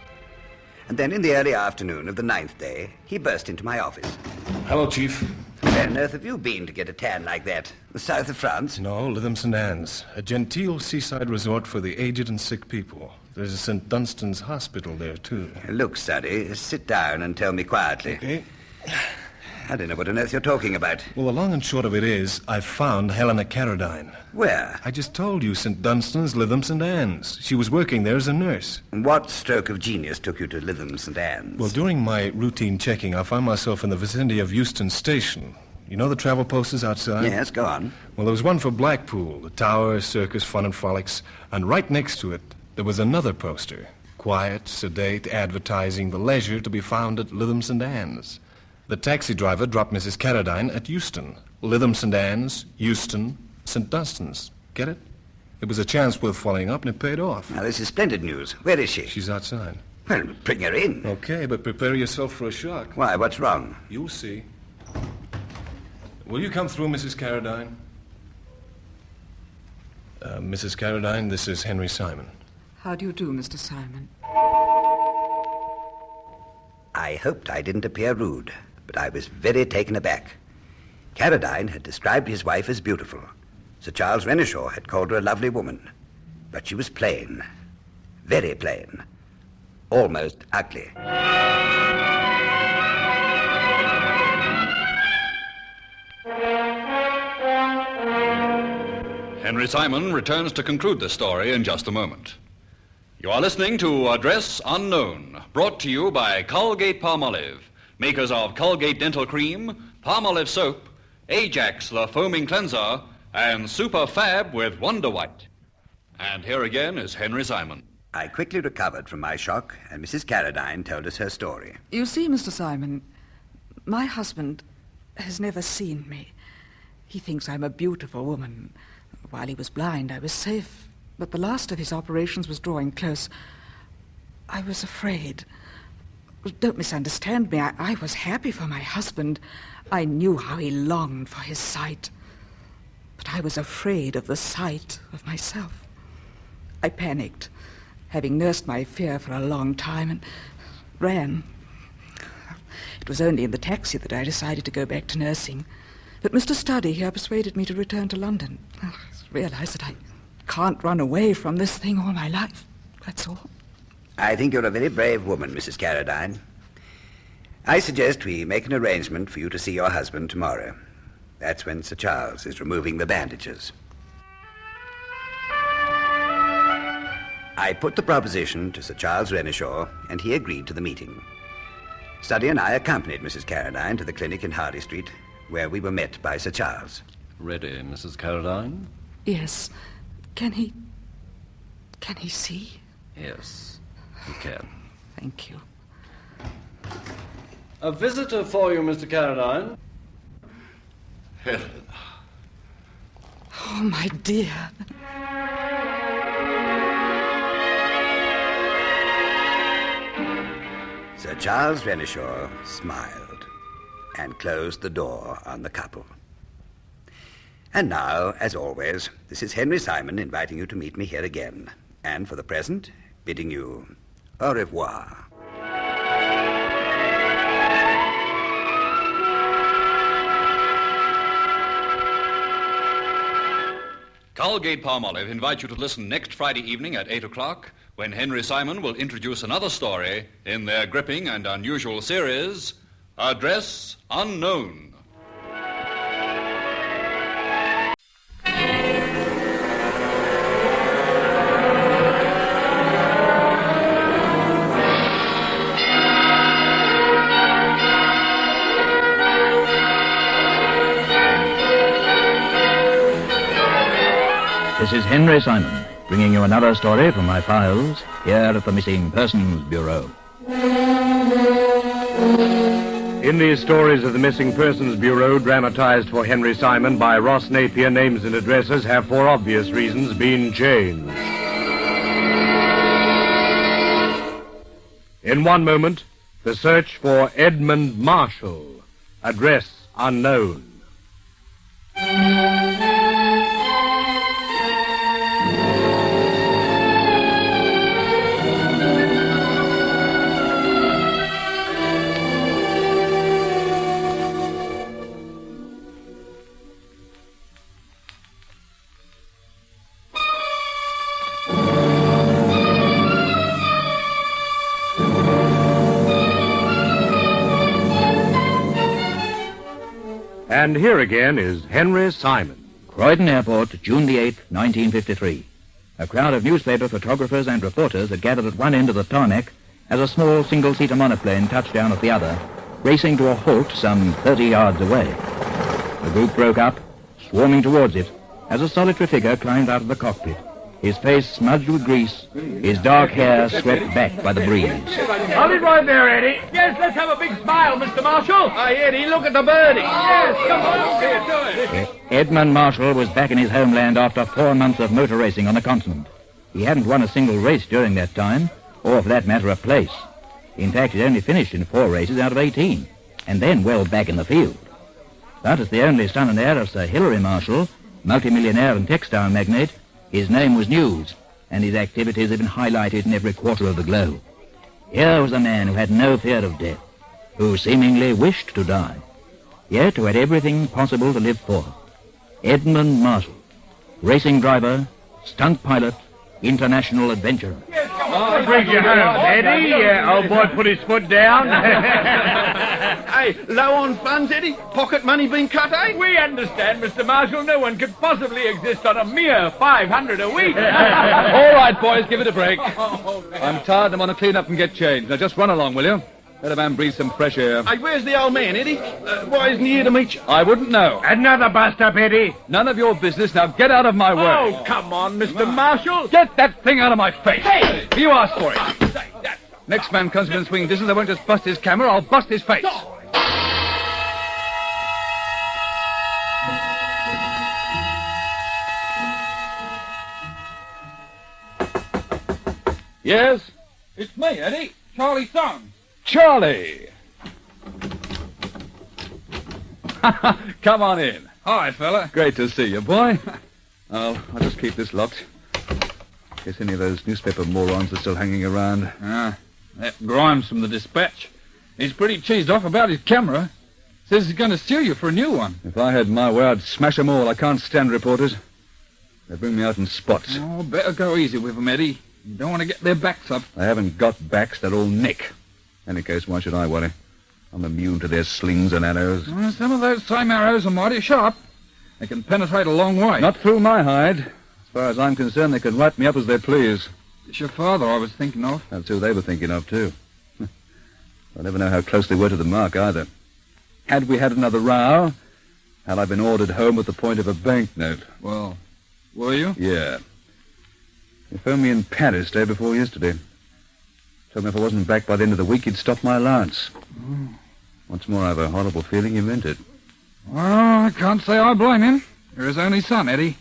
And then in the early afternoon of the 9th day, he burst into my office. Hello, Chief. Where on earth have you been to get a tan like that? The south of France? No, Lytham St. Anne's, a genteel seaside resort for the aged and sick people. There's a St. Dunstan's hospital there, too. Look, Studdy, sit down and tell me quietly. Okay. I don't know what on earth you're talking about. Well, the long and short of it is, I found Helena Karadine. Where? I just told you, St. Dunstan's, Lytham St. Anne's. She was working there as a nurse. And what stroke of genius took you to Lytham St. Anne's? Well, during my routine checking, I found myself in the vicinity of Euston Station. You know the travel posters outside? Yes, go on. Well, there was one for Blackpool, the Tower, Circus, Fun and Frolics, and right next to it, there was another poster. Quiet, sedate, advertising the leisure to be found at Lytham St. Anne's. The taxi driver dropped Mrs. Karadine at Euston. Lytham St. Anne's, Euston, St. Dunstan's. Get it? It was a chance worth following up, and it paid off. Now, this is splendid news. Where is she? She's outside. Well, bring her in. Okay, but prepare yourself for a shock. Why, what's wrong? You'll see. Will you come through, Mrs. Karadine? Mrs. Karadine, this is Henry Simon. How do you do, Mr. Simon? I hoped I didn't appear rude, but I was very taken aback. Karadine had described his wife as beautiful. Sir Charles Renishaw had called her a lovely woman. But she was plain. Very plain. Almost ugly. Henry Simon returns to conclude this story in just a moment. You are listening to Address Unknown, brought to you by Colgate-Palmolive, makers of Colgate Dental Cream, Palmolive Soap, Ajax the Foaming Cleanser, and Super Fab with Wonder White. And here again is Henry Simon. I quickly recovered from my shock, and Mrs. Karadine told us her story. You see, Mr. Simon, my husband has never seen me. He thinks I'm a beautiful woman. While he was blind, I was safe, but the last of his operations was drawing close. I was afraid. Don't misunderstand me. I was happy for my husband. I knew how he longed for his sight. But I was afraid of the sight of myself. I panicked, having nursed my fear for a long time, and ran. It was only in the taxi that I decided to go back to nursing. But Mr. Studdy here persuaded me to return to London. I realized that I can't run away from this thing all my life. That's all. I think you're a very brave woman, Mrs. Karadine. I suggest we make an arrangement for you to see your husband tomorrow. That's when Sir Charles is removing the bandages. I put the proposition to Sir Charles Renishaw, and he agreed to the meeting. Studdy and I accompanied Mrs. Karadine to the clinic in Hardy Street, where we were met by Sir Charles. Ready, Mrs. Karadine? Yes. Can he see? Yes, he can. Thank you. A visitor for you, Mr. Karadine. Helena. Oh, my dear. Sir Charles Renishaw smiled and closed the door on the couple. And now, as always, this is Henry Simon inviting you to meet me here again, and for the present, bidding you au revoir. Colgate-Palmolive invites you to listen next Friday evening at 8 o'clock when Henry Simon will introduce another story in their gripping and unusual series, Address Unknown. This is Henry Simon, bringing you another story from my files here at the Missing Persons Bureau. In these stories of the Missing Persons Bureau, dramatized for Henry Simon by Ross Napier, names and addresses have, for obvious reasons, been changed. In one moment, the search for Edmund Marshall, address unknown. And here again is Henry Simon. Croydon Airport, June the 8th, 1953. A crowd of newspaper photographers and reporters had gathered at one end of the tarmac as a small single-seater monoplane touched down at the other, racing to a halt some 30 yards away. The group broke up, swarming towards it, as a solitary figure climbed out of the cockpit, his face smudged with grease, his dark hair swept back by the breeze. Hold it right there, Eddie. Yes, let's have a big smile, Mr. Marshall. Hi, Eddie, look at the birdie. Yes, come on, here, do it. Edmund Marshall was back in his homeland after 4 months of motor racing on the continent. He hadn't won a single race during that time, or for that matter, a place. In fact, he'd only finished in 4 races out of 18, and then well back in the field. But as the only son and heir of Sir Hilary Marshall, multimillionaire and textile magnate, his name was news, and his activities had been highlighted in every quarter of the globe. Here was a man who had no fear of death, who seemingly wished to die, yet who had everything possible to live for. Edmund Marshall, racing driver, stunt pilot, international adventurer. What brings you home, Eddie? Old boy put his foot down. Hey, low on funds, Eddie? Pocket money been cut, eh? We understand, Mr. Marshall. No one could possibly exist on a mere $500 a week. All right, boys, give it a break. I'm tired and I want to clean up and get changed. Now, just run along, will you? Let a man breathe some fresh air. Hey, where's the old man, Eddie? Why isn't he here to meet you? I wouldn't know. Another bust-up, Eddie. None of your business. Now, get out of my way. Oh, come on, Mr. Marshall. Get that thing out of my face. Hey! You asked for it. Next man comes within swinging distance, I won't just bust his camera, I'll bust his face. Yes? It's me, Eddie. Charlie's son. Charlie! Come on in. Hi, fella. Great to see you, boy. Oh, I'll just keep this locked. In case any of those newspaper morons are still hanging around. That Grimes from the Dispatch. He's pretty cheesed off about his camera. Says he's going to sue you for a new one. If I had my way, I'd smash them all. I can't stand reporters. They bring me out in spots. Oh, better go easy with them, Eddie. You don't want to get their backs up. They haven't got backs, they're all neck. In any case, why should I worry? I'm immune to their slings and arrows. Some of those same arrows are mighty sharp. They can penetrate a long way. Not through my hide. As far as I'm concerned, they can write me up as they please. It's your father I was thinking of. That's who they were thinking of, too. I never know how close they were to the mark, either. Had we had another row, had I been ordered home at the point of a banknote. Well, were you? Yeah. He phoned me in Paris day before yesterday. Told me if I wasn't back by the end of the week, he'd stop my allowance. Once more, I have a horrible feeling he meant it. Well, I can't say I blame him. You're his only son, Eddie.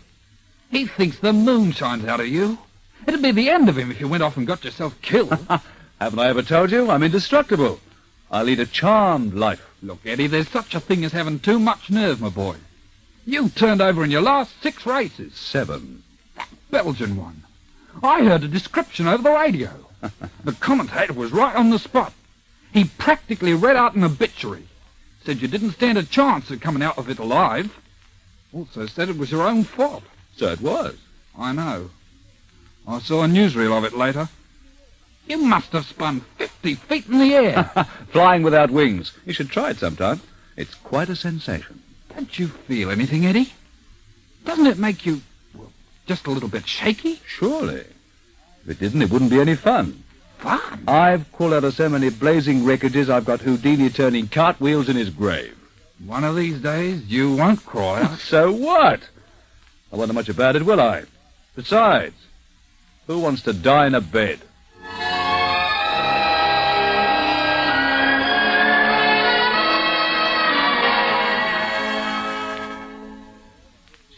He thinks the moon shines out of you. It'd be the end of him if you went off and got yourself killed. Haven't I ever told you? I'm indestructible. I lead a charmed life. Look, Eddie, there's such a thing as having too much nerve, my boy. You turned over in your last 6 races. 7. That Belgian one. I heard a description over the radio. The commentator was right on the spot. He practically read out an obituary. Said you didn't stand a chance of coming out of it alive. Also said it was your own fault. So it was. I know. I saw a newsreel of it later. You must have spun 50 feet in the air. Flying without wings. You should try it sometime. It's quite a sensation. Don't you feel anything, Eddie? Doesn't it make you, well, just a little bit shaky? Surely. If it didn't, it wouldn't be any fun. Fun? I've called out of so many blazing wreckages, I've got Houdini turning cartwheels in his grave. One of these days, you won't cry out. So what? I wonder much about it, will I? Besides, who wants to die in a bed?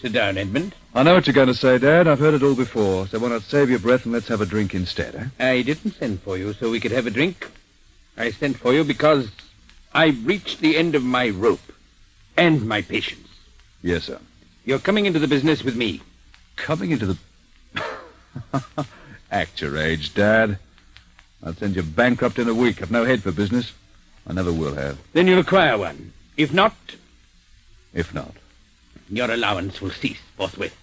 Sit down, Edmund. I know what you're going to say, Dad. I've heard it all before. So why not save your breath and let's have a drink instead, eh? I didn't send for you so we could have a drink. I sent for you because I've reached the end of my rope and my patience. Yes, sir. You're coming into the business with me. Coming into the... Act your age, Dad. I'll send you bankrupt in a week. I've no head for business. I never will have. Then you'll acquire one. If not... If not. Your allowance will cease forthwith.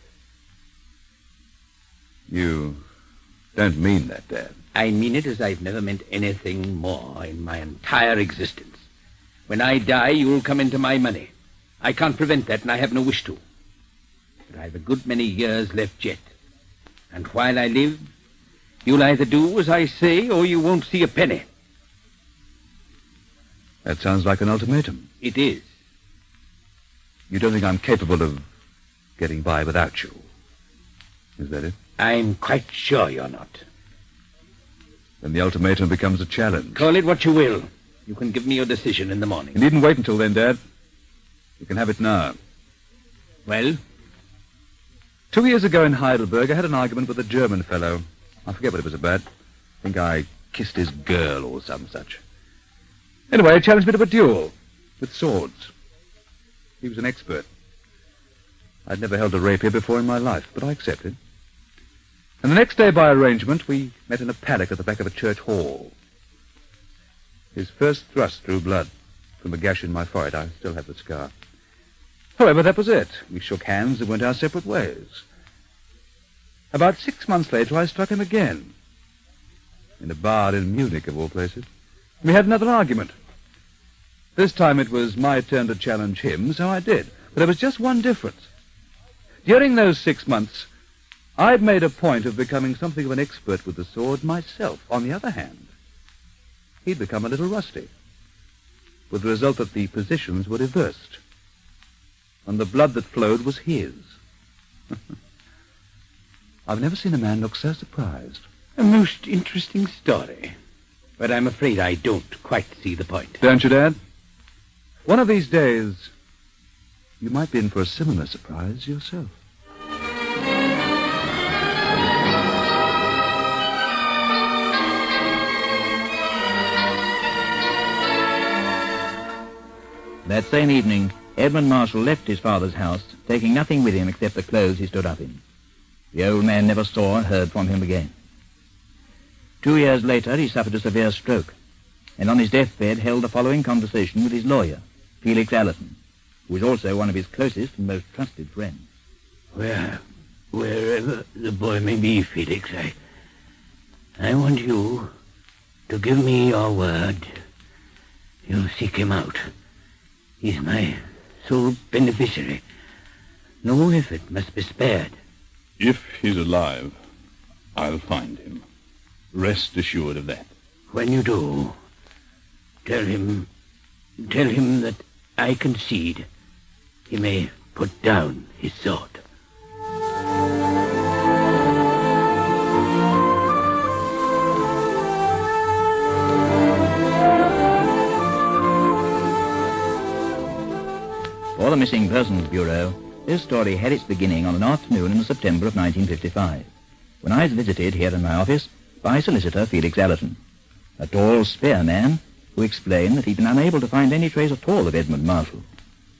You don't mean that, Dad. I mean it as I've never meant anything more in my entire existence. When I die, you'll come into my money. I can't prevent that, and I have no wish to. But I've a good many years left yet. And while I live, you'll either do as I say, or you won't see a penny. That sounds like an ultimatum. It is. You don't think I'm capable of getting by without you? Is that it? I'm quite sure you're not. Then the ultimatum becomes a challenge. Call it what you will. You can give me your decision in the morning. You needn't wait until then, Dad. You can have it now. Well? 2 years ago in Heidelberg, I had an argument with a German fellow. I forget what it was about. I think I kissed his girl or some such. Anyway, he challenged me to a duel with swords. He was an expert. I'd never held a rapier before in my life, but I accepted. And the next day, by arrangement, we met in a paddock at the back of a church hall. His first thrust drew blood from a gash in my forehead. I still have the scar. However, that was it. We shook hands and went our separate ways. About 6 months later, I struck him again. In a bar in Munich, of all places. We had another argument. This time it was my turn to challenge him, so I did. But there was just one difference. During those 6 months, I'd made a point of becoming something of an expert with the sword myself. On the other hand, he'd become a little rusty, with the result that the positions were reversed, and the blood that flowed was his. I've never seen a man look so surprised. A most interesting story, but I'm afraid I don't quite see the point. Don't you, Dad? One of these days, you might be in for a similar surprise yourself. That same evening, Edmund Marshall left his father's house, taking nothing with him except the clothes he stood up in. The old man never saw or heard from him again. 2 years later, he suffered a severe stroke, and on his deathbed held the following conversation with his lawyer, Felix Allerton, who was also one of his closest and most trusted friends. Wherever the boy may be, Felix, I want you to give me your word. You'll seek him out. He's my sole beneficiary. No effort must be spared. If he's alive, I'll find him. Rest assured of that. When you do, tell him that I concede he may put down his sword. For the Missing Persons Bureau, this story had its beginning on an afternoon in the September of 1955, when I was visited here in my office by solicitor Felix Allerton, a tall, spare man who explained that he'd been unable to find any trace at all of Edmund Marshall.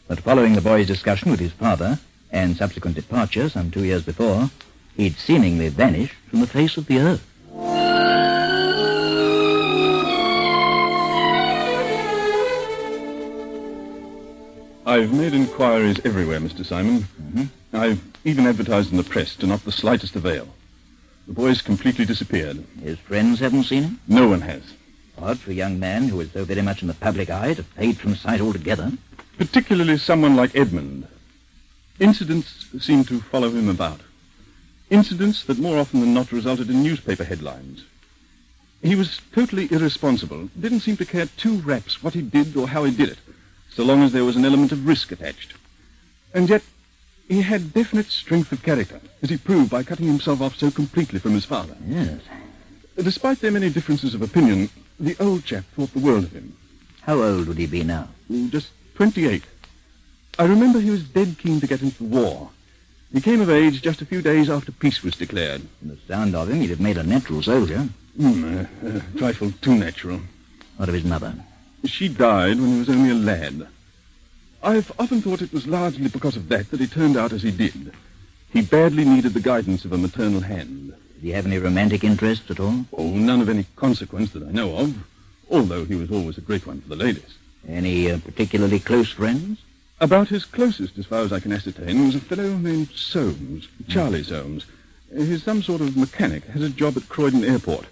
But following the boy's discussion with his father and subsequent departure some 2 years before, he'd seemingly vanished from the face of the earth. I've made inquiries everywhere, Mr. Simon. Mm-hmm. I've even advertised in the press to not the slightest avail. The boy's completely disappeared. His friends haven't seen him? No one has. Odd for a young man who was so very much in the public eye to fade from sight altogether. Particularly someone like Edmund. Incidents seem to follow him about. Incidents that more often than not resulted in newspaper headlines. He was totally irresponsible, didn't seem to care two raps what he did or how he did it, so long as there was an element of risk attached. And yet, he had definite strength of character, as he proved by cutting himself off so completely from his father. Yes. Despite their many differences of opinion, the old chap thought the world of him. How old would he be now? Just 28. I remember he was dead keen to get into the war. He came of age just a few days after peace was declared. From the sound of him, he'd have made a natural soldier. A trifle too natural. What of his mother? She died when he was only a lad. I've often thought it was largely because of that he turned out as he did. He badly needed the guidance of a maternal hand. Did he have any romantic interests at all? Oh, none of any consequence that I know of, although he was always a great one for the ladies. Any particularly close friends? About his closest, as far as I can ascertain, was a fellow named Soames, Charlie Soames. He's some sort of mechanic, has a job at Croydon Airport.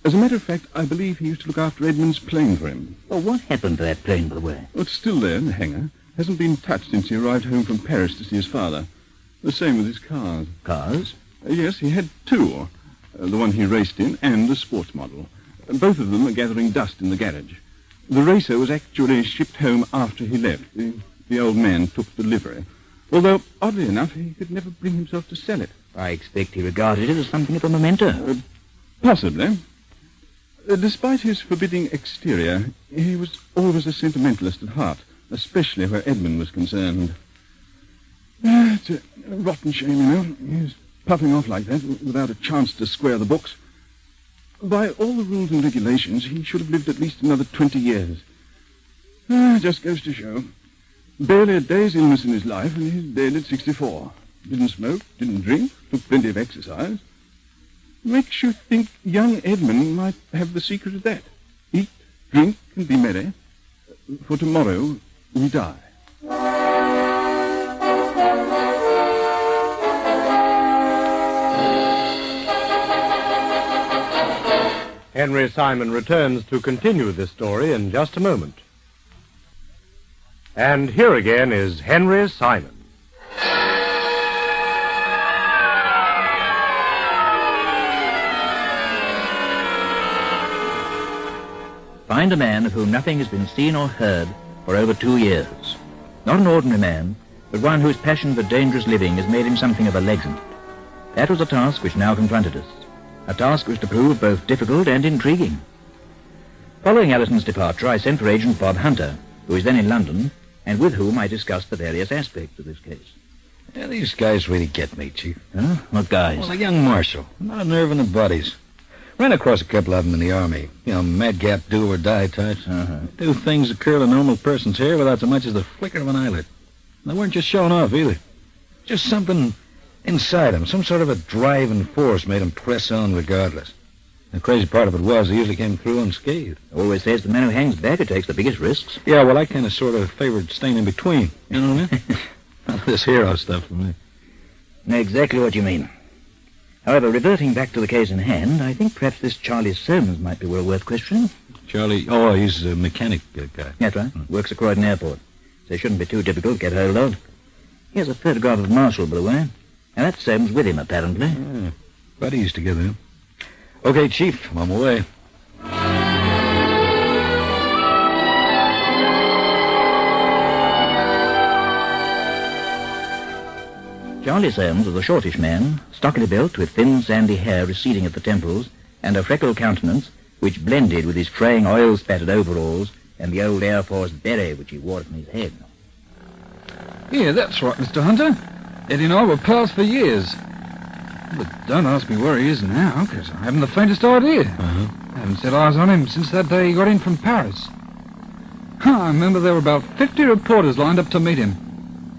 As a matter of fact, I believe he used to look after Edmund's plane for him. Well, what happened to that plane, by the way? Well, it's still there in the hangar. Hasn't been touched since he arrived home from Paris to see his father. The same with his cars. Cars? Yes, he had two. The one he raced in and a sports model. Both of them are gathering dust in the garage. The racer was actually shipped home after he left. The old man took the livery. Although, oddly enough, he could never bring himself to sell it. I expect he regarded it as something of a memento. Possibly. Despite his forbidding exterior, he was always a sentimentalist at heart, especially where Edmund was concerned. It's a rotten shame, you know. He was puffing off like that without a chance to square the books. By all the rules and regulations, he should have lived at least another 20 years. Just goes to show. Barely a day's illness in his life, and he's dead at 64. Didn't smoke, didn't drink, took plenty of exercise. Makes you think young Edmund might have the secret of that. Eat, drink, and be merry. For tomorrow, we die. Henry Simon returns to continue this story in just a moment. And here again is Henry Simon. Find a man of whom nothing has been seen or heard for over 2 years. Not an ordinary man, but one whose passion for dangerous living has made him something of a legend. That was the task which now confronted us. A task which to prove both difficult and intriguing. Following Allison's departure, I sent for Agent Bob Hunter, who is then in London, and with whom I discussed the various aspects of this case. Yeah, these guys really get me, Chief. Huh? What guys? Well, a young marshal. Not a nerve in the bodies. Ran across a couple of them in the army. You know, madcap do-or-die types. Do things that curl a normal person's hair without so much as the flicker of an eyelid. They weren't just showing off, either. Just something inside them. Some sort of a driving force made them press on regardless. The crazy part of it was they usually came through unscathed. Always says the man who hangs back who takes the biggest risks. Yeah, well, I kind of sort of favored staying in between. You know what I mean? None of this hero stuff for me. Know exactly what you mean. However, reverting back to the case in hand, I think perhaps this Charlie Soames might be well worth questioning. Charlie? Oh, he's a mechanic guy. That's right. Works at Croydon Airport. So it shouldn't be too difficult to get hold of. Here's a photograph of Marshall, by the way. And that's Soames with him, apparently. Yeah. Buddies together. Okay, Chief, I'm on my way. Charlie Soames was a shortish man, stockily built, with thin, sandy hair receding at the temples, and a freckled countenance which blended with his fraying, oil-spattered overalls and the old Air Force beret which he wore upon his head. Yeah, that's right, Mr. Hunter. Eddie and I were pals for years. But don't ask me where he is now, because I haven't the faintest idea. I haven't set eyes on him since that day he got in from Paris. I remember there were about 50 reporters lined up to meet him.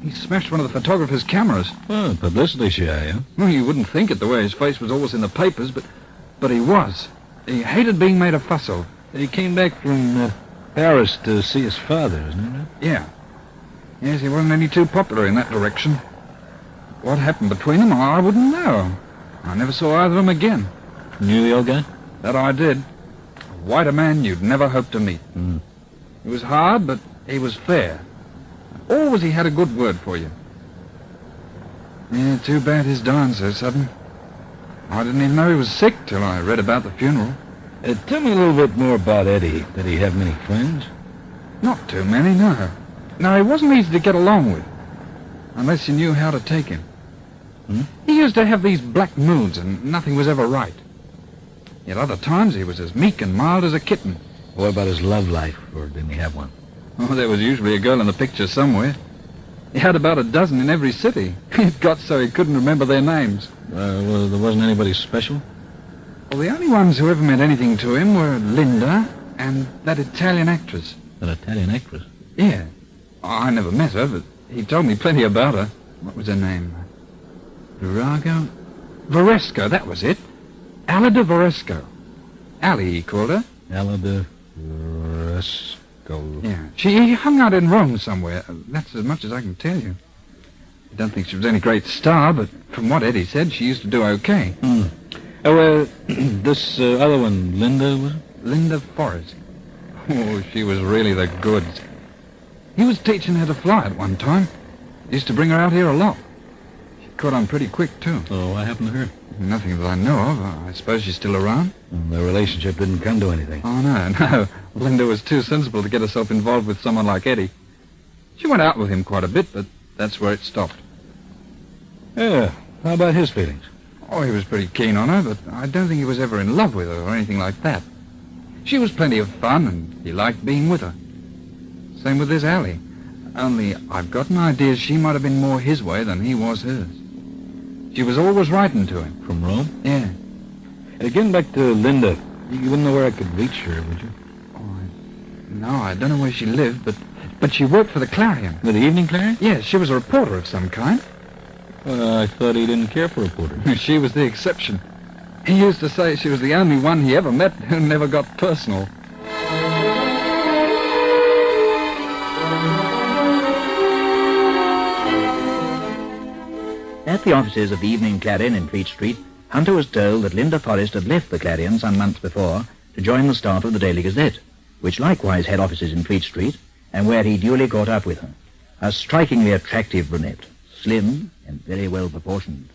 He smashed one of the photographer's cameras. Oh, publicity shy, huh? Well, you wouldn't think it the way his face was always in the papers, but he was. He hated being made a fuss of. He came back from Paris to see his father, isn't it? Yeah. Yes, he wasn't any too popular in that direction. What happened between them, I wouldn't know. I never saw either of them again. Knew the old guy? That I did. A whiter man you'd never hope to meet. It was hard, but he was fair. Always he had a good word for you. Yeah, too bad his dying so sudden. I didn't even know he was sick till I read about the funeral. Tell me a little bit more about Eddie. Did he have many friends? Not too many, no. No, he wasn't easy to get along with. Unless you knew how to take him. He used to have these black moods and nothing was ever right. Yet other times he was as meek and mild as a kitten. What about his love life, or didn't he have one? Oh, there was usually a girl in the picture somewhere. He had about a dozen in every city. It got so he couldn't remember their names. Well, there wasn't anybody special? Well, the only ones who ever meant anything to him were Linda and that Italian actress. An Italian actress? Yeah. I never met her, but he told me plenty about her. What was her name? Virago? Varesco, that was it. Alida Varesco. Allie, he called her. Alida Varesco. Yeah. She hung out in Rome somewhere. That's as much as I can tell you. I don't think she was any great star, but from what Eddie said, she used to do okay. This other one, Linda, was it? Linda Forrest. Oh, she was really the goods. He was teaching her to fly at one time. Used to bring her out here a lot. She caught on pretty quick, too. Oh, what happened to her? Nothing that I know of. I suppose she's still around. The relationship didn't come to anything. Oh, no. Linda was too sensible to get herself involved with someone like Eddie. She went out with him quite a bit, but that's where it stopped. Yeah. How about his feelings? Oh, he was pretty keen on her, but I don't think he was ever in love with her or anything like that. She was plenty of fun, and he liked being with her. Same with this Allie. Only I've got an idea she might have been more his way than he was hers. She was always writing to him. From Rome? Yeah. Getting back to Linda, you wouldn't know where I could reach her, would you? No, I don't know where she lived, but she worked for the Clarion. The Evening Clarion? Yes, she was a reporter of some kind. I thought he didn't care for reporters. She was the exception. He used to say she was the only one he ever met who never got personal. At the offices of the Evening Clarion in Fleet Street, Hunter was told that Linda Forrest had left the Clarion some months before to join the staff of the Daily Gazette, which likewise had offices in Fleet Street, and where he duly caught up with her. A strikingly attractive brunette, slim and very well proportioned.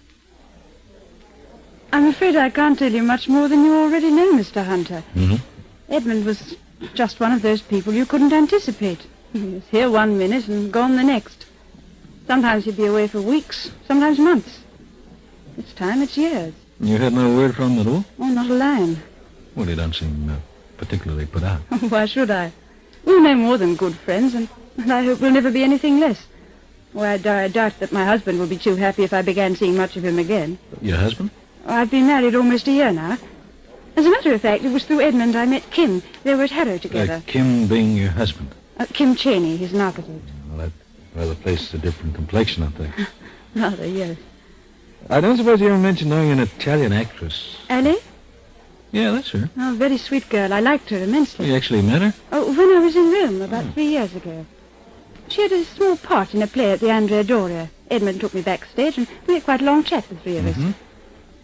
I'm afraid I can't tell you much more than you already know, Mr. Hunter. Mm-hmm. Edmund was just one of those people you couldn't anticipate. He was here one minute and gone the next. Sometimes he'd be away for weeks, sometimes months. This time it's years. You had no word from him at all? Oh, not a line. Well, he doesn't seem particularly put out. Why should I? We're no more than good friends, and I hope we'll never be anything less. Well, I doubt that my husband will be too happy if I began seeing much of him again. Your husband? I've been married almost a year now. As a matter of fact, it was through Edmund I met Kim. They were at Hare together. Kim being your husband? Kim Cheney, he's an architect. Well, that rather places a different complexion, I think. Rather, yes. I don't suppose you ever mentioned knowing an Italian actress. Ellie? Yeah, that's her. Oh, very sweet girl. I liked her immensely. You actually met her? Oh, when I was in Rome about 3 years ago. She had a small part in a play at the Andrea Doria. Edmund took me backstage, and we had quite a long chat, the three of us.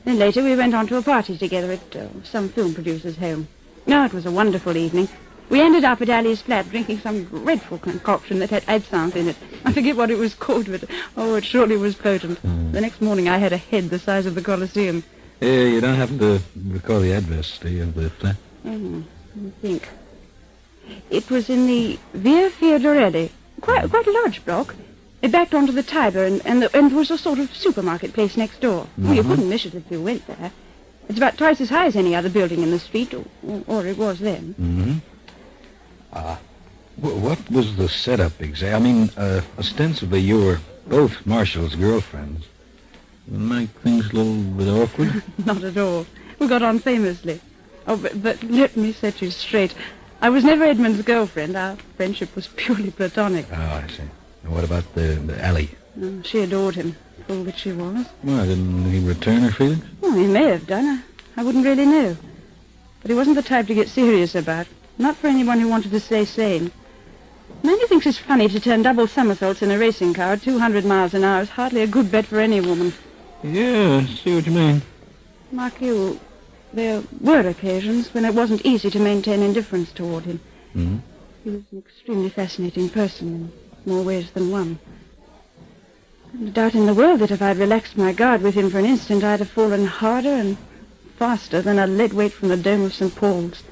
Then later we went on to a party together at some film producer's home. No, it was a wonderful evening. We ended up at Ali's flat drinking some dreadful concoction that had absinthe in it. I forget what it was called, but, it surely was potent. The next morning I had a head the size of the Colosseum. Yeah, you don't happen to recall the address, do you, of the flat? Let me think. It was in the Via Fiordorelli. Quite a large block. It backed onto the Tiber, and there was a sort of supermarket place next door. Well, you couldn't miss it if you went there. It's about twice as high as any other building in the street, or it was then. What was the setup exactly? I mean, ostensibly you were both Marshall's girlfriends. Make things a little bit awkward? Not at all. We got on famously. Oh, but let me set you straight. I was never Edmund's girlfriend. Our friendship was purely platonic. Oh, I see. And what about the alley? She adored him, fool that she was. Why, didn't he return her feelings? Oh, he may have done. I wouldn't really know. But he wasn't the type to get serious about. Not for anyone who wanted to stay sane. Man who thinks it's funny to turn double somersaults in a racing car at 200 miles an hour is hardly a good bet for any woman. Yeah, I see what you mean. Mark you, there were occasions when it wasn't easy to maintain indifference toward him. He was an extremely fascinating person in more ways than one. No doubt in the world that if I'd relaxed my guard with him for an instant, I'd have fallen harder and faster than a lead weight from the dome of St. Paul's.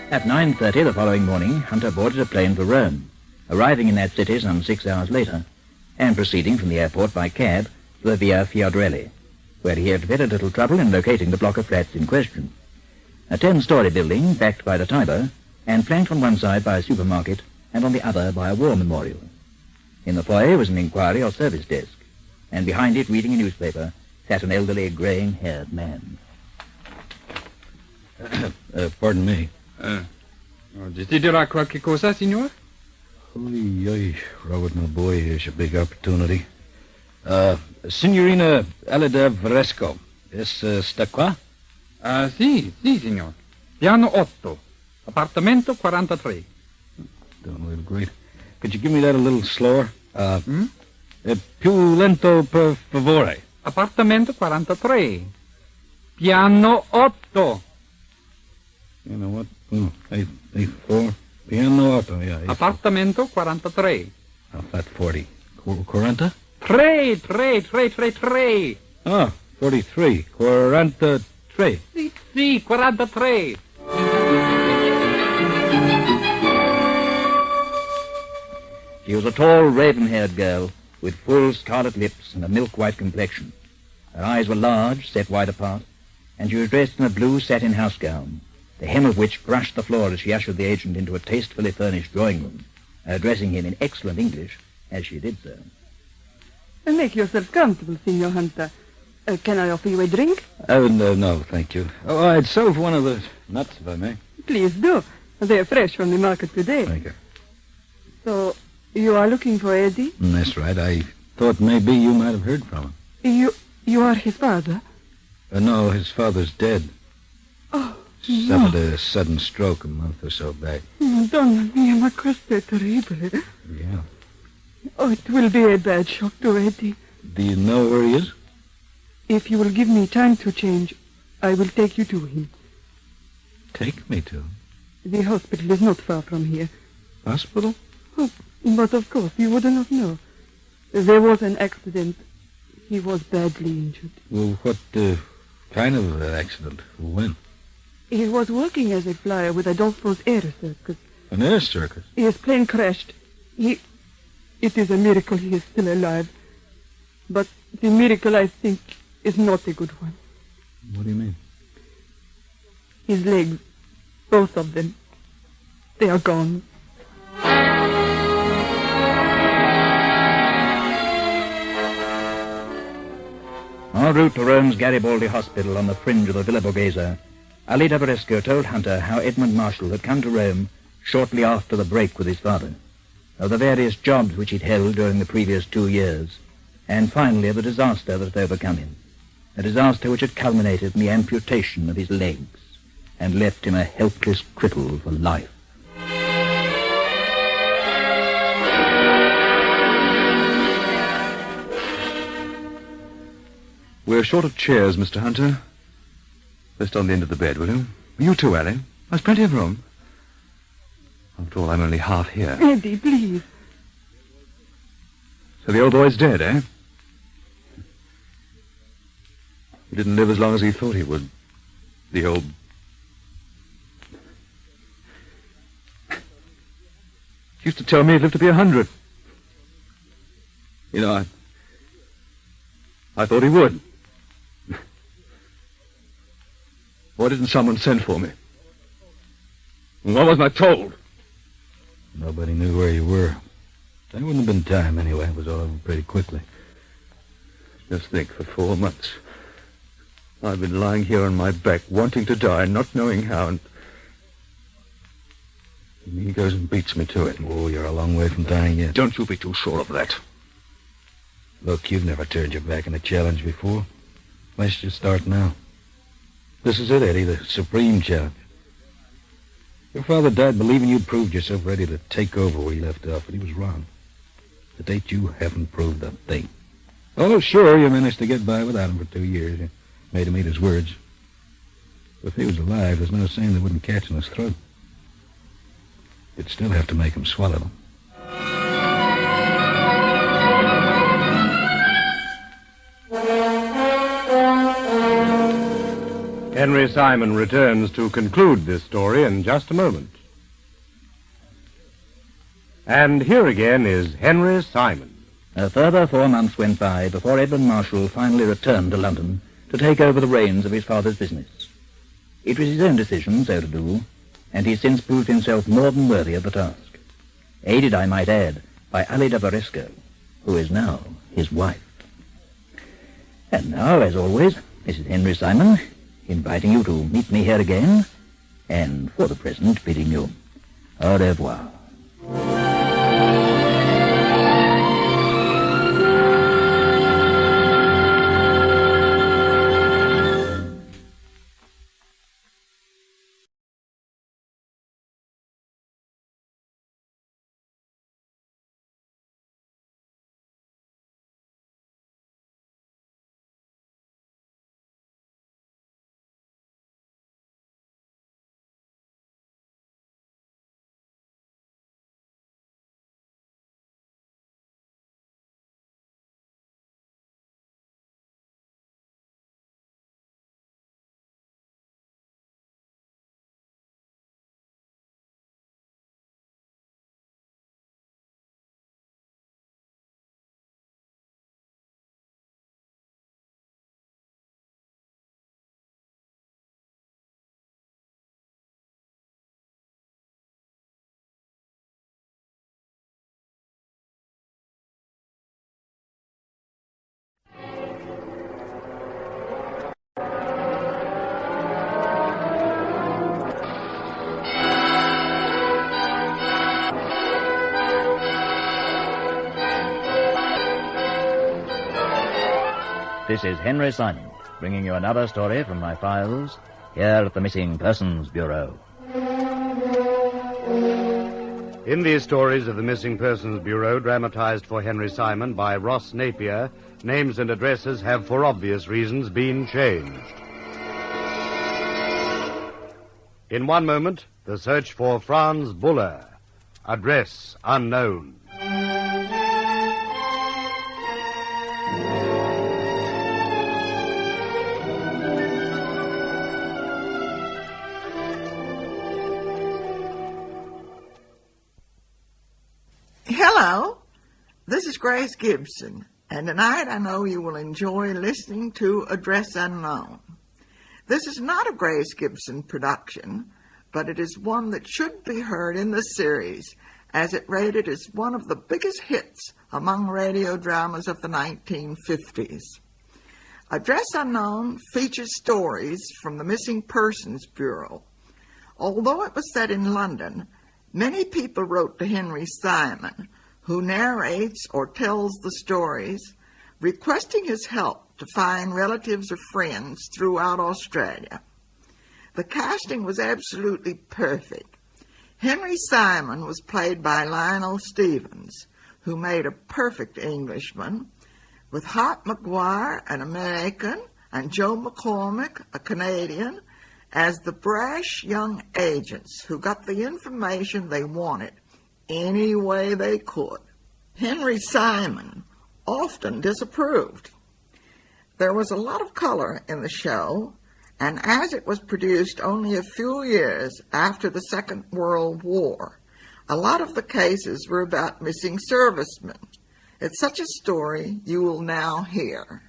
At 9:30 the following morning, Hunter boarded a plane for Rome, arriving in that city some 6 hours later, and proceeding from the airport by cab to the Via Fiordorelli, where he had very little trouble in locating the block of flats in question. A 10-story building backed by the Tiber, and flanked on one side by a supermarket, and on the other by a war memorial. In the foyer was an inquiry or service desk, and behind it, reading a newspaper, sat an elderly, graying-haired man. Pardon me. Desidera qualche cosa, signor? Robert, my boy, here's a big opportunity. Signorina Alida Varesco, sta qua? Sì, signor. Piano 8, appartamento 43. Doing real great. Could you give me that a little slower? Più lento, per favore. Appartamento 43. Piano 8. You know what? 8-4. Piano 8, yeah. Appartamento 43. Flat 40. 40? 3. Ah, 43. 43. Sì, 43. She was a tall, raven-haired girl with full scarlet lips and a milk-white complexion. Her eyes were large, set wide apart, and she was dressed in a blue satin house gown, the hem of which brushed the floor as she ushered the agent into a tastefully furnished drawing-room, addressing him in excellent English as she did so. Make yourself comfortable, Signor Hunter. Can I offer you a drink? Oh, no, thank you. Oh, I'd serve one of the nuts, if I may. Please do. They're fresh from the market today. Thank you. So, you are looking for Eddie? That's right. I thought maybe you might have heard from him. You are his father? No, his father's dead. Oh, Suffered a sudden stroke a month or so back. Donna mia, ma questo è terribile. Yeah. Oh, it will be a bad shock to Eddie. Do you know where he is? If you will give me time to change, I will take you to him. Take me to him? The hospital is not far from here. Hospital? Oh, but of course, you would not know. There was an accident. He was badly injured. Well, what kind of accident? When? He was working as a flyer with Adolfo's air circus. An air circus? His plane crashed. It is a miracle he is still alive. But the miracle, I think, is not a good one. What do you mean? His legs, both of them, they are gone. En route to Rome's Garibaldi Hospital on the fringe of the Villa Borghese, Ali D'Avaresco told Hunter how Edmund Marshall had come to Rome shortly after the break with his father, of the various jobs which he'd held during the previous 2 years, and finally of the disaster that had overcome him, a disaster which had culminated in the amputation of his legs and left him a helpless cripple for life. We're short of chairs, Mr. Hunter. Rest on the end of the bed, will you? You too, Allie. There's plenty of room. After all, I'm only half here. Eddie, please. So the old boy's dead, eh? He didn't live as long as he thought he would. The old... He used to tell me he'd live to be 100. You know, I thought he would. Why didn't someone send for me? Why wasn't I told? Nobody knew where you were. There wouldn't have been time anyway. It was all over pretty quickly. Just think, for 4 months, I've been lying here on my back, wanting to die, not knowing how, and he goes and beats me to it. Oh, you're a long way from dying yet. Don't you be too sure of that. Look, you've never turned your back on a challenge before. Let's just start now. This is it, Eddie, the supreme challenge. Your father died believing you'd proved yourself ready to take over where he left off, but he was wrong. To date, you haven't proved a thing. Oh, sure, you managed to get by without him for 2 years. You made him eat his words. But if he was alive, there's no saying they wouldn't catch in his throat. You'd still have to make him swallow them. Henry Simon returns to conclude this story in just a moment. And here again is Henry Simon. A further 4 months went by before Edmund Marshall finally returned to London to take over the reins of his father's business. It was his own decision so to do, and he's since proved himself more than worthy of the task. Aided, I might add, by Ali D'Avaresco, who is now his wife. And now, as always, this is Henry Simon, inviting you to meet me here again, and for the present bidding you au revoir. This is Henry Simon, bringing you another story from my files here at the Missing Persons Bureau. In these stories of the Missing Persons Bureau, dramatized for Henry Simon by Ross Napier, names and addresses have, for obvious reasons, been changed. In one moment, the search for Franz Buller. Address unknown. Hello, this is Grace Gibson, and tonight I know you will enjoy listening to Address Unknown. This is not a Grace Gibson production, but it is one that should be heard in the series, as it rated as one of the biggest hits among radio dramas of the 1950s. Address Unknown features stories from the Missing Persons Bureau. Although it was set in London, many people wrote to Henry Simon, who narrates or tells the stories, requesting his help to find relatives or friends throughout Australia. The casting was absolutely perfect. Henry Simon was played by Lionel Stevens, who made a perfect Englishman, with Hart McGuire, an American, and Joe McCormick, a Canadian, as the brash young agents who got the information they wanted any way they could. Henry Simon often disapproved. There was a lot of color in the show, and as it was produced only a few years after the Second World War, a lot of the cases were about missing servicemen. It's such a story you will now hear.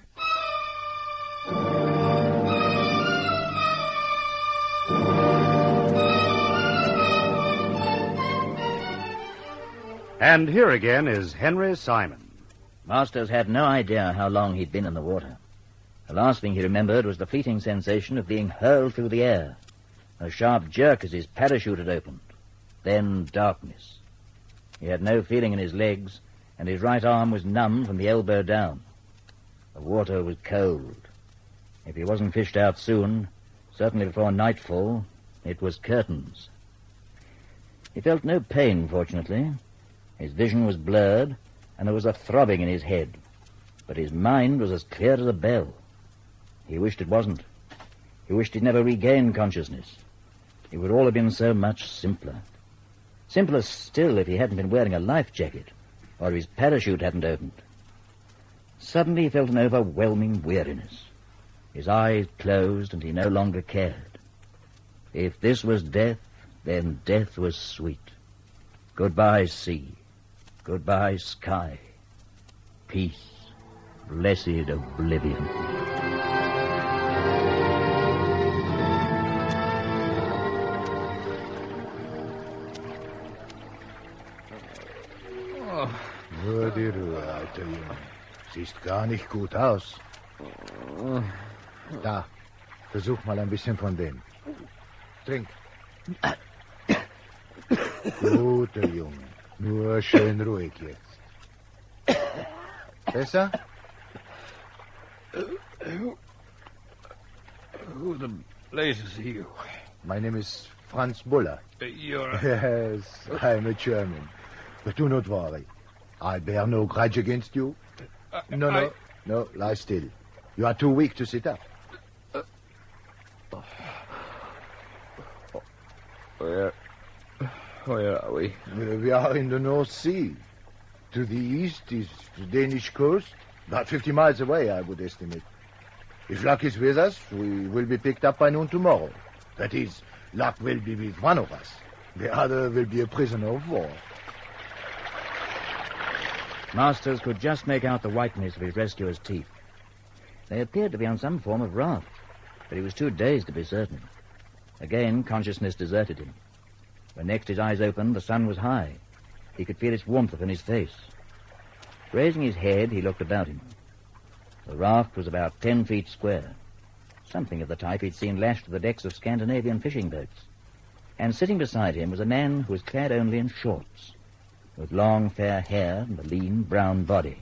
And here again is Henry Simon. Masters had no idea how long he'd been in the water. The last thing he remembered was the fleeting sensation of being hurled through the air, a sharp jerk as his parachute had opened, then darkness. He had no feeling in his legs, and his right arm was numb from the elbow down. The water was cold. If he wasn't fished out soon, certainly before nightfall, it was curtains. He felt no pain, fortunately. His vision was blurred, and there was a throbbing in his head, but his mind was as clear as a bell. He wished it wasn't. He wished he'd never regained consciousness. It would all have been so much simpler. Simpler still if he hadn't been wearing a life jacket, or if his parachute hadn't opened. Suddenly he felt an overwhelming weariness. His eyes closed, and he no longer cared. If this was death, then death was sweet. Goodbye, sea. Goodbye, sky. Peace. Blessed oblivion. Nur die Ruhe, alter Junge. Siehst gar nicht gut aus. Da, versuch mal ein bisschen von dem. Trink. Guter Junge. Nur schön ruhig jetzt. Besser? Who the blazes are you? My name is Franz Buller. You're Yes, I'm a German. But do not worry. I bear no grudge against you. No, lie still. You are too weak to sit up. Where are we? We are in the North Sea. To the east is the Danish coast. About 50 miles away, I would estimate. If luck is with us, we will be picked up by noon tomorrow. That is, luck will be with one of us. The other will be a prisoner of war. Masters could just make out the whiteness of his rescuer's teeth. They appeared to be on some form of raft, but he was too dazed to be certain. Again, consciousness deserted him. When next his eyes opened, the sun was high. He could feel its warmth upon his face. Raising his head, he looked about him. The raft was about 10 feet square, something of the type he'd seen lashed to the decks of Scandinavian fishing boats. And sitting beside him was a man who was clad only in shorts, with long, fair hair and a lean, brown body,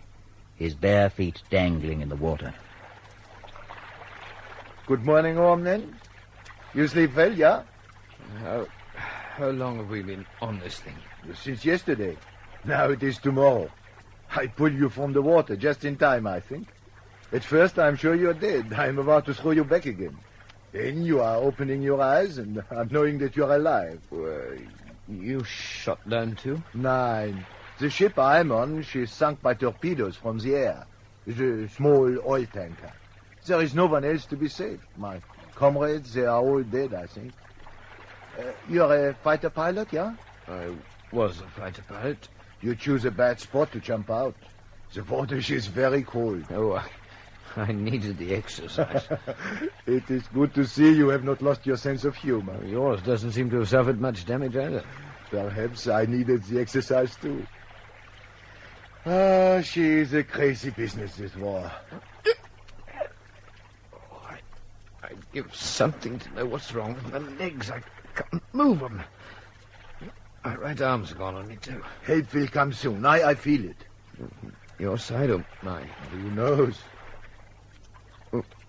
his bare feet dangling in the water. Good morning, Ormnen. You sleep well, yeah? How long have we been on this thing? Since yesterday. Now it is tomorrow. I pulled you from the water just in time, I think. At first, I'm sure you're dead. I'm about to throw you back again. Then you are opening your eyes and I'm knowing that you're alive. You shot down too? Nein. The ship I'm on, she's sunk by torpedoes from the air. It's a small oil tanker. There is no one else to be saved. My comrades, they are all dead, I think. You're a fighter pilot, yeah? I was a fighter pilot. You choose a bad spot to jump out. The water is very cold. Oh, I needed the exercise. It is good to see you have not lost your sense of humor. Yours doesn't seem to have suffered much damage either. Perhaps I needed the exercise too. She is a crazy business, this war. I'd give something to know what's wrong with my legs. I can't move them. My right arm's gone on me, too. Help will come soon. I feel it. Your side or mine? Who knows?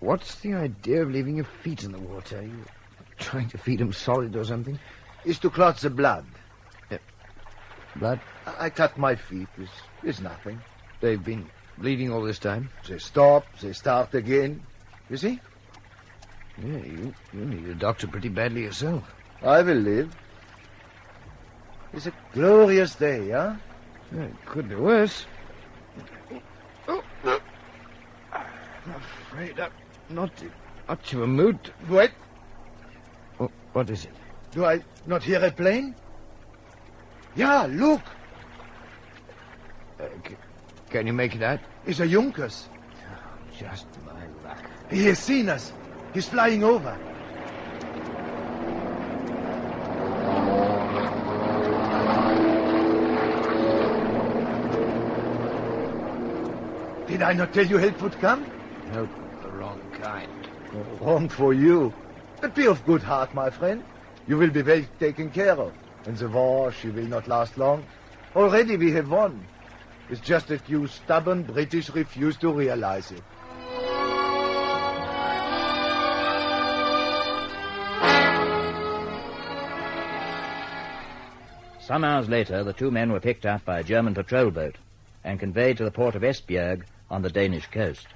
What's the idea of leaving your feet in the water? Are you trying to feed them solid or something? It's to clot the blood. Blood? I cut my feet. It's nothing. They've been bleeding all this time? They stop. They start again. You see? Yeah, you need a doctor pretty badly yourself. I will live. It's a glorious day, huh? Yeah, it could be worse. I'm afraid I'm not in much of a mood. What? What is it? Do I not hear a plane? Yeah, look. Can you make it out? It's a Junkers. Oh, just my luck. He has seen us. He's flying over. Did I not tell you help would come? Help of the wrong kind. Oh, wrong for you. But be of good heart, my friend. You will be well taken care of. And the war, she will not last long. Already we have won. It's just that you stubborn British refuse to realize it. Some hours later, the two men were picked up by a German patrol boat and conveyed to the port of Esbjerg on the Danish coast.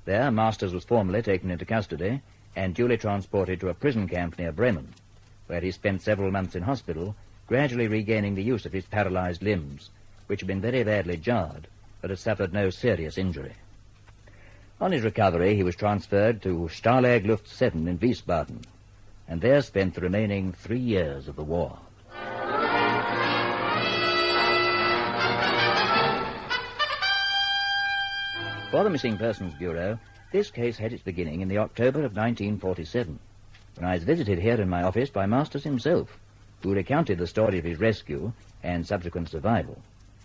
There, Masters was formally taken into custody and duly transported to a prison camp near Bremen, where he spent several months in hospital, gradually regaining the use of his paralyzed limbs, which had been very badly jarred, but had suffered no serious injury. On his recovery, he was transferred to Stalag Luft 7 in Wiesbaden, and there spent the remaining 3 years of the war. For the Missing Persons Bureau, this case had its beginning in the October of 1947, when I was visited here in my office by Masters himself, who recounted the story of his rescue and subsequent survival,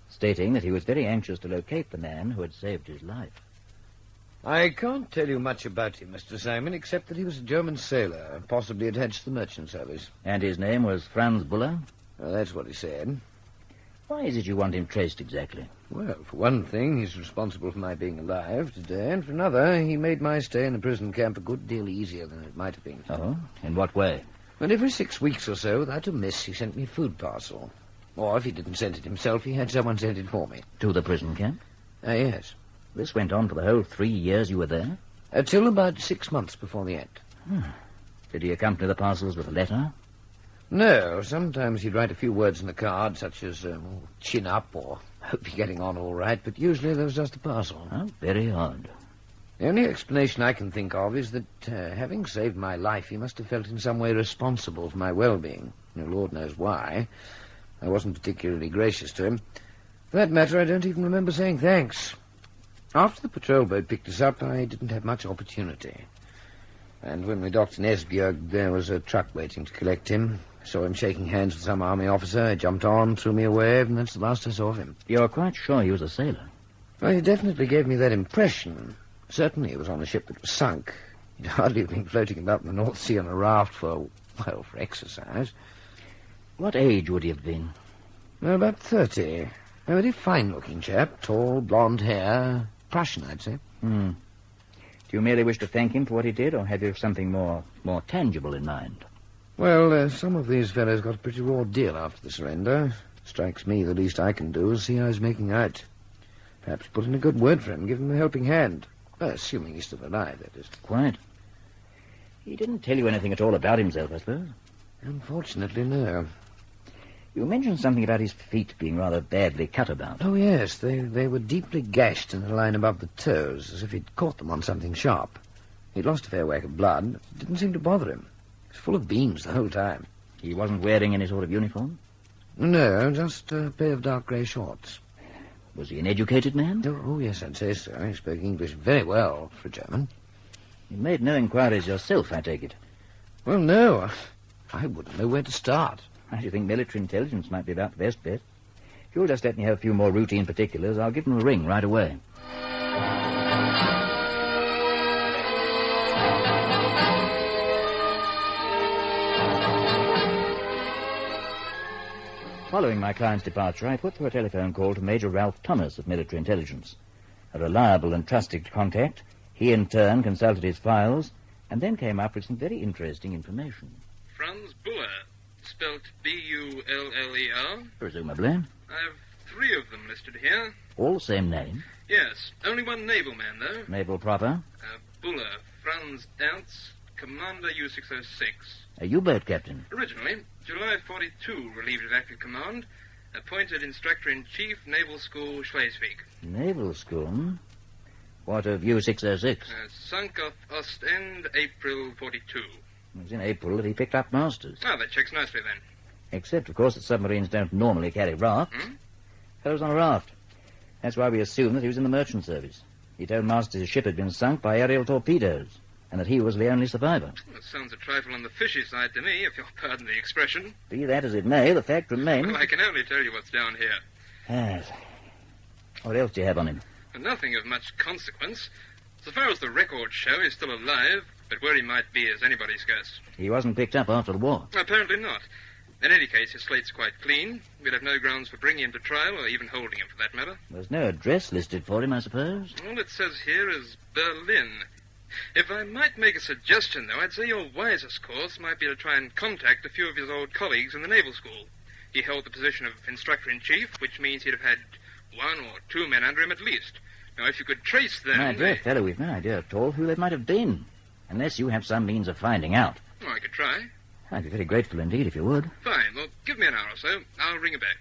stating that he was very anxious to locate the man who had saved his life. I can't tell you much about him, Mr. Simon, except that he was a German sailor, possibly attached to the merchant service. And his name was Franz Buller? Well, that's what he said. Why is it you want him traced exactly? Well, for one thing, he's responsible for my being alive today, and for another, he made my stay in the prison camp a good deal easier than it might have been. Oh? In what way? Well, every 6 weeks or so, without a miss, he sent me a food parcel. Or if he didn't send it himself, he had someone send it for me. To the prison camp? Yes. This went on for the whole 3 years you were there? Till about 6 months before the end. Did he accompany the parcels with a letter? No, sometimes he'd write a few words in the card, such as, chin up or hope you're getting on all right, but usually there was just a parcel. Oh, very odd. The only explanation I can think of is that, having saved my life, he must have felt in some way responsible for my well-being. Lord knows why. I wasn't particularly gracious to him. For that matter, I don't even remember saying thanks. After the patrol boat picked us up, I didn't have much opportunity. And when we docked in Esbjerg, there was a truck waiting to collect him. I saw him shaking hands with some army officer. He jumped on, threw me a wave, and that's the last I saw of him. You're quite sure he was a sailor? Well, he definitely gave me that impression. Certainly he was on a ship that was sunk. He'd hardly have been floating about in the North Sea on a raft for exercise. What age would he have been? Well, about 30. A very fine-looking chap, tall, blonde hair. Prussian, I'd say. Do you merely wish to thank him for what he did, or have you something more tangible in mind? Well, some of these fellows got a pretty raw deal after the surrender. Strikes me the least I can do is see how he's making out. Perhaps put in a good word for him, give him a helping hand. Assuming he's still alive, that is. Quite. He didn't tell you anything at all about himself, I suppose? Unfortunately, no. You mentioned something about his feet being rather badly cut about. Oh, yes, they were deeply gashed in the line above the toes, as if he'd caught them on something sharp. He'd lost a fair whack of blood. It didn't seem to bother him. He was full of beams the whole time. He wasn't wearing any sort of uniform? No, just a pair of dark grey shorts. Was he an educated man? Oh, yes, I'd say so. He spoke English very well for a German. You made no inquiries yourself, I take it. Well, no. I wouldn't know where to start. I should think military intelligence might be about the best bet. If you'll just let me have a few more routine particulars, I'll give them a ring right away. Following my client's departure, I put through a telephone call to Major Ralph Thomas of Military Intelligence. A reliable and trusted contact, he in turn consulted his files and then came up with some very interesting information. Franz Buller, spelt B-U-L-L-E-R. Presumably. I have 3 of them listed here. All the same name. Yes, only one naval man, though. Naval proper. Buller, Franz Ernst, Commander U-606. A U-boat captain. Originally, July 42, relieved of active command, appointed Instructor-in-Chief, Naval School, Schleswig. Naval school? What of U-606? Sunk off Ostend, April 42. It was in April that he picked up masters. Ah, that checks nicely, then. Except, of course, that submarines don't normally carry rafts. Fellows on a raft. That's why we assume that he was in the merchant service. He told Masters his ship had been sunk by aerial torpedoes, and that he was the only survivor. That sounds a trifle on the fishy side to me, if you'll pardon the expression. Be that as it may, the fact remains... Well, I can only tell you what's down here. Yes. What else do you have on him? Nothing of much consequence. So far as the records show, he's still alive, but where he might be is anybody's guess. He wasn't picked up after the war. Apparently not. In any case, his slate's quite clean. We'd have no grounds for bringing him to trial, or even holding him, for that matter. There's no address listed for him, I suppose. All it says here is Berlin. If I might make a suggestion, though, I'd say your wisest course might be to try and contact a few of his old colleagues in the Naval School. He held the position of Instructor-in-Chief, which means he'd have had 1 or 2 men under him at least. Now, if you could trace them... My dear fellow, we've no idea at all who they might have been, unless you have some means of finding out. Oh, I could try. I'd be very grateful indeed if you would. Fine. Well, give me an hour or so. I'll ring you back.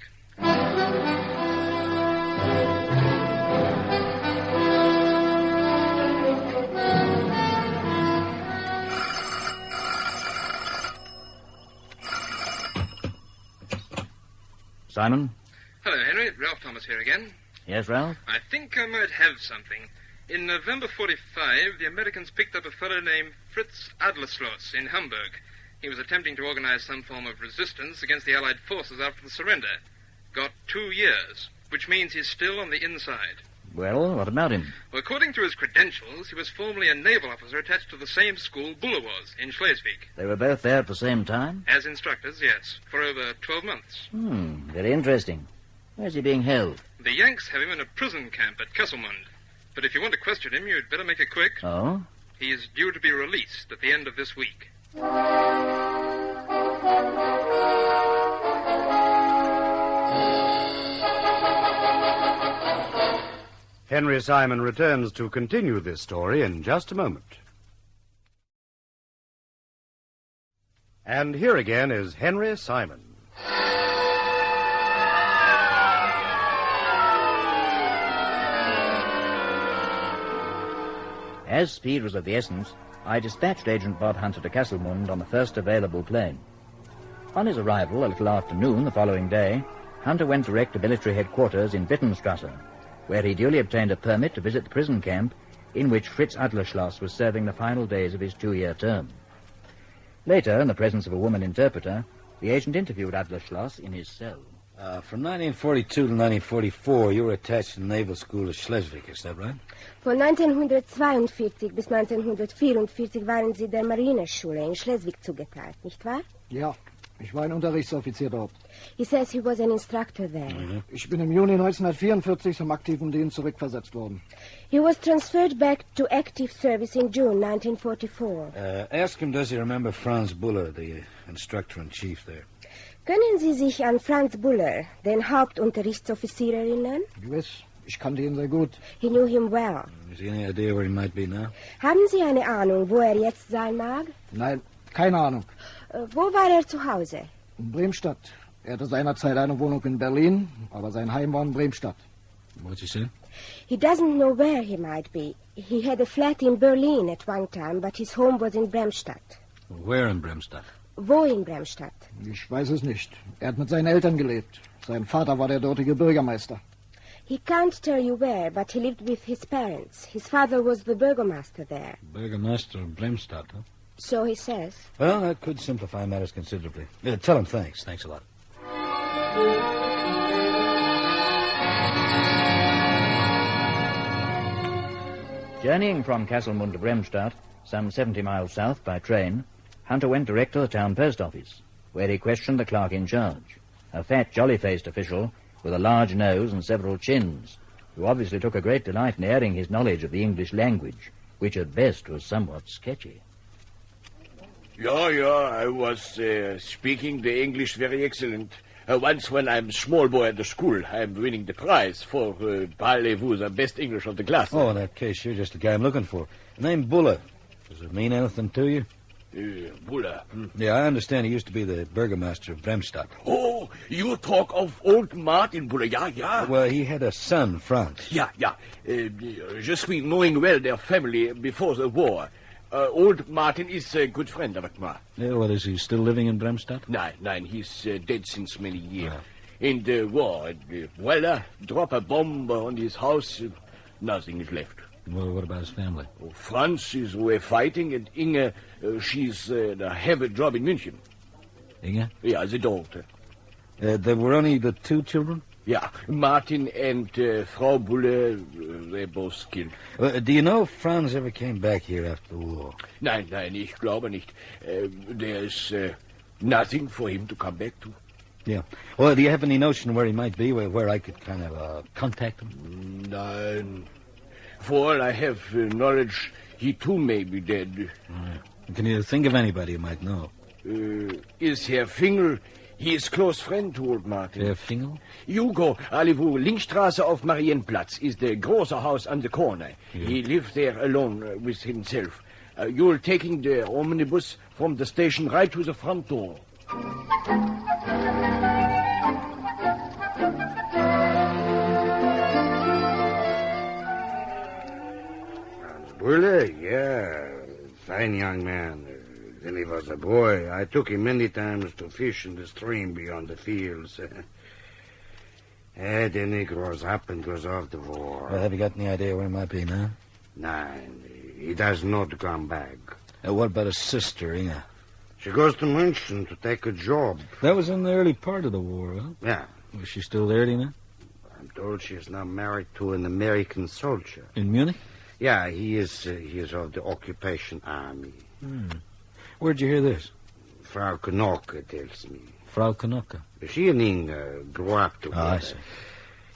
Simon? Hello, Henry. Ralph Thomas here again. Yes, Ralph? I think I might have something. In November 45, the Americans picked up a fellow named Fritz Adlerschloss in Hamburg. He was attempting to organize some form of resistance against the Allied forces after the surrender. Got 2 years, which means he's still on the inside. Well, what about him? Well, according to his credentials, he was formerly a naval officer attached to the same school Buller was, in Schleswig. They were both there at the same time? As instructors, yes, for over 12 months. Very interesting. Where's he being held? The Yanks have him in a prison camp at Kesselmund. But if you want to question him, you'd better make it quick. Oh? He is due to be released at the end of this week. Henry Simon returns to continue this story in just a moment. And here again is Henry Simon. As speed was of the essence, I dispatched Agent Bob Hunter to Kesselmund on the first available plane. On his arrival, a little after noon the following day, Hunter went direct to military headquarters in Wittenstrasse, where he duly obtained a permit to visit the prison camp in which Fritz Adlerschloss was serving the final days of his 2-year term. Later, in the presence of a woman interpreter, the agent interviewed Adlerschloss in his cell. From 1942 to 1944, you were attached to the Naval School of Schleswig, is that right? Von 1942 bis 1944 waren Sie der Marineschule in Schleswig zugeteilt, nicht wahr? Ja, ich war ein Unterrichtsoffizier dort. He says he was an instructor there. Ich bin im Juni 1944 zum aktiven Dienst zurückversetzt worden. He was transferred back to active service in June 1944. Ask him, does he remember Franz Buller, the instructor-in-chief there? Können Sie sich an Franz Buller, den Hauptunterrichtsoffizier, erinnern? Gewiss. Ich kannte ihn sehr gut. He knew him well. Has he any idea where he might be now? Haben Sie eine Ahnung, wo jetzt sein mag? Nein, keine Ahnung. Wo war zu Hause? In Bremstadt. Hatte seinerzeit eine Wohnung in Berlin, aber sein Heim war in Bremstadt. What's he say? He doesn't know where he might be. He had a flat in Berlin at one time, but his home was in Bremstadt. Where in Bremstadt? Wo in Bremstadt? Ich weiß es nicht. Hat mit seinen Eltern gelebt. Sein Vater war der dortige Bürgermeister. He can't tell you where, but he lived with his parents. His father was the burgomaster there. Burgomaster of Bremstadt, huh? So he says. Well, that could simplify matters considerably. Tell him thanks. Thanks a lot. Journeying from Castlemund to Bremstadt, some 70 miles south by train, Hunter went direct to the town post office, where he questioned the clerk in charge, a fat, jolly-faced official with a large nose and several chins, who obviously took a great delight in airing his knowledge of the English language, which at best was somewhat sketchy. Yeah, I was speaking the English very excellent. Once when I'm small boy at the school, I'm winning the prize for parlez-vous, the best English of the class. Oh, in that case, you're just the guy I'm looking for. Name Buller. Does it mean anything to you? Buller. Yeah, I understand he used to be the burgomaster of Bremstadt. Oh, you talk of old Martin Buller, yeah. Well, he had a son, Franz. Yeah. Je suis knowing well their family before the war. Old Martin is a good friend of mine. Yeah, well, is he still living in Bremstadt? Nein, he's dead since many years. In the war, voila, drop a bomb on his house, nothing is left. Well, what about his family? Franz is away fighting, and Inge, she's have a job in München. Inge? Yeah, the daughter. There were only the two children? Yeah, Martin and Frau Bulle, they both killed. Do you know if Franz ever came back here after the war? Nein, ich glaube nicht. There's nothing for him to come back to. Yeah. Well, do you have any notion where he might be, where I could kind of contact him? Nein. For all I have knowledge, he too may be dead. Can you think of anybody who might know? Is Herr Fingel... He is close friend to old Martin. Herr Fingel? You go, allez-vous, Linkstraße auf Marienplatz is the große house on the corner. Yeah. He lived there alone with himself. You're taking the omnibus from the station right to the front door. Franz Bulle, yeah, fine young man. When he was a boy, I took him many times to fish in the stream beyond the fields. Then he grows up and goes off the war. Well, have you got any idea where he might be now? Nein, he does not come back. What about his sister, Inge? She goes to München to take a job. That was in the early part of the war, huh? Yeah. Was she still there, do you know? I'm told she is now married to an American soldier. In Munich? Yeah, he is of the occupation army. Where'd you hear this? Frau Knoke tells me. Frau Knoke? She and Inge grew up together. Oh, I see.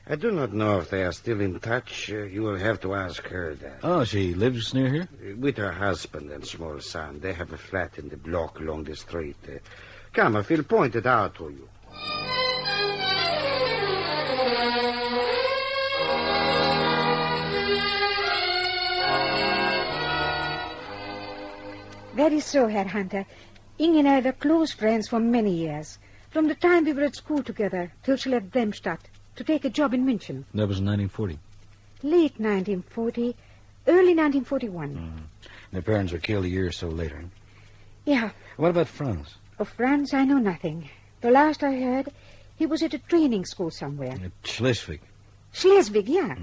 I do not know if they are still in touch. You will have to ask her that. Oh, she lives near here? With her husband and small son. They have a flat in the block along the street. Come, I will point it out to you. That is so, Herr Hunter. Inge and I were close friends for many years. From the time we were at school together till she left Bremstadt to take a job in München. That was in 1940? Late 1940, early 1941. Their parents were killed a year or so later. Yeah. What about Franz? Of Franz, I know nothing. The last I heard, he was at a training school somewhere. At Schleswig? Schleswig, yeah.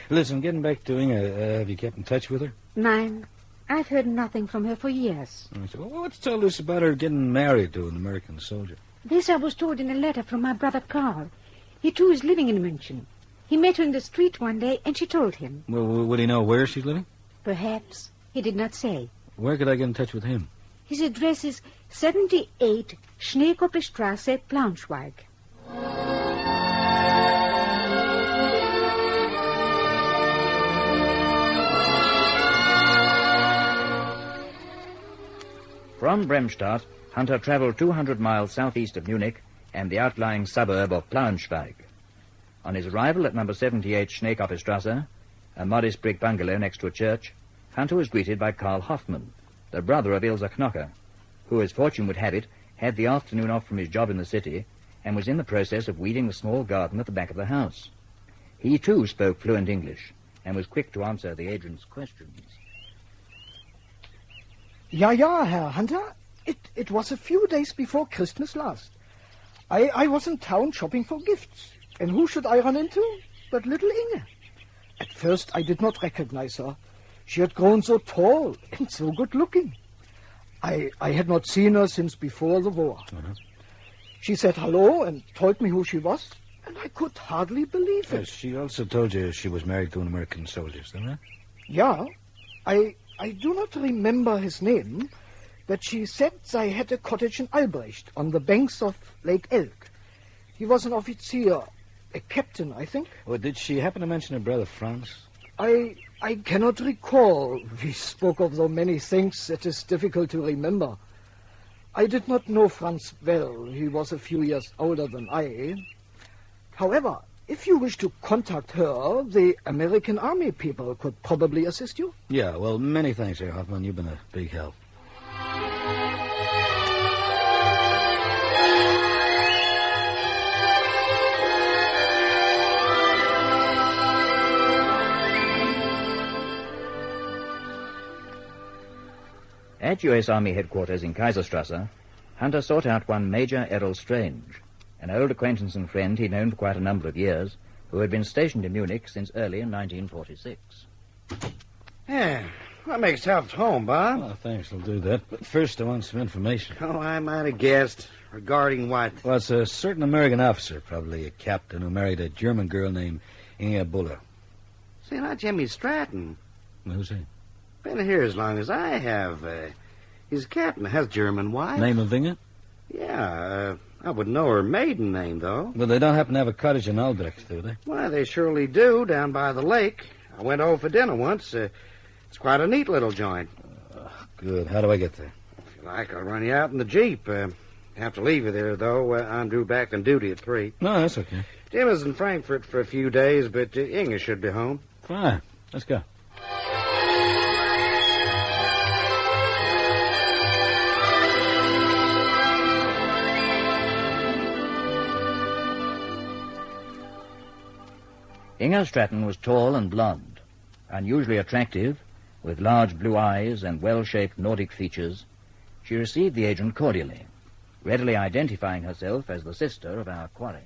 Listen, getting back to Inge, have you kept in touch with her? Nein. I've heard nothing from her for years. Well, what's told us about her getting married to an American soldier? This I was told in a letter from my brother Karl. He, too, is living in München. He met her in the street one day, and she told him. Well, would he know where she's living? Perhaps. He did not say. Where could I get in touch with him? His address is 78 Schneekoppestraße, Braunschweig. From Bremstadt, Hunter travelled 200 miles southeast of Munich and the outlying suburb of Braunschweig. On his arrival at number 78 Schneekopferstrasse, a modest brick bungalow next to a church, Hunter was greeted by Karl Hoffmann, the brother of Ilse Knocker, who, as fortune would have it, had the afternoon off from his job in the city and was in the process of weeding the small garden at the back of the house. He, too, spoke fluent English and was quick to answer the agent's questions. Ja, Herr Hunter. It was a few days before Christmas last. I was in town shopping for gifts. And who should I run into but little Inge? At first I did not recognize her. She had grown so tall and so good-looking. I had not seen her since before the war. She said hello and told me who she was, and I could hardly believe it. Yes, she also told you she was married to an American soldier, isn't that? Yeah. I do not remember his name, but she said they had a cottage in Albrecht on the banks of Lake Elk. He was an officer, a captain, I think. Well, did she happen to mention her brother Franz? I cannot recall. We spoke of so many things it is difficult to remember. I did not know Franz well. He was a few years older than I. However, if you wish to contact her, the American Army people could probably assist you. Yeah, well, many thanks, Herr Hoffmann. You've been a big help. At U.S. Army headquarters in Kaiserstrasse, Hunter sought out one Major Errol Strange, an old acquaintance and friend he'd known for quite a number of years, who had been stationed in Munich since early in 1946. Yeah, that makes half home, Bob. Oh, thanks, I'll do that. But first I want some information. Oh, I might have guessed. Regarding what? Well, it's a certain American officer, probably a captain, who married a German girl named Inge Buller. See, not Jimmy Stratton. Who's he? Been here as long as I have. He's a captain, has German wife. Name of Inge? Yeah, I wouldn't know her maiden name, though. Well, they don't happen to have a cottage in Albrecht, do they? Why, they surely do, down by the lake. I went over for dinner once. It's quite a neat little joint. Good. How do I get there? If you like, I'll run you out in the Jeep. Have to leave you there, though. I'm due back on duty at 3. No, that's okay. Jim is in Frankfurt for a few days, but Inge should be home. Fine. Let's go. Inge Stratton was tall and blonde, unusually attractive, with large blue eyes and well-shaped Nordic features. She received the agent cordially, readily identifying herself as the sister of our quarry.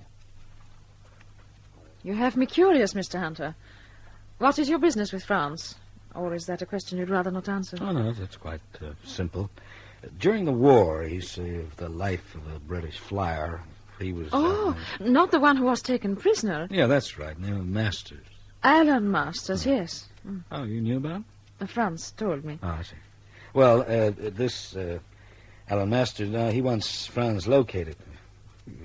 You have me curious, Mr. Hunter. What is your business with France? Or is that a question you'd rather not answer? Oh, no, that's quite simple. During the war, he saved the life of a British flyer. He was... not the one who was taken prisoner. Yeah, that's right. Name of Masters. Alan Masters, yes. Oh, you knew about him? Franz told me. Oh, I see. Well, this Alan Masters, he wants Franz located.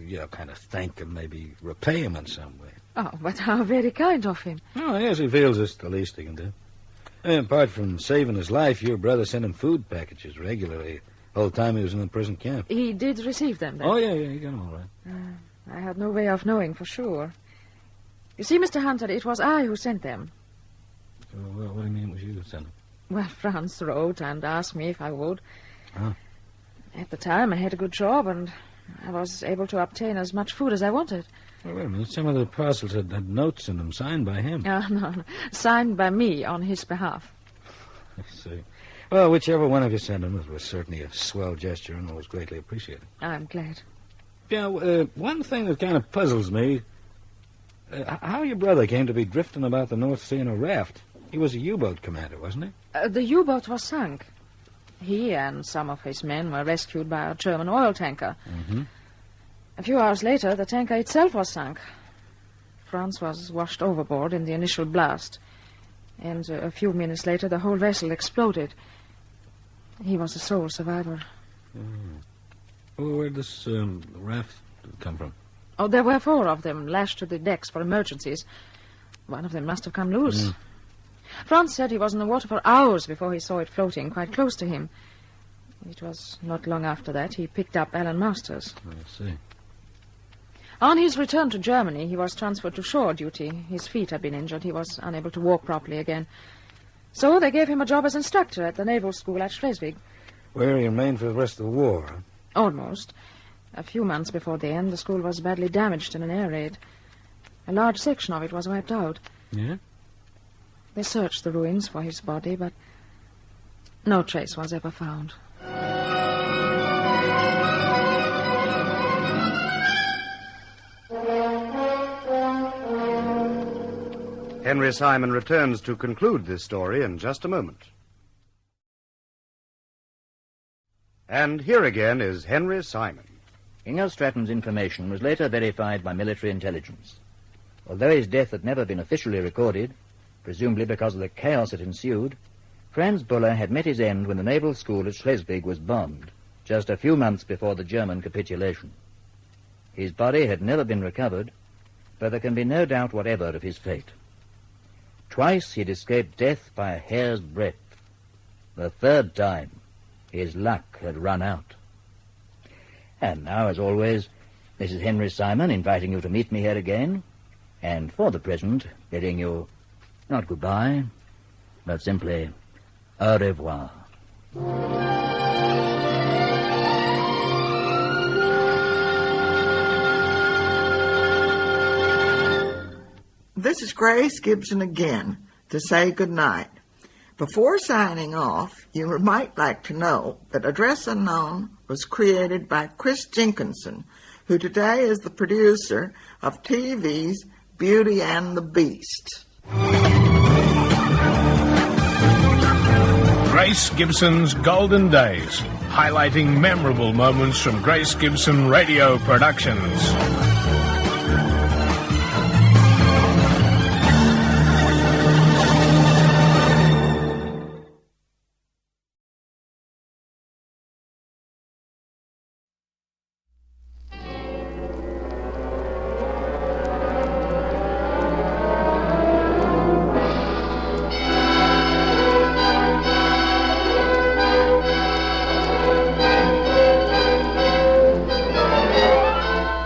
You know, kind of thank him, maybe repay him in some way. Oh, but how very kind of him. Oh, yes, he feels it's the least he can do. And apart from saving his life, your brother sent him food packages regularly the whole time he was in the prison camp. He did receive them, then? Oh, yeah, he got them all right. I had no way of knowing for sure. You see, Mr. Hunter, it was I who sent them. So, what do you mean it was you who sent them? Well, Franz wrote and asked me if I would. Oh. At the time, I had a good job, and I was able to obtain as much food as I wanted. Well, wait a minute. Some of the parcels had notes in them signed by him. No. Signed by me on his behalf. I see. Well, whichever one of you sent them, it was certainly a swell gesture and was greatly appreciated. I'm glad. Yeah, one thing that kind of puzzles me, how your brother came to be drifting about the North Sea in a raft. He was a U-boat commander, wasn't he? The U-boat was sunk. He and some of his men were rescued by a German oil tanker. Mm-hmm. A few hours later, the tanker itself was sunk. Franz was washed overboard in the initial blast. And a few minutes later, the whole vessel exploded. He was the sole survivor. Well, where did this raft come from? Oh, there were 4 of them lashed to the decks for emergencies. One of them must have come loose. Franz said he was in the water for hours before he saw it floating quite close to him. It was not long after that he picked up Alan Masters. I see. On his return to Germany, he was transferred to shore duty. His feet had been injured. He was unable to walk properly again. So they gave him a job as instructor at the naval school at Schleswig. Where he remained for the rest of the war, huh? Almost. A few months before the end, the school was badly damaged in an air raid. A large section of it was wiped out. Yeah? They searched the ruins for his body, but no trace was ever found. Henry Simon returns to conclude this story in just a moment. And here again is Henry Simon. Inga Stratton's information was later verified by military intelligence. Although his death had never been officially recorded, presumably because of the chaos that ensued, Franz Buller had met his end when the naval school at Schleswig was bombed, just a few months before the German capitulation. His body had never been recovered, but there can be no doubt whatever of his fate. Twice he'd escaped death by a hair's breadth. The third time, his luck had run out. And now, as always, this is Henry Simon inviting you to meet me here again, and for the present, bidding you not goodbye, but simply au revoir. This is Grace Gibson again to say good night. Before signing off, you might like to know that Address Unknown was created by Chris Jenkinson, who today is the producer of TV's Beauty and the Beast. Grace Gibson's Golden Days, highlighting memorable moments from Grace Gibson Radio Productions.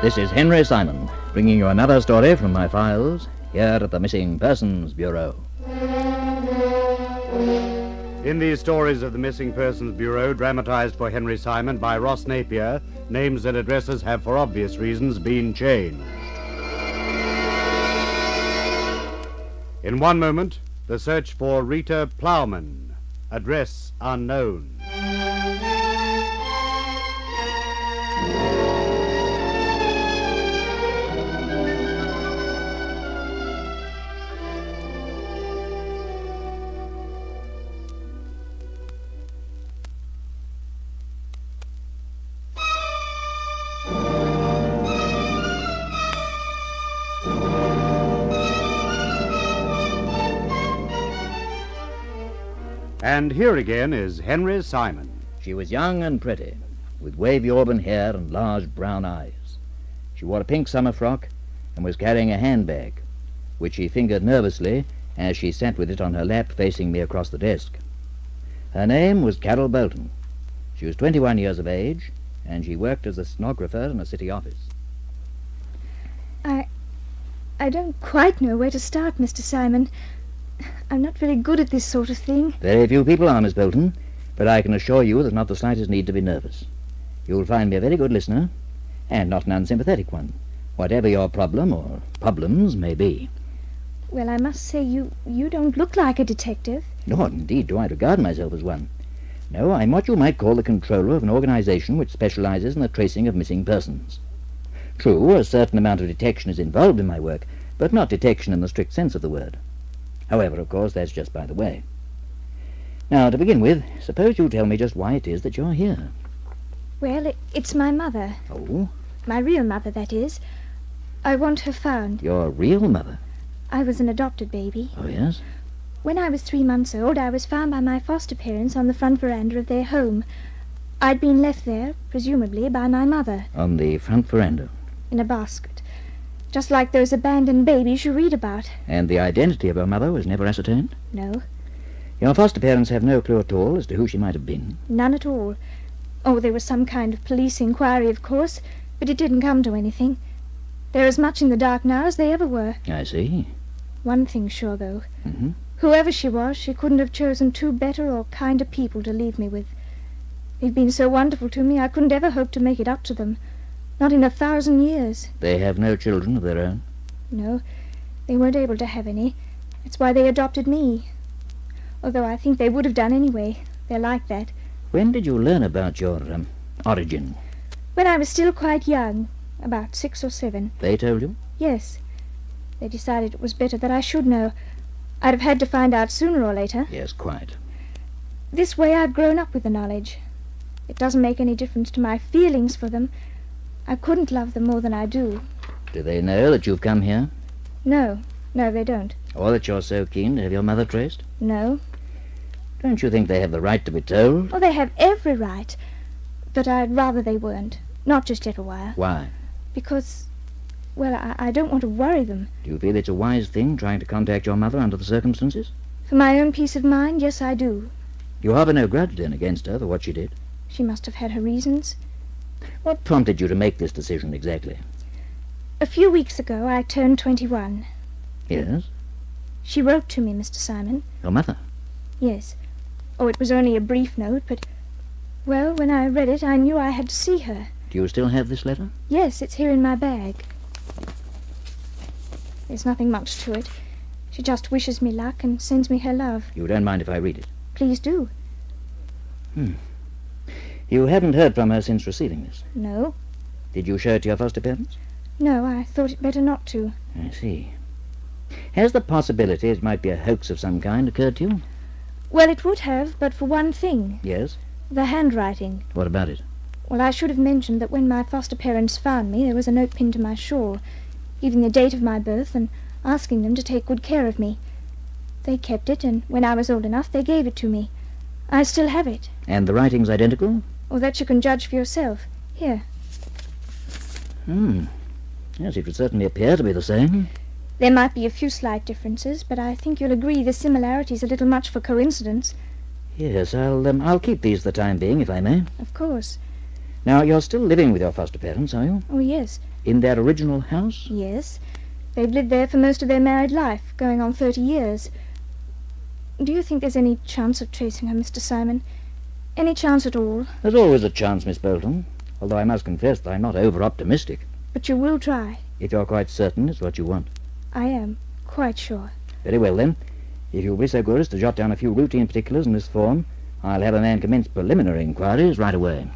This is Henry Simon, bringing you another story from my files here at the Missing Persons Bureau. In these stories of the Missing Persons Bureau, dramatized for Henry Simon by Ross Napier, names and addresses have, for obvious reasons, been changed. In one moment, the search for Rita Plowman, address unknown. And here again is Henry Simon. She was young and pretty, with wavy auburn hair and large brown eyes. She wore a pink summer frock and was carrying a handbag, which she fingered nervously as she sat with it on her lap facing me across the desk. Her name was Carol Bolton. She was 21 years of age, and she worked as a stenographer in a city office. I don't quite know where to start, Mr. Simon. I'm not very good at this sort of thing. Very few people are, Miss Bolton, but I can assure you there's not the slightest need to be nervous. You'll find me a very good listener, and not an unsympathetic one, whatever your problem or problems may be. Well, I must say you don't look like a detective. Nor, indeed, do I regard myself as one. No, I'm what you might call the controller of an organization which specializes in the tracing of missing persons. True, a certain amount of detection is involved in my work, but not detection in the strict sense of the word. However, of course, that's just by the way. Now, to begin with, suppose you tell me just why it is that you're here. Well, it's my mother. Oh? My real mother, that is. I want her found. Your real mother? I was an adopted baby. Oh, yes? When I was 3 months old, I was found by my foster parents on the front veranda of their home. I'd been left there, presumably, by my mother. On the front veranda? In a basket. Just like those abandoned babies you read about. And the identity of her mother was never ascertained? No. Your foster parents have no clue at all as to who she might have been? None at all. Oh, there was some kind of police inquiry, of course, but it didn't come to anything. They're as much in the dark now as they ever were. I see. One thing's sure, though. Mm-hmm. Whoever she was, she couldn't have chosen two better or kinder people to leave me with. They've been so wonderful to me, I couldn't ever hope to make it up to them. Not in 1,000 years. They have no children of their own? No, they weren't able to have any. That's why they adopted me. Although I think they would have done anyway. They're like that. When did you learn about your origin? When I was still quite young, about 6 or 7. They told you? Yes. They decided it was better that I should know. I'd have had to find out sooner or later. Yes, quite. This way I've grown up with the knowledge. It doesn't make any difference to my feelings for them. I couldn't love them more than I do. Do they know that you've come here? No, they don't. Or that you're so keen to have your mother traced? No. Don't you think they have the right to be told? Oh, they have every right. But I'd rather they weren't. Not just yet a while. Why? Because, well, I don't want to worry them. Do you feel it's a wise thing trying to contact your mother under the circumstances? For my own peace of mind, yes, I do. You harbour no grudge, then, against her for what she did? She must have had her reasons. What prompted you to make this decision, exactly? A few weeks ago, I turned 21. Yes? She wrote to me, Mr. Simon. Your mother? Yes. Oh, it was only a brief note, but... Well, when I read it, I knew I had to see her. Do you still have this letter? Yes, it's here in my bag. There's nothing much to it. She just wishes me luck and sends me her love. You don't mind if I read it? Please do. You haven't heard from her since receiving this? No. Did you show it to your foster parents? No, I thought it better not to. I see. Has the possibility it might be a hoax of some kind occurred to you? Well, it would have, but for one thing. Yes? The handwriting. What about it? Well, I should have mentioned that when my foster parents found me, there was a note pinned to my shawl, giving the date of my birth and asking them to take good care of me. They kept it, and when I was old enough, they gave it to me. I still have it. And the writing's identical? Oh, that you can judge for yourself. Here. Yes, it would certainly appear to be the same. There might be a few slight differences, but I think you'll agree the similarity's a little much for coincidence. Yes, I'll keep these for the time being, if I may. Of course. Now, you're still living with your foster parents, are you? Oh, yes. In their original house? Yes. They've lived there for most of their married life, going on 30 years. Do you think there's any chance of tracing her, Mr. Simon? Any chance at all? There's always a chance, Miss Bolton, although I must confess that I'm not over-optimistic. But you will try? If you're quite certain it's what you want. I am, quite sure. Very well, then. If you'll be so good as to jot down a few routine particulars in this form, I'll have a man commence preliminary inquiries right away.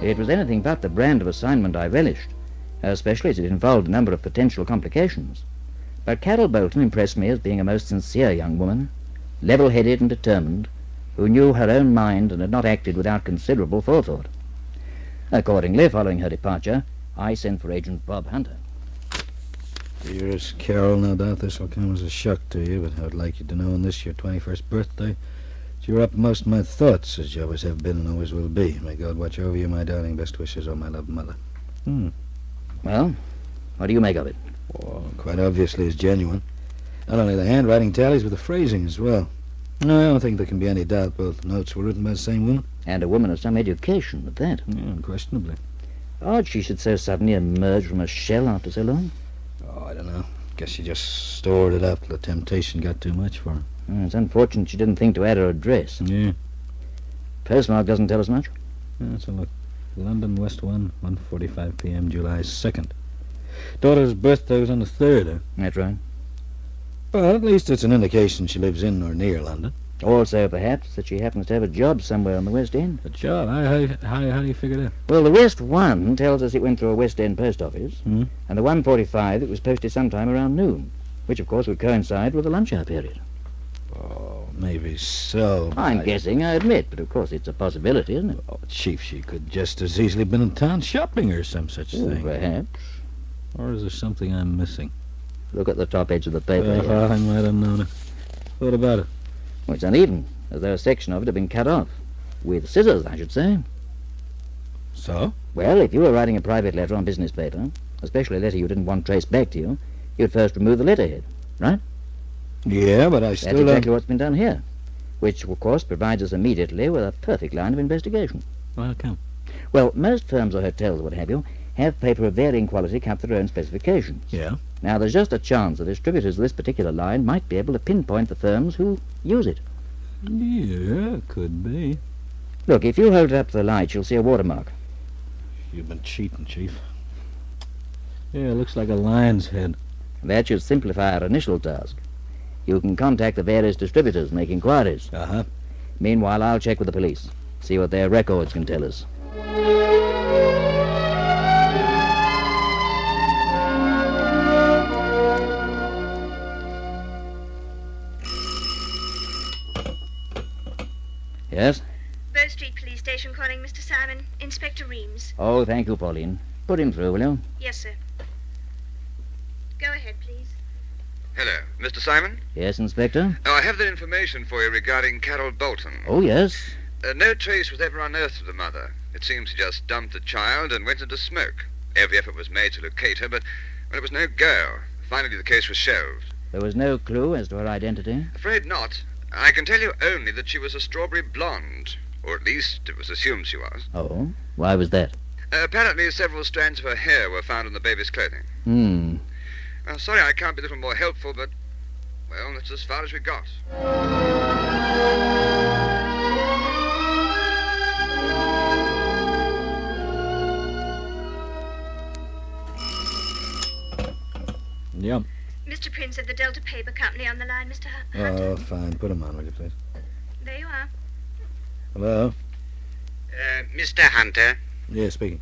It was anything but the brand of assignment I relished, especially as it involved a number of potential complications. But Carol Bolton impressed me as being a most sincere young woman, level-headed and determined, who knew her own mind and had not acted without considerable forethought. Accordingly, following her departure, I sent for Agent Bob Hunter. Dearest Carol, no doubt this will come as a shock to you, but I would like you to know on this, your 21st birthday, that you're uppermost in my thoughts, as you always have been and always will be. May God watch over you, my darling. Best wishes, oh, my loved mother. Well, what do you make of it? Well, quite obviously it's genuine. Not only the handwriting tallies, but the phrasing as well. No, I don't think there can be any doubt both notes were written by the same woman. And a woman of some education at that. Yeah, unquestionably. Odd she should so suddenly emerge from a shell after so long. Oh, I don't know. Guess she just stored it up till the temptation got too much for her. It's unfortunate she didn't think to add her address. Yeah. Postmark doesn't tell us much. Let's have a look. London, West 1:45 p.m., July 2nd. Daughter's birthday was on the 3rd, huh? That's right. Well, at least it's an indication she lives in or near London. Also, perhaps, that she happens to have a job somewhere on the West End. A job? How do you figure that? Well, the West 1 tells us it went through a West End post office, and the 1:45 it was posted sometime around noon, which, of course, would coincide with the lunch hour period. Oh, maybe so. I'm guessing, I admit, but of course it's a possibility, isn't it? Oh, Chief, she could just as easily been in town shopping or some such thing. Perhaps. Or is there something I'm missing? Look at the top edge of the paper. I might have known it. What about it? Well, it's uneven, as though a section of it had been cut off. With scissors, I should say. So? Well, if you were writing a private letter on business paper, especially a letter you didn't want traced back to you, you'd first remove the letterhead, right? Yeah, but I still That's exactly what's been done here, which, of course, provides us immediately with a perfect line of investigation. Well, how come? Well, most firms or hotels, what have you, have paper of varying quality cut to their own specifications. Yeah? Now, there's just a chance that distributors of this particular line might be able to pinpoint the firms who use it. Yeah, could be. Look, if you hold it up to the light, you'll see a watermark. You've been cheating, Chief. Yeah, it looks like a lion's head. That should simplify our initial task. You can contact the various distributors, make inquiries. Uh-huh. Meanwhile, I'll check with the police, see what their records can tell us. Yes? Bow Street Police Station calling Mr. Simon. Inspector Reams. Oh, thank you, Pauline. Put him through, will you? Yes, sir. Go ahead, please. Hello, Mr. Simon? Yes, Inspector? Oh, I have that information for you regarding Carol Bolton. Oh, yes. No trace was ever unearthed of the mother. It seems she just dumped the child and went into smoke. Every effort was made to locate her, but well, it was no go. Finally, the case was shelved. There was no clue as to her identity? Afraid not. I can tell you only that she was a strawberry blonde, or at least it was assumed she was. Oh? Why was that? Apparently, several strands of her hair were found on the baby's clothing. Sorry I can't be a little more helpful, but, well, that's as far as we got. Yep. Mr. Prince of the Delta Paper Company on the line, Mr. Hunter. Oh, fine. Put him on, will you, please? There you are. Hello? Mr. Hunter, Yeah, speaking.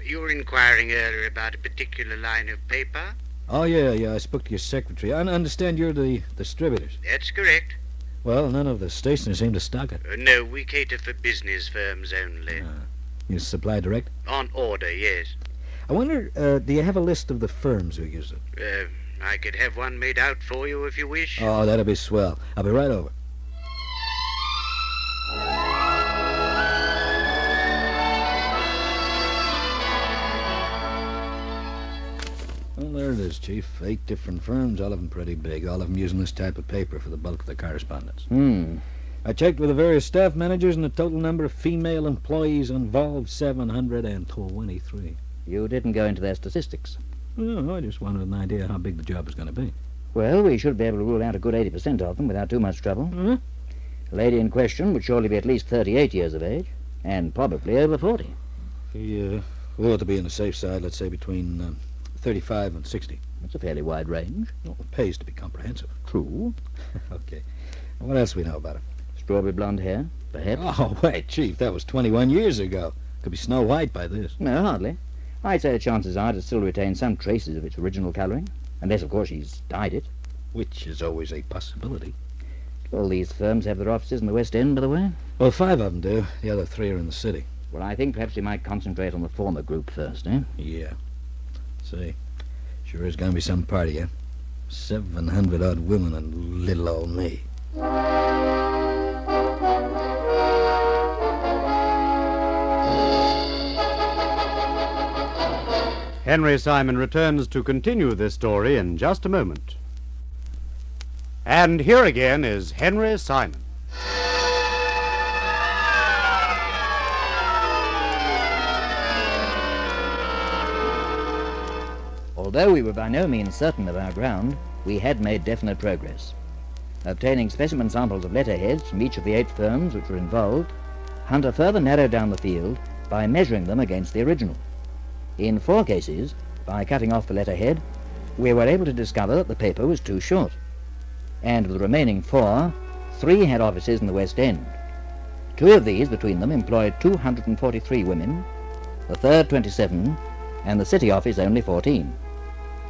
you were inquiring earlier about a particular line of paper? Oh, yeah. I spoke to your secretary. I understand you're the distributors. That's correct. Well, none of the stationers seem to stock it. No, we cater for business firms only. You supply direct? On order, yes. I wonder, do you have a list of the firms who use it? I could have one made out for you if you wish. Oh, that'd be swell. I'll be right over. Well, there it is, Chief. 8 different firms, all of them pretty big, all of them using this type of paper for the bulk of their correspondence. I checked with the various staff managers, and the total number of female employees involved, 723. You didn't go into their statistics? No, I just wanted an idea how big the job was going to be. Well, we should be able to rule out a good 80% of them without too much trouble. The lady in question would surely be at least 38 years of age, and probably over 40. We ought to be on the safe side, let's say between 35 and 60. That's a fairly wide range. Well, it pays to be comprehensive. True. Okay. What else do we know about her? Strawberry blonde hair, perhaps? Oh, wait, Chief, that was 21 years ago. Could be Snow White by this. No, hardly. I'd say the chances are to still retain some traces of its original colouring, unless, of course, she's dyed it. Which is always a possibility. All these firms have their offices in the West End, by the way? Well, 5 of them do. The other 3 are in the city. Well, I think perhaps we might concentrate on the former group first, eh? Yeah. Say, sure is going to be some party, eh? 700-odd women and little old me. Henry Simon returns to continue this story in just a moment. And here again is Henry Simon. Although we were by no means certain of our ground, we had made definite progress. Obtaining specimen samples of letterheads from each of the 8 firms which were involved, Hunter further narrowed down the field by measuring them against the original. In 4 cases, by cutting off the letterhead, we were able to discover that the paper was too short. And of the remaining 4, 3 had offices in the West End. 2 of these, between them, employed 243 women, the third 27, and the city office only 14.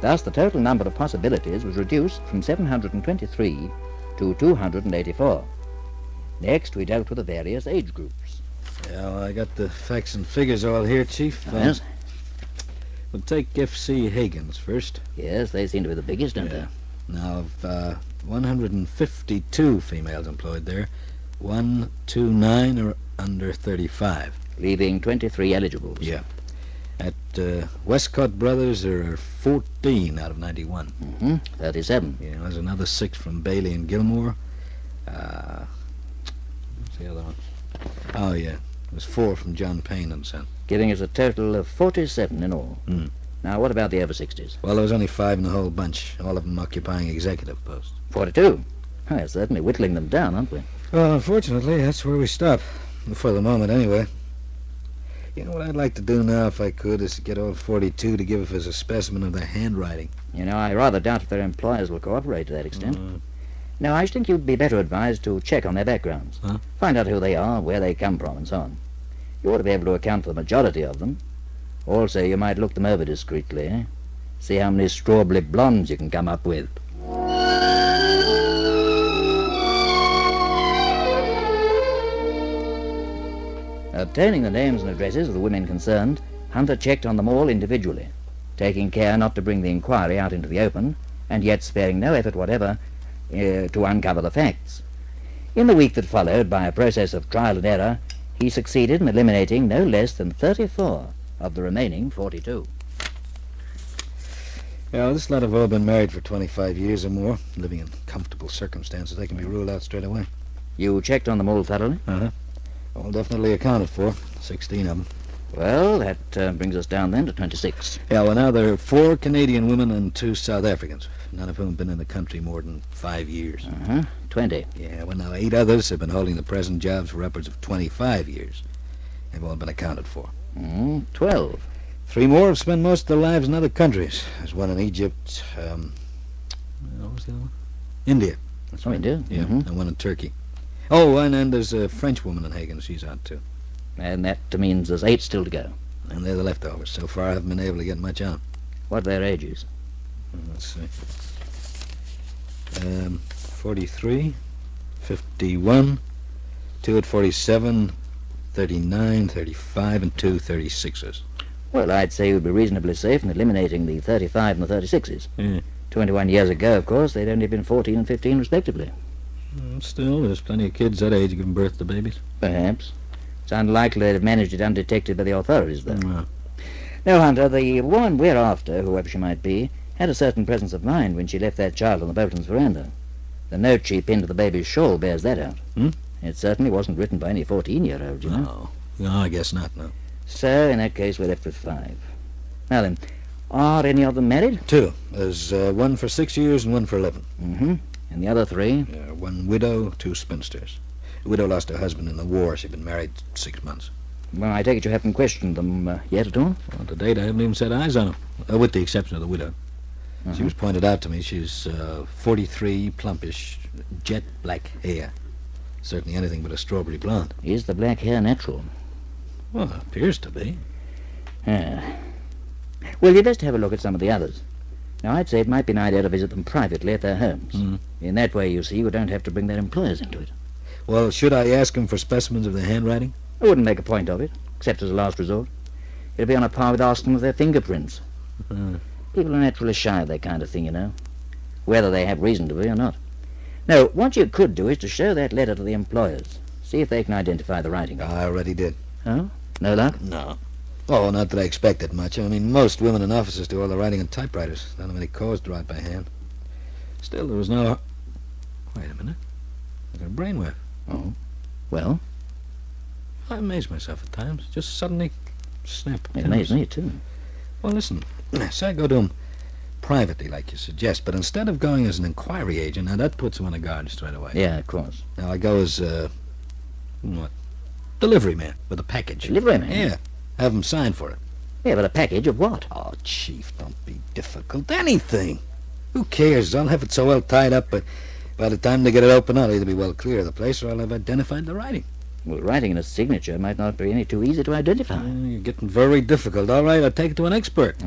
Thus, the total number of possibilities was reduced from 723 to 284. Next, we dealt with the various age groups. Yeah, well, I got the facts and figures all here, Chief. Yes? We'll take F.C. Higgins first. Yes, they seem to be the biggest, don't they? Now, of 152 females employed there, 129 are under 35. Leaving 23 eligibles. Yeah. At Westcott Brothers, there are 14 out of 91. 37. Yeah, there's another 6 from Bailey and Gilmore. What's the other one? Oh, yeah. There's 4 from John Payne and Son. Giving us a total of 47 in all. Now, what about the over 60s? Well, there was only 5 in the whole bunch, all of them occupying executive posts. 42. We're certainly whittling them down, aren't we? Well, unfortunately, that's where we stop. For the moment, anyway. You know what I'd like to do now, if I could, is to get old 42 to give us a specimen of their handwriting. You know, I rather doubt if their employers will cooperate to that extent. No, I think you'd be better advised to check on their backgrounds. Find out who they are, where they come from, and so on. You ought to be able to account for the majority of them. Also, you might look them over discreetly, eh? See how many strawberry blondes you can come up with. Obtaining the names and addresses of the women concerned, Hunter checked on them all individually, taking care not to bring the inquiry out into the open, and yet sparing no effort whatever to uncover the facts. In the week that followed, by a process of trial and error, he succeeded in eliminating no less than 34 of the remaining 42. Yeah, this lot have all been married for 25 years or more, living in comfortable circumstances. They can be ruled out straight away. You checked on them all thoroughly? All definitely accounted for. 16 of them. Well, that brings us down then to 26. Yeah, well, now there are 4 Canadian women and 2 South Africans, none of whom have been in the country more than 5 years. 20. Yeah, well, now 8 others have been holding the present jobs for upwards of 25 years. They've all been accounted for. 12. 3 more have spent most of their lives in other countries. There's one in Egypt. What was the other one? India. That's right. India? Yeah, and one in Turkey. Oh, and there's a French woman in Hagen. She's out, too. And that means there's 8 still to go. And they're the leftovers. So far, I haven't been able to get much on. What are their ages? Let's see. 43, 51, 2 at 47, 39, 35, and 2 36s. Well, I'd say you'd be reasonably safe in eliminating the 35 and the 36s. 21 years ago, of course, they'd only been 14 and 15 respectively. Still, there's plenty of kids that age giving birth to babies. Perhaps. It's unlikely they'd have managed it undetected by the authorities, though. No, Hunter, the woman we're after, whoever she might be, had a certain presence of mind when she left that child on the Bolton's veranda. The note she pinned to the baby's shawl bears that out. It certainly wasn't written by any 14-year-old, you know. No, I guess not, no. So, in that case, we're left with 5. Now then, are any of them married? 2. There's one for 6 years and one for 11. And the other 3? 1 widow, 2 spinsters. The widow lost her husband in the war. She'd been married 6 months. Well, I take it you haven't questioned them yet at all? Well, to date, I haven't even set eyes on them, with the exception of the widow. She was pointed out to me. She's 43, plumpish, jet black hair. Certainly anything but a strawberry blonde. Is the black hair natural? Well, it appears to be. Well, you'd best have a look at some of the others. Now, I'd say it might be an idea to visit them privately at their homes. In that way, you see, you don't have to bring their employers into it. Well, should I ask them for specimens of their handwriting? I wouldn't make a point of it, except as a last resort. It'd be on a par with asking them for their fingerprints. People are naturally shy of that kind of thing, you know, whether they have reason to be or not. No, what you could do is to show that letter to the employers. See if they can identify the writing. I already did. Oh? No luck? No. Oh, not that I expected much. I mean, most women in offices do all the writing on typewriters. Don't have any cause to write by hand. Still, there was no... Wait a minute. I got a brainwave. Oh? Well? I amaze myself at times. Just suddenly snap. It amazed me, too. Well, listen. Say I go to him privately, like you suggest, but instead of going as an inquiry agent, now that puts him on the guard straight away. Yeah, of course. Now I go as, what? Delivery man with a package. Delivery man? Yeah. Have him sign for it. Yeah, but a package of what? Oh, Chief, don't be difficult. Anything. Who cares? I'll have it so well tied up, but by the time they get it open, I'll either be well clear of the place or I'll have identified the writing. Well, writing in a signature might not be any too easy to identify. You're getting very difficult. All right, I'll take it to an expert.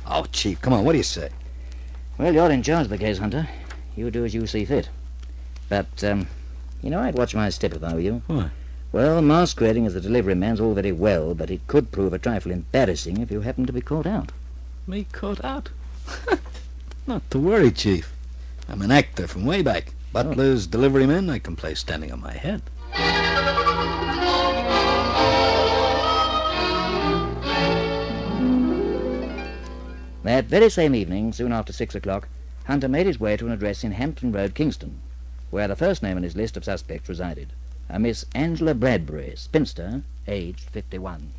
Oh, Chief, come on, what do you say? Well, you're in charge of the case, Hunter. You do as you see fit. But, you know, I'd watch my step if I were you. Why? Well, masquerading as a delivery man's all very well, but it could prove a trifle embarrassing if you happen to be caught out. Me caught out? Not to worry, Chief. I'm an actor from way back. Butlers, delivery men, I can play standing on my head. very same evening, soon after 6 o'clock, Hunter made his way to an address in Hampton Road, Kingston, where the first name on his list of suspects resided, a Miss Angela Bradbury, spinster, aged 51.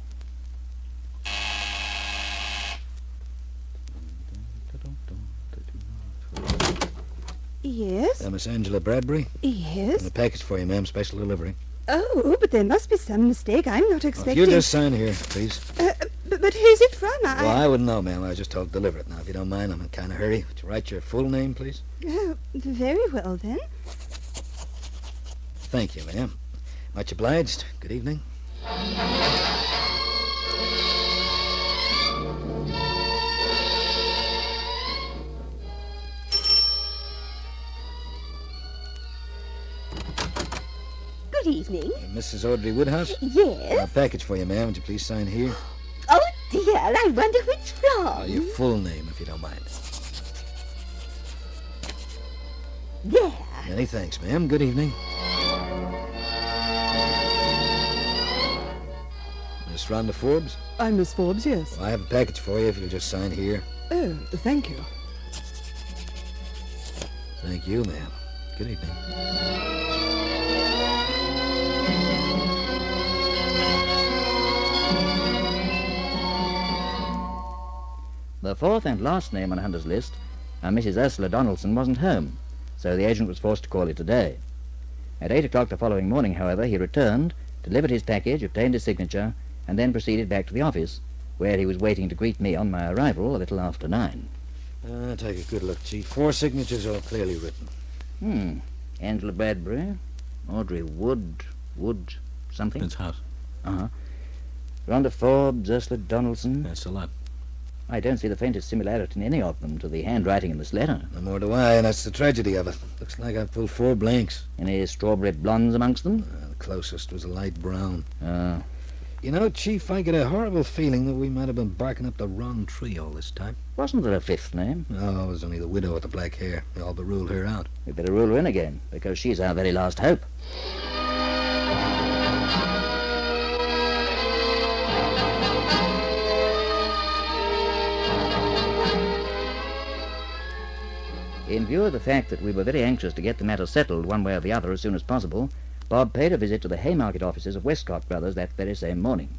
Yes? Miss Angela Bradbury? Yes? And a package for you, ma'am, special delivery. Oh, but there must be some mistake. I'm not If expecting... you just sign here, please. But who's it from? Well, I wouldn't know, ma'am. I was just told to deliver it. Now, if you don't mind, I'm in kind of hurry. Would you write your full name, please? Oh, very well, then. Thank you, ma'am. Much obliged. Good evening. Good evening. Mrs. Audrey Woodhouse? Yes? A package for you, ma'am. Would you please sign here? Oh, dear, I wonder which from. Your full name, if you don't mind. There. Many thanks, ma'am. Good evening. Miss Rhonda Forbes? I'm Miss Forbes, yes. Well, I have a package for you if you'll just sign here. Oh, thank you. Thank you, ma'am. Good evening. The fourth and last name on Hunter's list, Mrs. Ursula Donaldson, wasn't home, so the agent was forced to call it a day. At 8 o'clock the following morning, however, he returned, delivered his package, obtained his signature, and then proceeded back to the office, where he was waiting to greet me on my arrival a little after 9. Take a good look, Chief. 4 signatures all clearly written. Angela Bradbury, Audrey Wood something? It's House. Uh-huh. Rhonda Forbes, Ursula Donaldson. That's a lot. I don't see the faintest similarity in any of them to the handwriting in this letter. No more do I, and that's the tragedy of it. Looks like I've pulled 4 blanks. Any strawberry blondes amongst them? The closest was a light brown. Ah. You know, Chief, I get a horrible feeling that we might have been barking up the wrong tree all this time. Wasn't there a fifth name? No, it was only the widow with the black hair. They all but ruled her out. We'd better rule her in again, because she's our very last hope. In view of the fact that we were very anxious to get the matter settled one way or the other as soon as possible, Bob paid a visit to the Haymarket offices of Westcott Brothers that very same morning.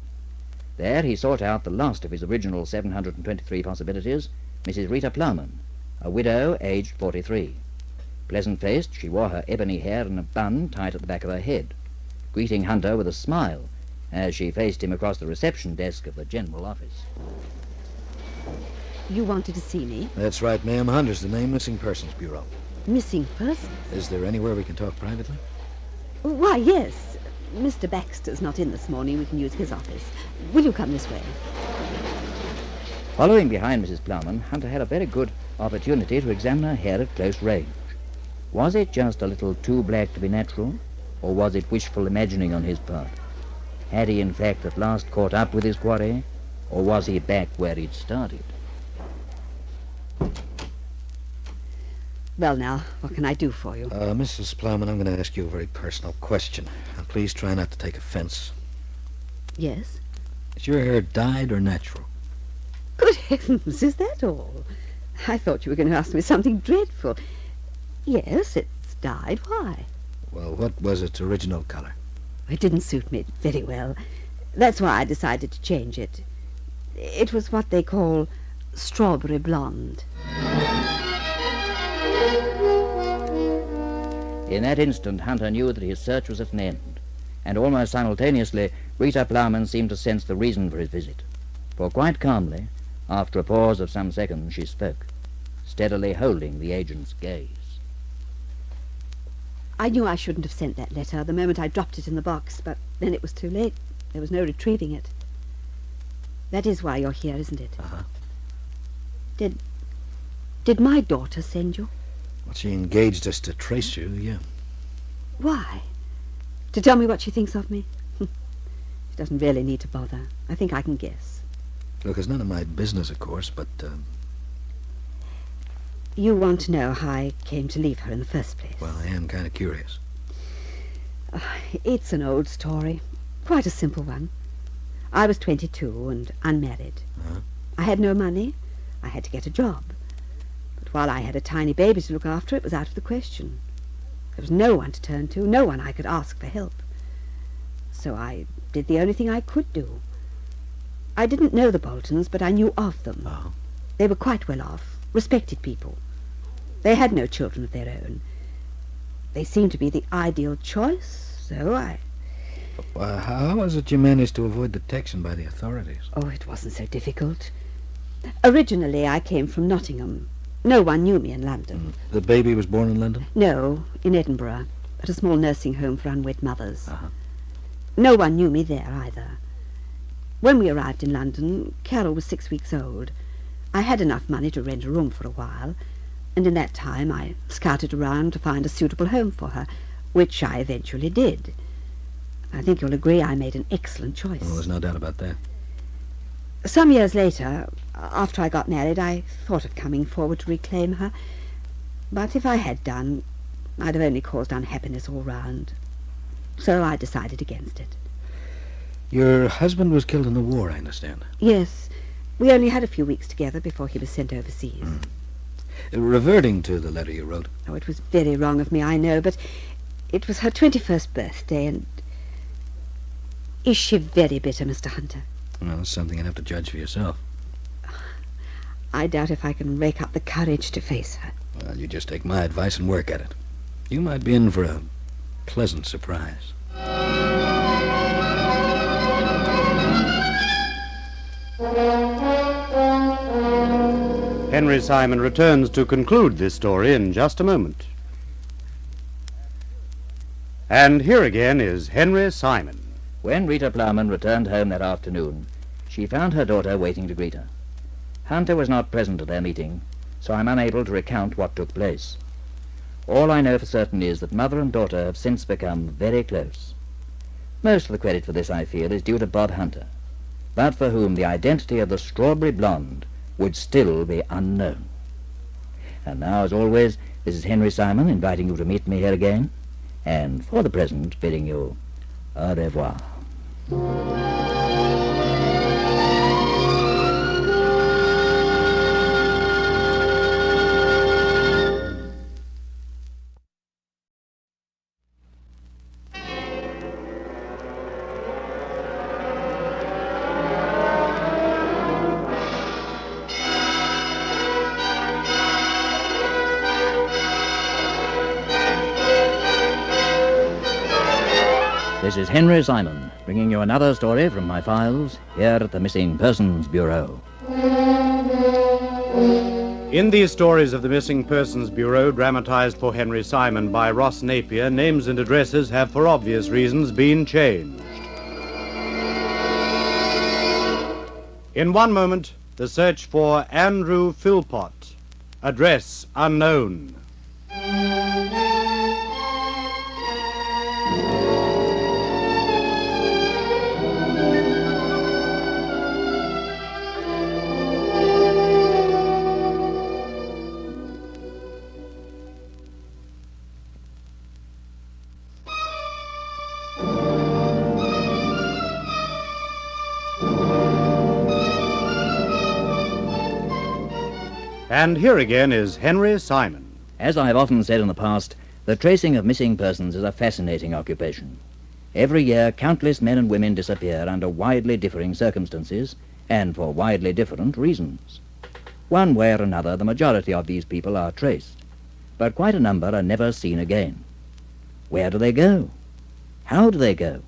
There he sought out the last of his original 723 possibilities, Mrs. Rita Plowman, a widow aged 43. Pleasant-faced, she wore her ebony hair in a bun tied at the back of her head, greeting Hunter with a smile as she faced him across the reception desk of the general office. You wanted to see me? That's right, ma'am. Hunter's the name, Missing Persons Bureau. Missing persons? Is there anywhere we can talk privately? Why, yes. Mr. Baxter's not in this morning. We can use his office. Will you come this way? Following behind Mrs. Plowman, Hunter had a very good opportunity to examine her hair at close range. Was it just a little too black to be natural, or was it wishful imagining on his part? Had he, in fact, at last caught up with his quarry, or was he back where he'd started? Well, now, what can I do for you? Mrs. Plowman, I'm going to ask you a very personal question. And please try not to take offense. Yes? Is your hair dyed or natural? Good heavens, is that all? I thought you were going to ask me something dreadful. Yes, it's dyed. Why? Well, what was its original color? It didn't suit me very well. That's why I decided to change it. It was what they call strawberry blonde. In that instant, Hunter knew that his search was at an end, and almost simultaneously, Rita Plowman seemed to sense the reason for his visit. For quite calmly, after a pause of some seconds, she spoke, steadily holding the agent's gaze. I knew I shouldn't have sent that letter the moment I dropped it in the box, but then it was too late. There was no retrieving it. That is why you're here, isn't it? Uh-huh. Did my daughter send you? Well, she engaged us to trace you, yeah. Why? To tell me what she thinks of me? She doesn't really need to bother. I think I can guess. Look, it's none of my business, of course, but, You want to know how I came to leave her in the first place? Well, I am kind of curious. It's an old story. Quite a simple one. I was 22 and unmarried. Uh-huh. I had no money. I had to get a job. But while I had a tiny baby to look after, it was out of the question. There was no one to turn to, no one I could ask for help. So I did the only thing I could do. I didn't know the Boltons, but I knew of them. Oh. They were quite well off, respected people. They had no children of their own. They seemed to be the ideal choice, so I... How was it you managed to avoid detection by the authorities? Oh, it wasn't so difficult. Originally, I came from Nottingham. No one knew me in London. The baby was born in London? No, in Edinburgh, at a small nursing home for unwed mothers. No one knew me there either. When we arrived in London, Carol was 6 weeks old. I had enough money to rent a room for a while, and in that time I scouted around to find a suitable home for her, which I eventually did. I think you'll agree I made an excellent choice. Well, there's no doubt about that. Some years later, after I got married, I thought of coming forward to reclaim her. But if I had done, I'd have only caused unhappiness all round. So I decided against it. Your husband was killed in the war, I understand. Yes. We only had a few weeks together before he was sent overseas. Reverting to the letter you wrote. Oh, it was very wrong of me, I know, but it was her 21st birthday, and... Is she very bitter, Mr. Hunter? Well, that's something you'd have to judge for yourself. I doubt if I can rake up the courage to face her. Well, you just take my advice and work at it. You might be in for a pleasant surprise. Henry Simon returns to conclude this story in just a moment. And here again is Henry Simon. When Rita Plowman returned home that afternoon, she found her daughter waiting to greet her. Hunter was not present at their meeting, so I'm unable to recount what took place. All I know for certain is that mother and daughter have since become very close. Most of the credit for this, I feel, is due to Bob Hunter, but for whom the identity of the strawberry blonde would still be unknown. And now, as always, this is Henry Simon inviting you to meet me here again, and for the present bidding you au revoir. This is Henry Simon, bringing you another story from my files here at the Missing Persons Bureau. In these stories of the Missing Persons Bureau, dramatized for Henry Simon by Ross Napier, names and addresses have, for obvious reasons, been changed. In one moment, the search for Andrew Philpot, address unknown. And here again is Henry Simon. As I have often said in the past, the tracing of missing persons is a fascinating occupation. Every year, countless men and women disappear under widely differing circumstances and for widely different reasons. One way or another, the majority of these people are traced, but quite a number are never seen again. Where do they go? How do they go?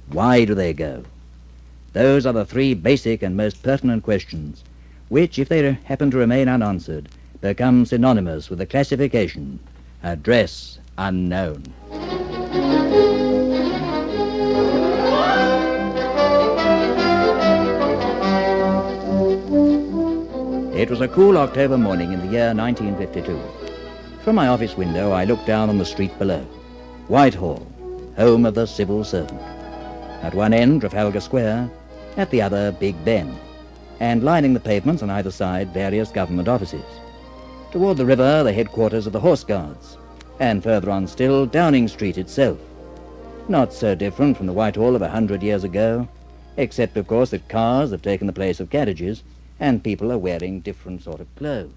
Why do they go? Those are the three basic and most pertinent questions which, if they happen to remain unanswered, become synonymous with the classification, address unknown. It was a cool October morning in the year 1952. From my office window, I looked down on the street below. Whitehall, home of the civil servant. At one end, Trafalgar Square, at the other, Big Ben, and lining the pavements on either side, various government offices. Toward the river, the headquarters of the Horse Guards, and further on still, Downing Street itself. Not so different from the Whitehall of 100 years ago, except, of course, that cars have taken the place of carriages, and people are wearing different sort of clothes.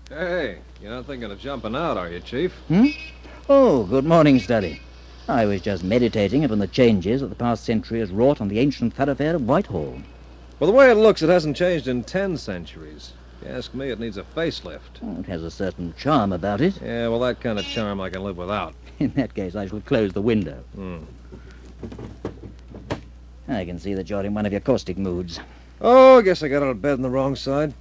Hey, you're not thinking of jumping out, are you, Chief? Oh, good morning, Studdy. I was just meditating upon the changes that the past century has wrought on the ancient thoroughfare of Whitehall. Well, the way it looks, it hasn't changed in 10 centuries. If you ask me, it needs a facelift. It has a certain charm about it. Yeah, well, that kind of charm I can live without. In that case, I shall close the window. I can see that you're in one of your caustic moods. Oh, I guess I got out of bed on the wrong side.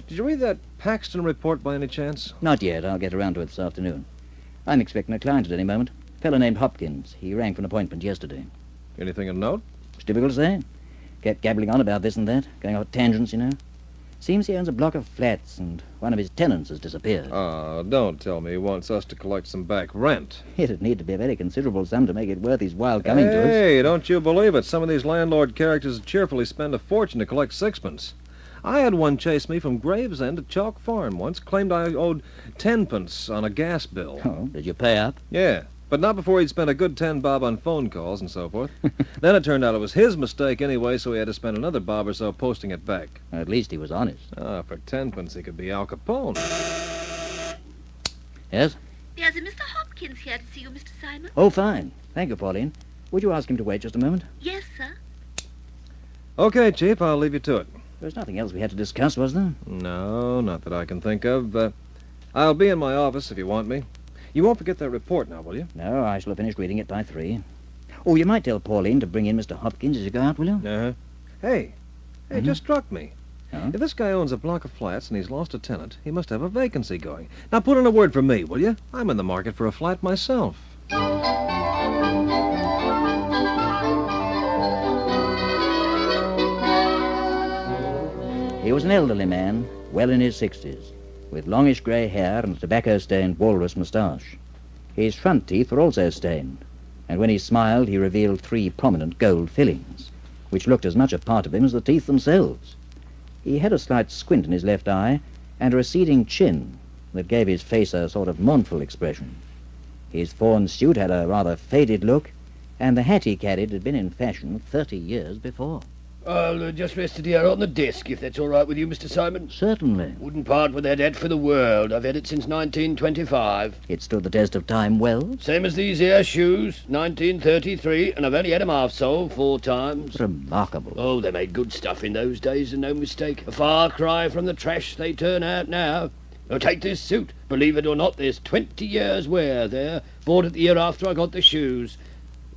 Did you read that Paxton report by any chance? Not yet. I'll get around to it this afternoon. I'm expecting a client at any moment. A fellow named Hopkins. He rang for an appointment yesterday. Anything of note? It's difficult to say. Kept gabbling on about this and that, going off tangents, you know. Seems he owns a block of flats, and one of his tenants has disappeared. Oh, don't tell me he wants us to collect some back rent. It'd need to be a very considerable sum to make it worth his while coming to us. Hey, don't you believe it. Some of these landlord characters cheerfully spend a fortune to collect sixpence. I had one chase me from Gravesend to Chalk Farm once, claimed I owed 10p on a gas bill. Oh, did you pay up? Yeah, but not before he'd spent a good 10 bob on phone calls and so forth. Then it turned out it was his mistake anyway, so he had to spend another bob or so posting it back. At least he was honest. For 10p he could be Al Capone. Yes? There's a Mr. Hopkins here to see you, Mr. Simon. Oh, fine. Thank you, Pauline. Would you ask him to wait just a moment? Yes, sir. Okay, Chief, I'll leave you to it. There's nothing else we had to discuss, was there? No, not that I can think of. I'll be in my office if you want me. You won't forget that report now, will you? No, I shall have finished reading it by 3. Oh, you might tell Pauline to bring in Mr. Hopkins as you go out, will you? Uh-huh. Hey, it just struck me. Huh? If this guy owns a block of flats and he's lost a tenant, he must have a vacancy going. Now put in a word for me, will you? I'm in the market for a flat myself. He was an elderly man, well in his 60s, with longish grey hair and a tobacco-stained walrus moustache. His front teeth were also stained, and when he smiled he revealed 3 prominent gold fillings, which looked as much a part of him as the teeth themselves. He had a slight squint in his left eye and a receding chin that gave his face a sort of mournful expression. His fawn suit had a rather faded look, and the hat he carried had been in fashion 30 years before. I'll just rest it here on the desk, if that's all right with you, Mr. Simon. Certainly. Wouldn't part with that hat for the world. I've had it since 1925. It stood the test of time well? Same as these here shoes, 1933, and I've only had 'em half-soled 4 times. Remarkable. Oh, they made good stuff in those days, and no mistake. A far cry from the trash they turn out now. Now, take this suit. Believe it or not, there's 20 years' wear there. Bought it the year after I got the shoes.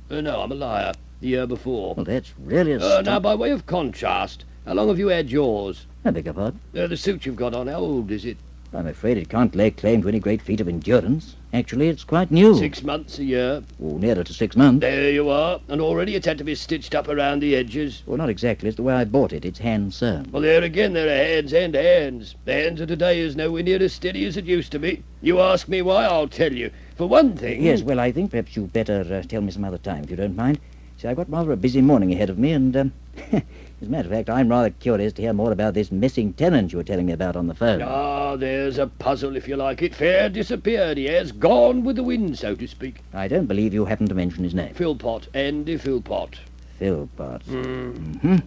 No, I'm a liar. The year before. Well, that's really now, by way of contrast, how long have you had yours? I beg your pardon? The suit you've got on, how old is it? I'm afraid it can't lay claim to any great feat of endurance. Actually, it's quite new. 6 months, a year. Oh, nearer to 6 months. There you are. And already it's had to be stitched up around the edges. Well, not exactly. It's the way I bought it. It's hand-sewn. Well, there again, there are hands and hands. The hands of today is nowhere near as steady as it used to be. You ask me why, I'll tell you. For one thing... Yes, well, I think perhaps you'd better tell me some other time, if you don't mind. See, I've got rather a busy morning ahead of me, and, as a matter of fact, I'm rather curious to hear more about this missing tenant you were telling me about on the phone. Ah, there's a puzzle, if you like it. Fair disappeared, he has. Gone with the wind, so to speak. I don't believe you happened to mention his name. Philpot, Andy Philpot. Philpot. Mm-hmm.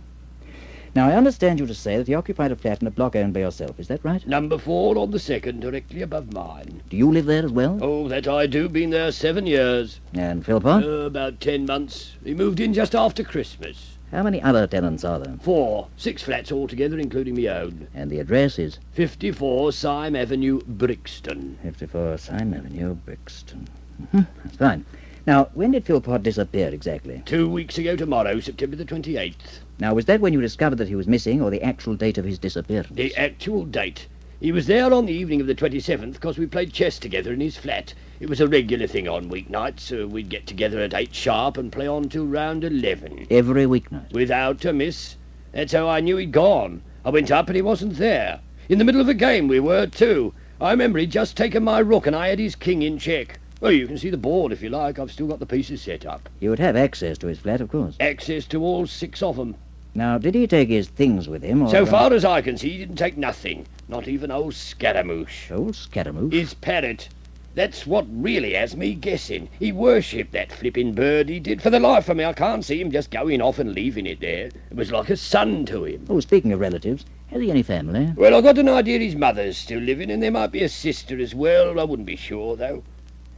Now, I understand you to say that he occupied a flat in a block owned by yourself. Is that right? Number 4 on the second, directly above mine. Do you live there as well? Oh, that I do. Been there 7 years. And Philpot? About 10 months. He moved in just after Christmas. How many other tenants are there? 4. 6 flats altogether, including my own. And the address is? 54 Syme Avenue, Brixton. 54 Syme Avenue, Brixton. Mm-hmm. That's fine. Now, when did Philpot disappear exactly? 2 weeks ago tomorrow, September the 28th. Now, was that when you discovered that he was missing, or the actual date of his disappearance? The actual date. He was there on the evening of the 27th, because we played chess together in his flat. It was a regular thing on weeknights, so we'd get together at 8 sharp and play on till round 11. Every weeknight? Without a miss. That's how I knew he'd gone. I went up and he wasn't there. In the middle of a game we were, too. I remember he'd just taken my rook and I had his king in check. Well, you can see the board if you like. I've still got the pieces set up. You would have access to his flat, of course. Access to all 6 of them. Now, did he take his things with him, or... So far as I can see, he didn't take nothing. Not even old Scaramouche. Old Scaramouche? His parrot. That's what really has me guessing. He worshipped that flipping bird, he did. For the life of me, I can't see him just going off and leaving it there. It was like a son to him. Oh, speaking of relatives, has he any family? Well, I got an idea his mother's still living, and there might be a sister as well. I wouldn't be sure, though.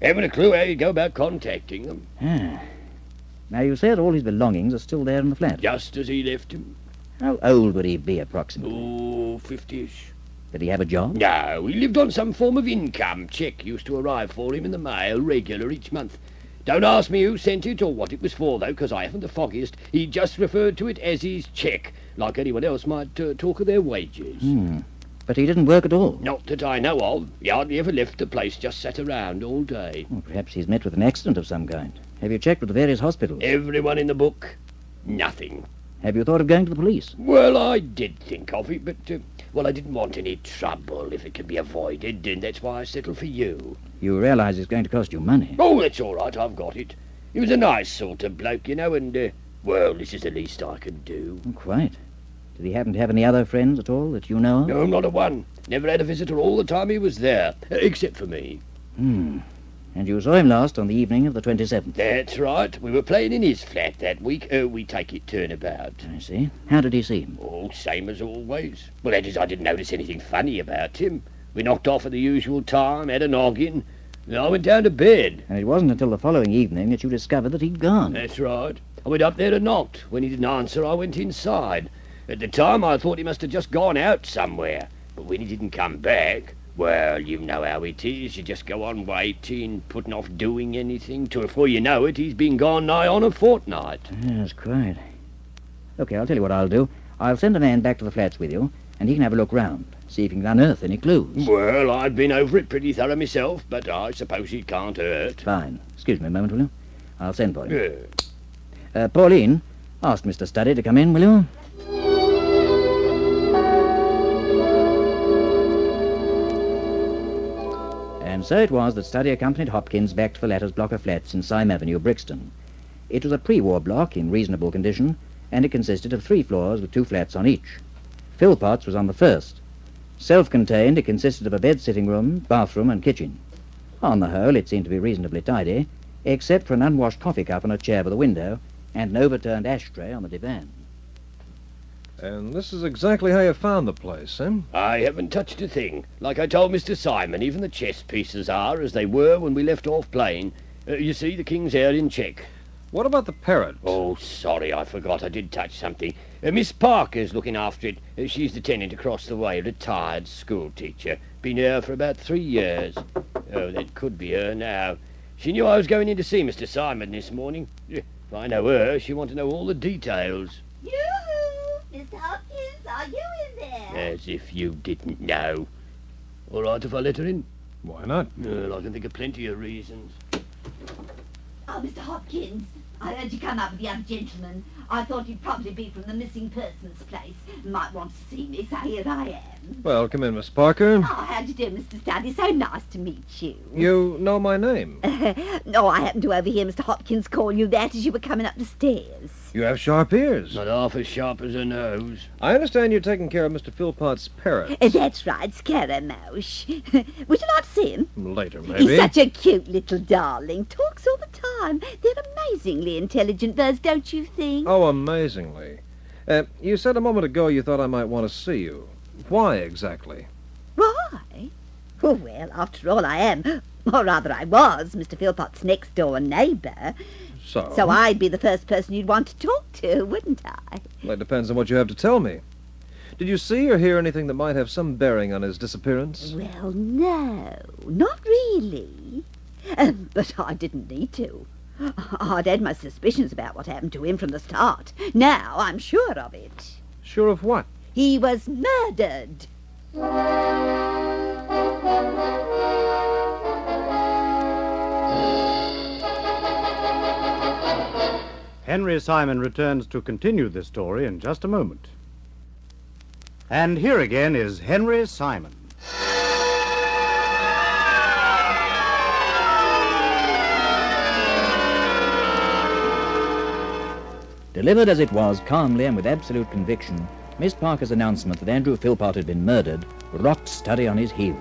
Haven't a clue how you'd go about contacting them. Ah. Now, you said all his belongings are still there in the flat. Just as he left him. How old would he be, approximately? Oh, 50-ish. Did he have a job? No, he lived on some form of income. Cheque used to arrive for him in the mail regular each month. Don't ask me who sent it or what it was for, though, because I haven't the foggiest. He just referred to it as his cheque, like anyone else might talk of their wages. But he didn't work at all? Not that I know of. He hardly ever left the place, just sat around all day. Well, perhaps he's met with an accident of some kind. Have you checked with the various hospitals? Everyone in the book. Nothing. Have you thought of going to the police? Well, I did think of it, but, I didn't want any trouble if it could be avoided, and that's why I settled for you. You realise it's going to cost you money? Oh, that's all right, I've got it. He was a nice sort of bloke, you know, and, this is the least I can do. Oh, quite. Did he happen to have any other friends at all that you know of? No, not a one. Never had a visitor all the time he was there, except for me. And you saw him last on the evening of the 27th? That's right. We were playing in his flat that week. We take it turnabout. I see. How did he seem? Oh, same as always. Well, that is, I didn't notice anything funny about him. We knocked off at the usual time, had a noggin, and I went down to bed. And it wasn't until the following evening that you discovered that he'd gone? That's right. I went up there and knocked. When he didn't answer, I went inside. At the time, I thought he must have just gone out somewhere. But when he didn't come back, well, you know how it is. You just go on waiting, putting off doing anything, till before you know it, he's been gone nigh on a fortnight. Yes, quite. OK, I'll tell you what I'll do. I'll send a man back to the flats with you, and he can have a look round, see if he can unearth any clues. Well, I've been over it pretty thorough myself, but I suppose it can't hurt. Fine. Excuse me a moment, will you? I'll send for him. Pauline, ask Mr. Studdy to come in, will you? And so it was that Studdy accompanied Hopkins back to the latter's block of flats in Syme Avenue, Brixton. It was a pre-war block in reasonable condition, and it consisted of 3 floors with 2 flats on each. Philpot's was on the first. Self-contained, it consisted of a bed-sitting room, bathroom and kitchen. On the whole, it seemed to be reasonably tidy, except for an unwashed coffee cup on a chair by the window and an overturned ashtray on the divan. And this is exactly how you found the place, eh? I haven't touched a thing. Like I told Mr. Simon, even the chess pieces are as they were when we left off playing. You see, the King's Hare in check. What about the parrot? Oh, sorry, I forgot. I did touch something. Miss Parker's looking after it. She's the tenant across the way, retired school teacher. Been here for about 3 years. Oh, that could be her now. She knew I was going in to see Mr. Simon this morning. If I know her, she'll want to know all the details. Yoo-hoo! Mr. Hopkins, are you in there? As if you didn't know. All right if I let her in? Why not? Well, I can think of plenty of reasons. Oh, Mr. Hopkins, I heard you come up with the other gentleman. I thought you'd probably be from the missing persons place. Might want to see me, so here I am. Well, come in, Miss Parker. Oh, how do you do, Mr. Studdy? So nice to meet you. You know my name? No, I happened to overhear Mr. Hopkins call you that as you were coming up the stairs. You have sharp ears. Not half as sharp as a nose. I understand you're taking care of Mr. Philpot's parrot. That's right, Scaramouche. Would you like to see him? Later, maybe. He's such a cute little darling. Talks all the time. They're amazingly intelligent birds, don't you think? Oh, amazingly. You said a moment ago you thought I might want to see you. Why exactly? Why? Oh, well, after all, I am, or rather I was, Mr. Philpot's next-door neighbour. So I'd be the first person you'd want to talk to, wouldn't I? Well, it depends on what you have to tell me. Did you see or hear anything that might have some bearing on his disappearance? Well, no, not really. But I didn't need to. I'd had my suspicions about what happened to him from the start. Now I'm sure of it. Sure of what? He was murdered. Henry Simon returns to continue this story in just a moment. And here again is Henry Simon. Delivered as it was, calmly and with absolute conviction, Miss Parker's announcement that Andrew Philpot had been murdered rocked Studdy on his heels.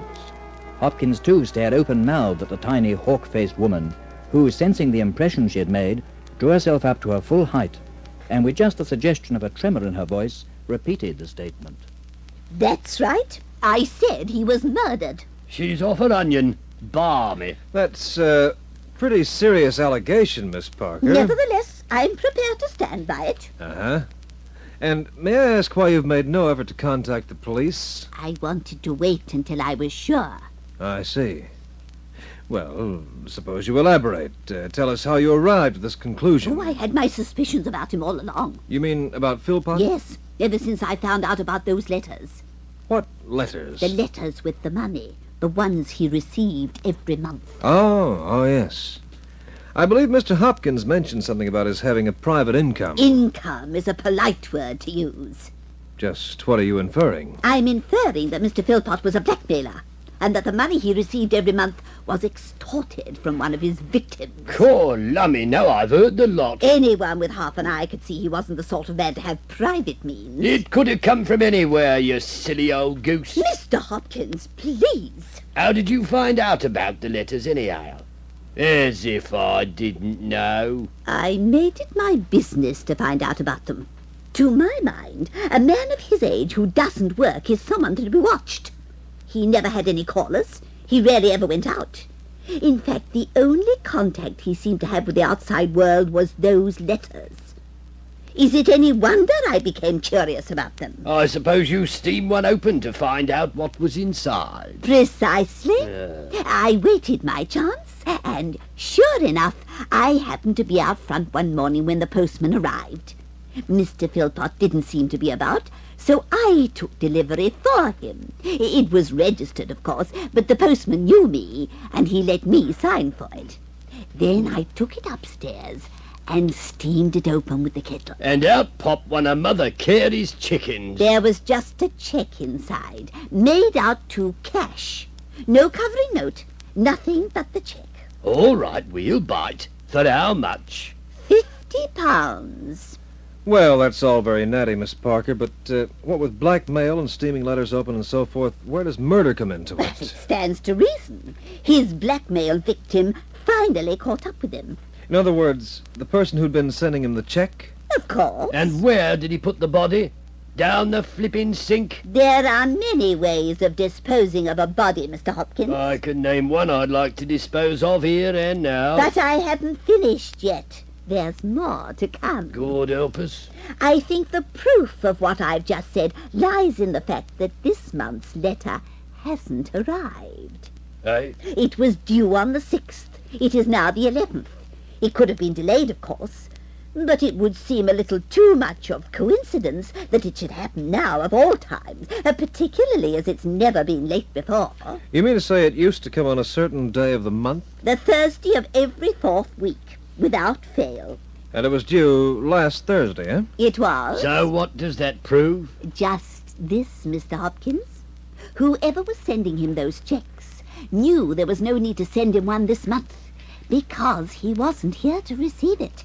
Hopkins, too, stared open-mouthed at the tiny, hawk-faced woman, who, sensing the impression she had made, drew herself up to her full height, and with just the suggestion of a tremor in her voice, repeated the statement. That's right. I said he was murdered. She's off an onion. Balmy. That's a pretty serious allegation, Miss Parker. Nevertheless, I'm prepared to stand by it. Uh-huh. And may I ask why you've made no effort to contact the police? I wanted to wait until I was sure. I see. Well, suppose you elaborate. Tell us how you arrived at this conclusion. Oh, I had my suspicions about him all along. You mean about Philpot? Yes, ever since I found out about those letters. What letters? The letters with the money. The ones he received every month. Oh, yes. I believe Mr. Hopkins mentioned something about his having a private income. Income is a polite word to use. Just what are you inferring? I'm inferring that Mr. Philpot was a blackmailer, and that the money he received every month was extorted from one of his victims. Cool, lummy, now I've heard the lot. Anyone with half an eye could see he wasn't the sort of man to have private means. It could have come from anywhere, you silly old goose. Mr. Hopkins, please. How did you find out about the letters, anyhow? As if I didn't know. I made it my business to find out about them. To my mind, a man of his age who doesn't work is someone to be watched. He never had any callers. He rarely ever went out. In fact, the only contact he seemed to have with the outside world was those letters. Is it any wonder I became curious about them? I suppose you steamed one open to find out what was inside. Precisely. I waited my chance, and sure enough, I happened to be out front one morning when the postman arrived. Mr. Philpot didn't seem to be about, so I took delivery for him. It was registered, of course, but the postman knew me, and he let me sign for it. Then I took it upstairs and steamed it open with the kettle. And out popped one of Mother Carey's chickens. There was just a cheque inside, made out to cash. No covering note, nothing but the cheque. All right, we'll bite. For how much? £50. Well, that's all very natty, Miss Parker, but what with blackmail and steaming letters open and so forth, where does murder come into it? It stands to reason. His blackmail victim finally caught up with him. In other words, the person who'd been sending him the cheque? Of course. And where did he put the body? Down the flipping sink? There are many ways of disposing of a body, Mr. Hopkins. I can name one I'd like to dispose of here and now. But I haven't finished yet. There's more to come. God help us. I think the proof of what I've just said lies in the fact that this month's letter hasn't arrived. Eh? It was due on the 6th. It is now the 11th. It could have been delayed, of course, but it would seem a little too much of coincidence that it should happen now of all times, particularly as it's never been late before. You mean to say it used to come on a certain day of the month? The Thursday of every 4th week, without fail. And it was due last Thursday, eh? It was. So what does that prove? Just this, Mr. Hopkins. Whoever was sending him those checks knew there was no need to send him one this month, because he wasn't here to receive it.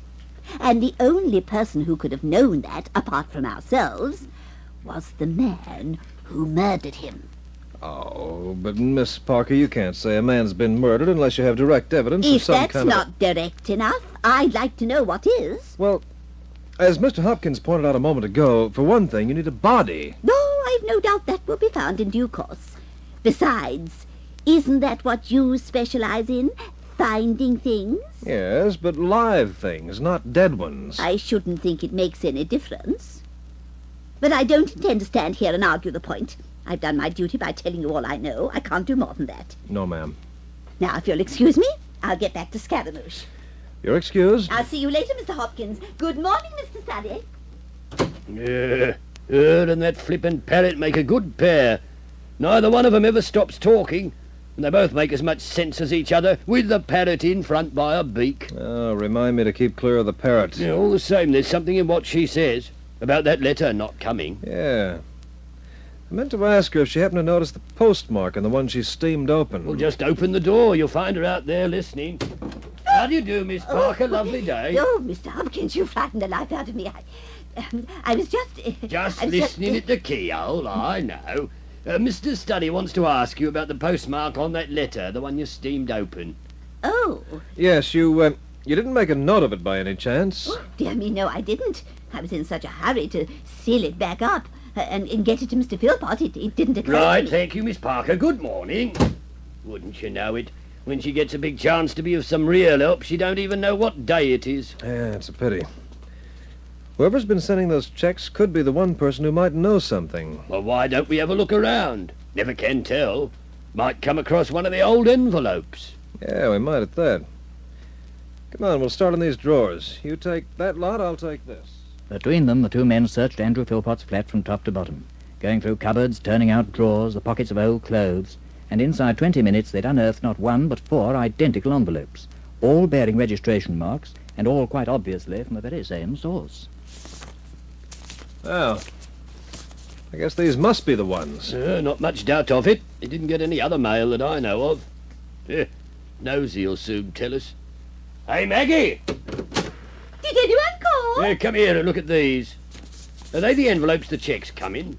And the only person who could have known that, apart from ourselves, was the man who murdered him. Oh, but Miss Parker, you can't say a man's been murdered unless you have direct evidence of some If that's kind not direct enough, I'd like to know what is. Well, as Mr. Hopkins pointed out a moment ago, for one thing, you need a body. Oh, I've no doubt that will be found in due course. Besides, isn't that what you specialize in? Finding things? Yes, but live things, not dead ones. I shouldn't think it makes any difference. But I don't intend to stand here and argue the point. I've done my duty by telling you all I know. I can't do more than that. No, ma'am. Now, if you'll excuse me, I'll get back to Scaramouche. You're excused. I'll see you later, Mr. Hopkins. Good morning, Mr. Sully. Her and that flippin' parrot make a good pair. Neither one of them ever stops talking, and they both make as much sense as each other, with the parrot in front by a beak. Oh, remind me to keep clear of the parrot. Yeah, all the same, there's something in what she says about that letter not coming. Yeah. I meant to ask her if she happened to notice the postmark on the one she steamed open. Well, just open the door. You'll find her out there listening. How do you do, Miss Parker? Lovely day. Oh, Mr. Hopkins, you frightened the life out of me. I was just... Just listening at the keyhole, I know. Mr. Studdy wants to ask you about the postmark on that letter, the one you steamed open. Oh. Yes, you didn't make a note of it by any chance? Oh, dear me, no, I didn't. I was in such a hurry to seal it back up and get it to Mr. Philpot. It didn't occur to Right, me. thank you, Miss Parker. Good morning. Wouldn't you know it? When she gets a big chance to be of some real help, she don't even know what day it is. Yeah, it's a pity. Whoever's been sending those checks could be the one person who might know something. Well, why don't we have a look around? Never can tell. Might come across one of the old envelopes. Yeah, we might at that. Come on, we'll start in these drawers. You take that lot, I'll take this. Between them, the two men searched Andrew Philpot's flat from top to bottom, going through cupboards, turning out drawers, the pockets of old clothes, and inside 20 minutes they'd unearthed not one but 4 identical envelopes, all bearing registration marks, and all quite obviously from the very same source. Well, I guess these must be the ones. Not much doubt of it. He didn't get any other mail that I know of. Nosey'll soon tell us. Hey, Maggie! Did anyone call? Come here and look at these. Are they the envelopes the checks come in?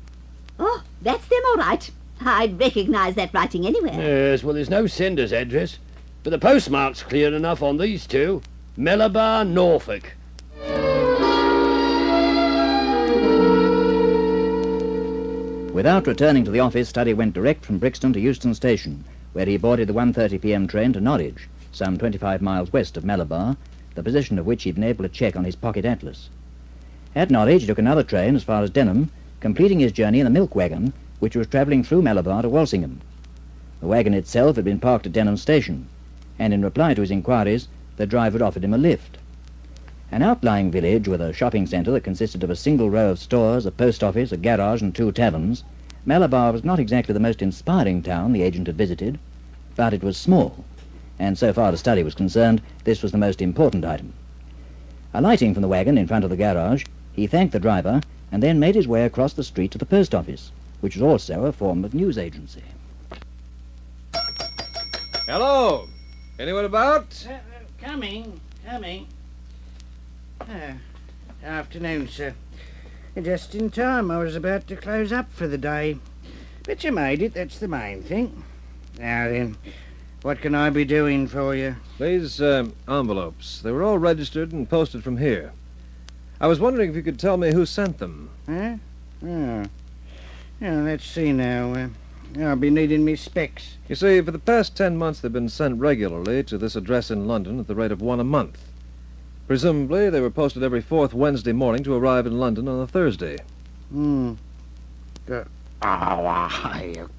Oh, that's them all right. I'd recognise that writing anywhere. Yes, well, there's no sender's address, but the postmark's clear enough on these two. Malabar, Norfolk. Without returning to the office, Studdy went direct from Brixton to Euston Station, where he boarded the 1:30 p.m. train to Norwich, some 25 miles west of Malabar, the position of which he'd been able to check on his pocket atlas. At Norwich, he took another train as far as Denham, completing his journey in a milk wagon, which was travelling through Malabar to Walsingham. The wagon itself had been parked at Denham Station, and in reply to his inquiries, the driver had offered him a lift. An outlying village with a shopping centre that consisted of a single row of stores, a post office, a garage and 2 taverns, Malabar was not exactly the most inspiring town the agent had visited, but it was small, and so far as Studdy was concerned, this was the most important item. Alighting from the wagon in front of the garage, he thanked the driver and then made his way across the street to the post office, which was also a form of news agency. Hello! Anyone about? Coming. Afternoon, sir. Just in time. I was about to close up for the day. But you made it, that's the main thing. Now then, what can I be doing for you? These envelopes, they were all registered and posted from here. I was wondering if you could tell me who sent them. Huh? Oh. Yeah, let's see now. I'll be needing me specs. You see, for the past 10 months they've been sent regularly to this address in London at the rate of 1 a month. Presumably, they were posted every 4th Wednesday morning to arrive in London on a Thursday. Of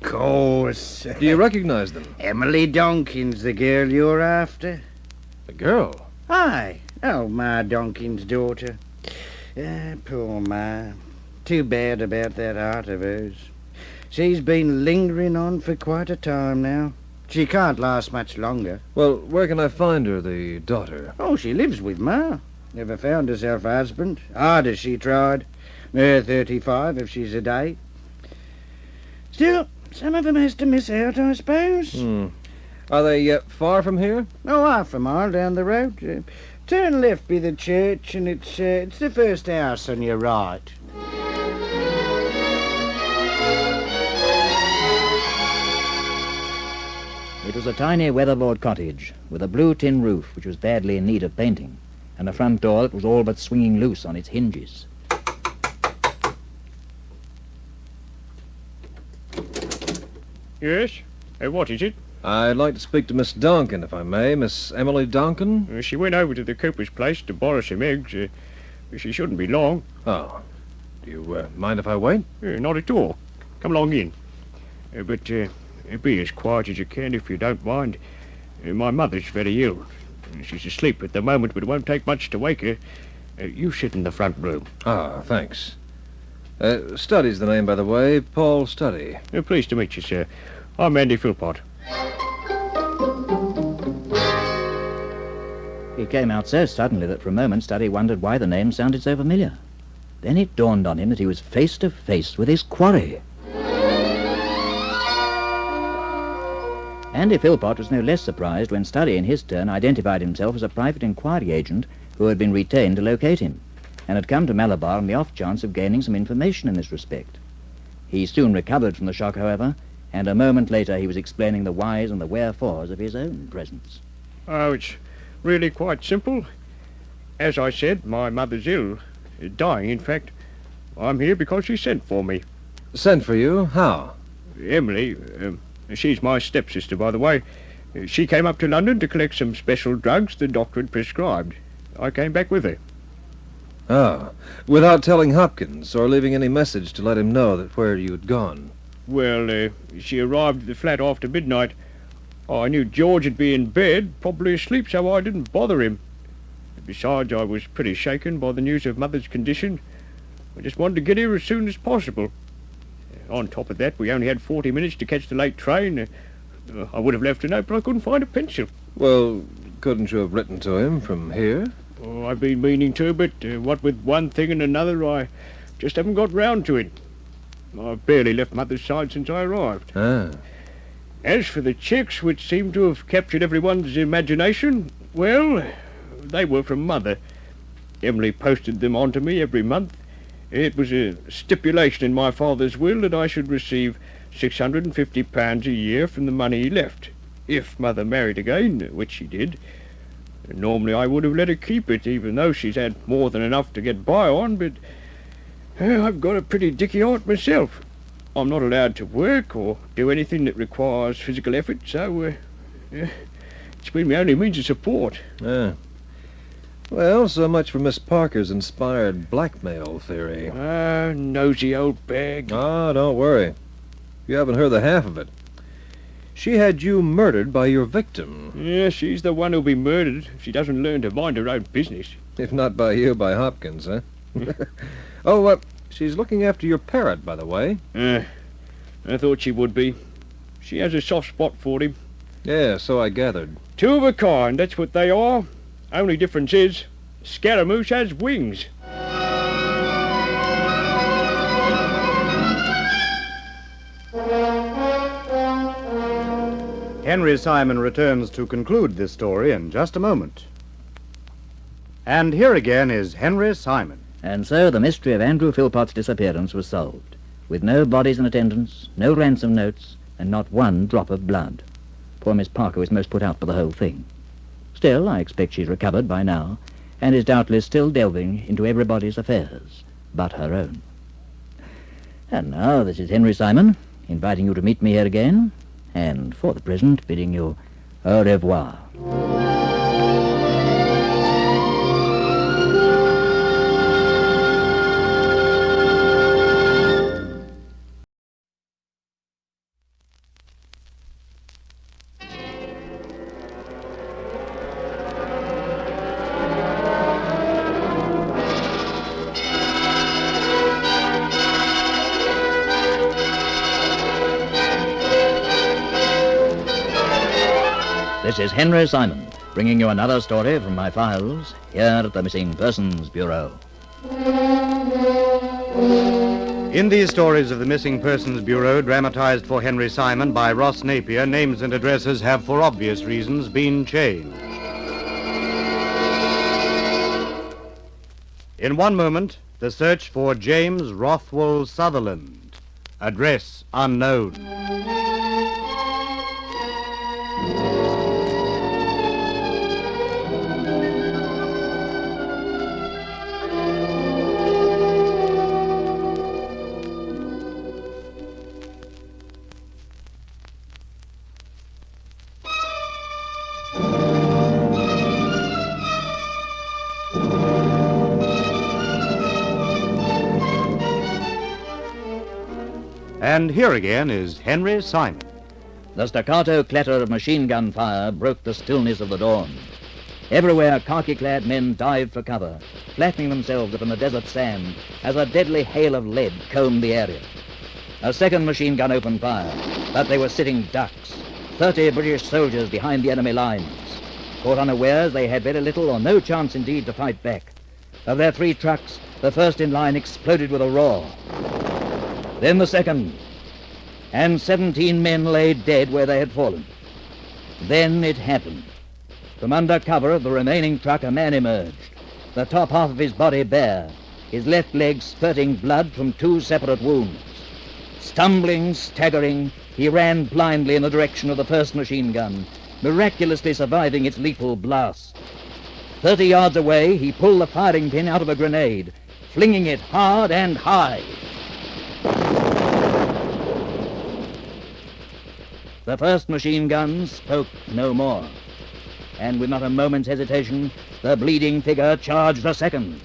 course. Do you recognize them? Emily Donkin's the girl you're after. The girl? Aye. Oh, Ma Donkin's daughter. Poor Ma. Too bad about that heart of hers. She's been lingering on for quite a time now. She can't last much longer. Well, where can I find her, the daughter? Oh, she lives with Ma. Never found herself a husband. Hard as she tried. 35 if she's a day. Still, some of them has to miss out, I suppose. Are they far from here? Oh, half a mile down the road. Turn left by the church, and it's the first house on your right. It was a tiny weatherboard cottage with a blue tin roof which was badly in need of painting, and a front door that was all but swinging loose on its hinges. Yes? What is it? I'd like to speak to Miss Donkin, if I may. Miss Emily Donkin? She went over to the cooper's place to borrow some eggs. She shouldn't be long. Oh. Do you mind if I wait? Not at all. Come along in. But be as quiet as you can, if you don't mind. My mother's very ill. She's asleep at the moment, but it won't take much to wake her. You sit in the front room. Ah, thanks. Studdy's the name, by the way. Paul Studdy. Pleased to meet you, sir. I'm Andy Philpot. He came out so suddenly that for a moment Studdy wondered why the name sounded so familiar. Then it dawned on him that he was face to face with his quarry. Andy Philpot was no less surprised when Studdy, in his turn, identified himself as a private inquiry agent who had been retained to locate him, and had come to Malabar on the off chance of gaining some information in this respect. He soon recovered from the shock, however, and a moment later he was explaining the whys and the wherefores of his own presence. Oh, it's really quite simple. As I said, my mother's ill. Dying, in fact. I'm here because she sent for me. Sent for you? How? Emily, she's my stepsister, by the way. She came up to London to collect some special drugs the doctor had prescribed. I came back with her. Oh, without telling Hopkins or leaving any message to let him know that where you'd gone? Well, she arrived at the flat after midnight. I knew George would be in bed, probably asleep, so I didn't bother him. Besides, I was pretty shaken by the news of Mother's condition. I just wanted to get here as soon as possible. On top of that, we only had 40 minutes to catch the late train. I would have left a note, but I couldn't find a pencil. Well, couldn't you have written to him from here? Oh, I've been meaning to, but what with one thing and another, I just haven't got round to it. I've barely left Mother's side since I arrived. Ah. As for the checks, which seem to have captured everyone's imagination, well, they were from Mother. Emily posted them on to me every month. It was a stipulation in my father's will that I should receive £650 a year from the money he left, if Mother married again, which she did. Normally I would have let her keep it, even though she's had more than enough to get by on, but I've got a pretty dicky heart myself. I'm not allowed to work or do anything that requires physical effort, so it's been my only means of support. Ah. Well, so much for Miss Parker's inspired blackmail theory. Ah, nosy old bag. Ah, don't worry. You haven't heard the half of it. She had you murdered by your victim. Yeah, she's the one who'll be murdered if she doesn't learn to mind her own business. If not by you, by Hopkins, huh? Oh, she's looking after your parrot, by the way. I thought she would be. She has a soft spot for him. Yeah, so I gathered. Two of a kind, that's what they are. Only difference is, Scaramouche has wings. Henry Simon returns to conclude this story in just a moment. And here again is Henry Simon. And so the mystery of Andrew Philpot's disappearance was solved, with no bodies in attendance, no ransom notes, and not one drop of blood. Poor Miss Parker was most put out by the whole thing. Still, I expect she's recovered by now, and is doubtless still delving into everybody's affairs but her own. And now, this is Henry Simon, inviting you to meet me here again, and for the present, bidding you au revoir. This is Henry Simon, bringing you another story from my files here at the Missing Persons Bureau. In these stories of the Missing Persons Bureau, dramatized for Henry Simon by Ross Napier, names and addresses have, for obvious reasons, been changed. In one moment, the search for James Rothwell Sutherland. Address unknown. And here again is Henry Simon. The staccato clatter of machine gun fire broke the stillness of the dawn. Everywhere, khaki-clad men dived for cover, flattening themselves upon the desert sand as a deadly hail of lead combed the area. A second machine gun opened fire, but they were sitting ducks, 30 British soldiers behind the enemy lines. Caught unawares, they had very little or no chance indeed to fight back. Of their 3 trucks, the first in line exploded with a roar. Then the second, and 17 men lay dead where they had fallen. Then it happened. From under cover of the remaining truck, a man emerged, the top half of his body bare, his left leg spurting blood from 2 separate wounds. Stumbling, staggering, he ran blindly in the direction of the first machine gun, miraculously surviving its lethal blast. 30 yards away, he pulled the firing pin out of a grenade, flinging it hard and high. The first machine gun spoke no more, and with not a moment's hesitation, the bleeding figure charged the second.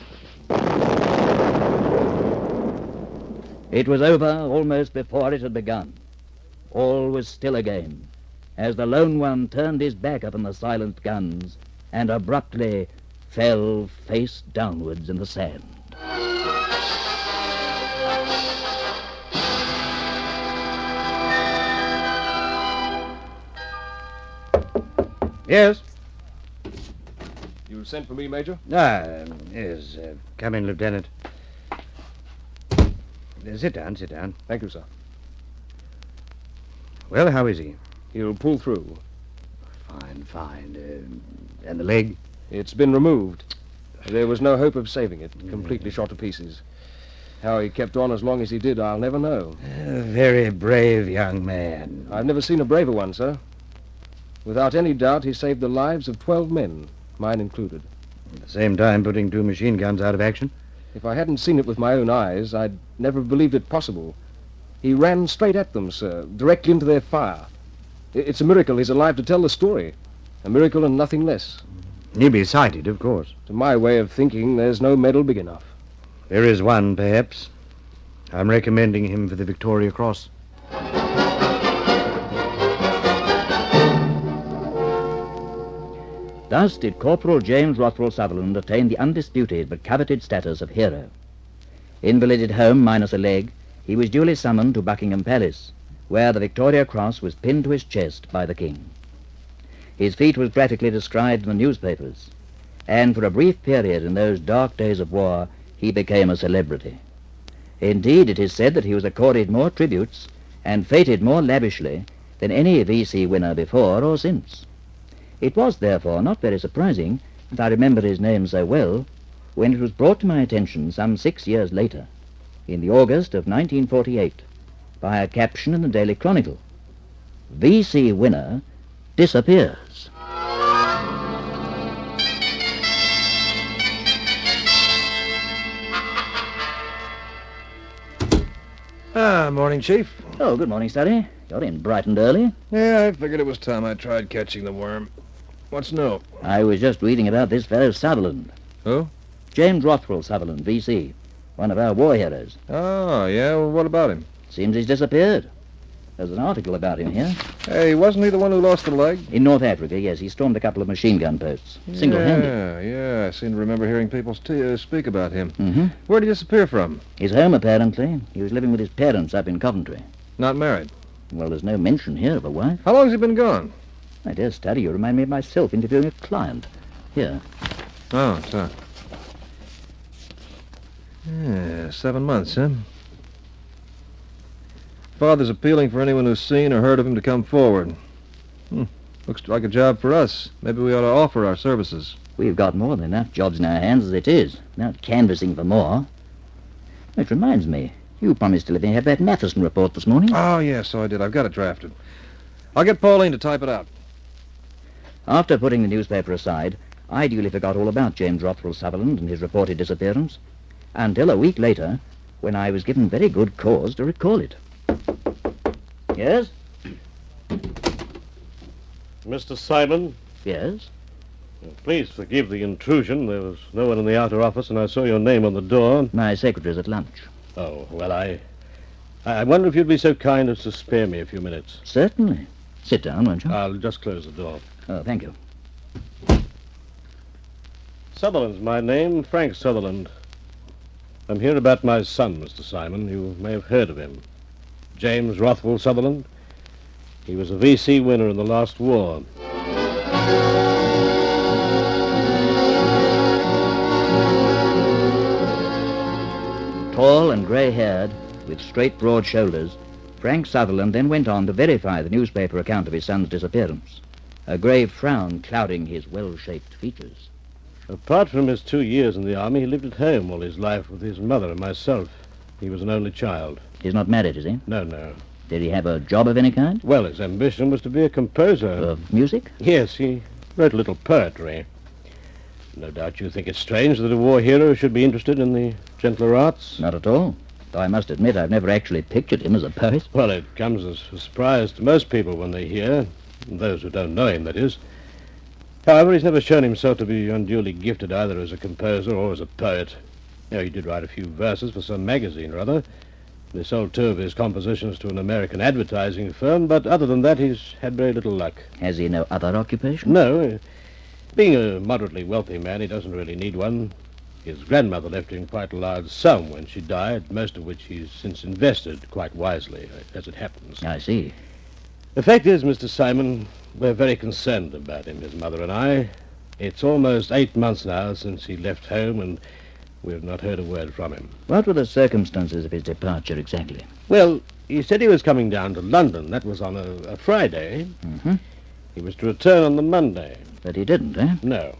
It was over almost before it had begun. All was still again, as the lone one turned his back upon the silent guns and abruptly fell face downwards in the sand. Yes? You sent for me, Major? Yes. Come in, Lieutenant. Sit down, sit down. Thank you, sir. Well, how is he? He'll pull through. Fine. And the leg? It's been removed. There was no hope of saving it. Completely shot to pieces. How he kept on as long as he did, I'll never know. A very brave young man. I've never seen a braver one, sir. Without any doubt, he saved the lives of 12 men, mine included. At the same time, putting 2 machine guns out of action? If I hadn't seen it with my own eyes, I'd never have believed it possible. He ran straight at them, sir, directly into their fire. It's a miracle he's alive to tell the story. A miracle and nothing less. He'll be cited, of course. To my way of thinking, there's no medal big enough. There is one, perhaps. I'm recommending him for the Victoria Cross. Thus did Corporal James Rockwell Sutherland attain the undisputed but coveted status of hero. Invalided home minus a leg, he was duly summoned to Buckingham Palace, where the Victoria Cross was pinned to his chest by the King. His feat was graphically described in the newspapers, and for a brief period in those dark days of war, he became a celebrity. Indeed, it is said that he was accorded more tributes and feted more lavishly than any V.C. winner before or since. It was, therefore, not very surprising that I remember his name so well when it was brought to my attention some 6 years later, in the August of 1948, by a caption in the Daily Chronicle. V.C. winner disappears. Morning, Chief. Oh, good morning, Study. You're in bright and early. Yeah, I figured it was time I tried catching the worm. What's new? I was just reading about this fellow Sutherland. Who? James Rockwell Sutherland, V.C., one of our war heroes. Oh, yeah? Well, what about him? Seems he's disappeared. There's an article about him here. Hey, wasn't he the one who lost the leg? In North Africa, yes. He stormed a couple of machine gun posts. Single-handed. Yeah. I seem to remember hearing people speak about him. Mm-hmm. Where'd he disappear from? His home, apparently. He was living with his parents up in Coventry. Not married? Well, there's no mention here of a wife. How long's he been gone? My dear Study, you remind me of myself interviewing a client. Here. Oh, so. Yeah, 7 months, huh? Father's appealing for anyone who's seen or heard of him to come forward. Looks like a job for us. Maybe we ought to offer our services. We've got more than enough jobs in our hands as it is, without canvassing for more. Which reminds me, you promised to let me have that Matheson report this morning. Oh, yes, so I did. I've got it drafted. I'll get Pauline to type it out. After putting the newspaper aside, I duly forgot all about James Rockwell Sutherland and his reported disappearance, until a week later, when I was given very good cause to recall it. Yes? Mr. Simon? Yes? Please forgive the intrusion. There was no one in the outer office, and I saw your name on the door. My secretary's at lunch. Oh, well, I wonder if you'd be so kind as to spare me a few minutes. Certainly. Sit down, won't you? I'll just close the door. Oh, thank you. Sutherland's my name, Frank Sutherland. I'm here about my son, Mr. Simon. You may have heard of him. James Rockwell Sutherland. He was a V.C. winner in the last war. Tall and grey-haired, with straight, broad shoulders, Frank Sutherland then went on to verify the newspaper account of his son's disappearance, a grave frown clouding his well-shaped features. Apart from his 2 years in the army, he lived at home all his life with his mother and myself. He was an only child. He's not married, is he? No, no. Did he have a job of any kind? Well, his ambition was to be a composer. Of music? Yes, he wrote a little poetry. No doubt you think it's strange that a war hero should be interested in the gentler arts? Not at all. Though I must admit I've never actually pictured him as a poet. Well, it comes as a surprise to most people when they hear, those who don't know him, that is. However, he's never shown himself to be unduly gifted either as a composer or as a poet. He did write a few verses for some magazine or other. They sold 2 of his compositions to an American advertising firm, but other than that, he's had very little luck. Has he no other occupation? No. Being a moderately wealthy man, he doesn't really need one. His grandmother left him quite a large sum when she died, most of which he's since invested quite wisely, as it happens. I see. The fact is, Mr. Simon, we're very concerned about him, his mother and I. It's almost 8 months now since he left home, and we've not heard a word from him. What were the circumstances of his departure exactly? Well, he said he was coming down to London. That was on a Friday. Mm-hmm. He was to return on the Monday. But he didn't, eh? No.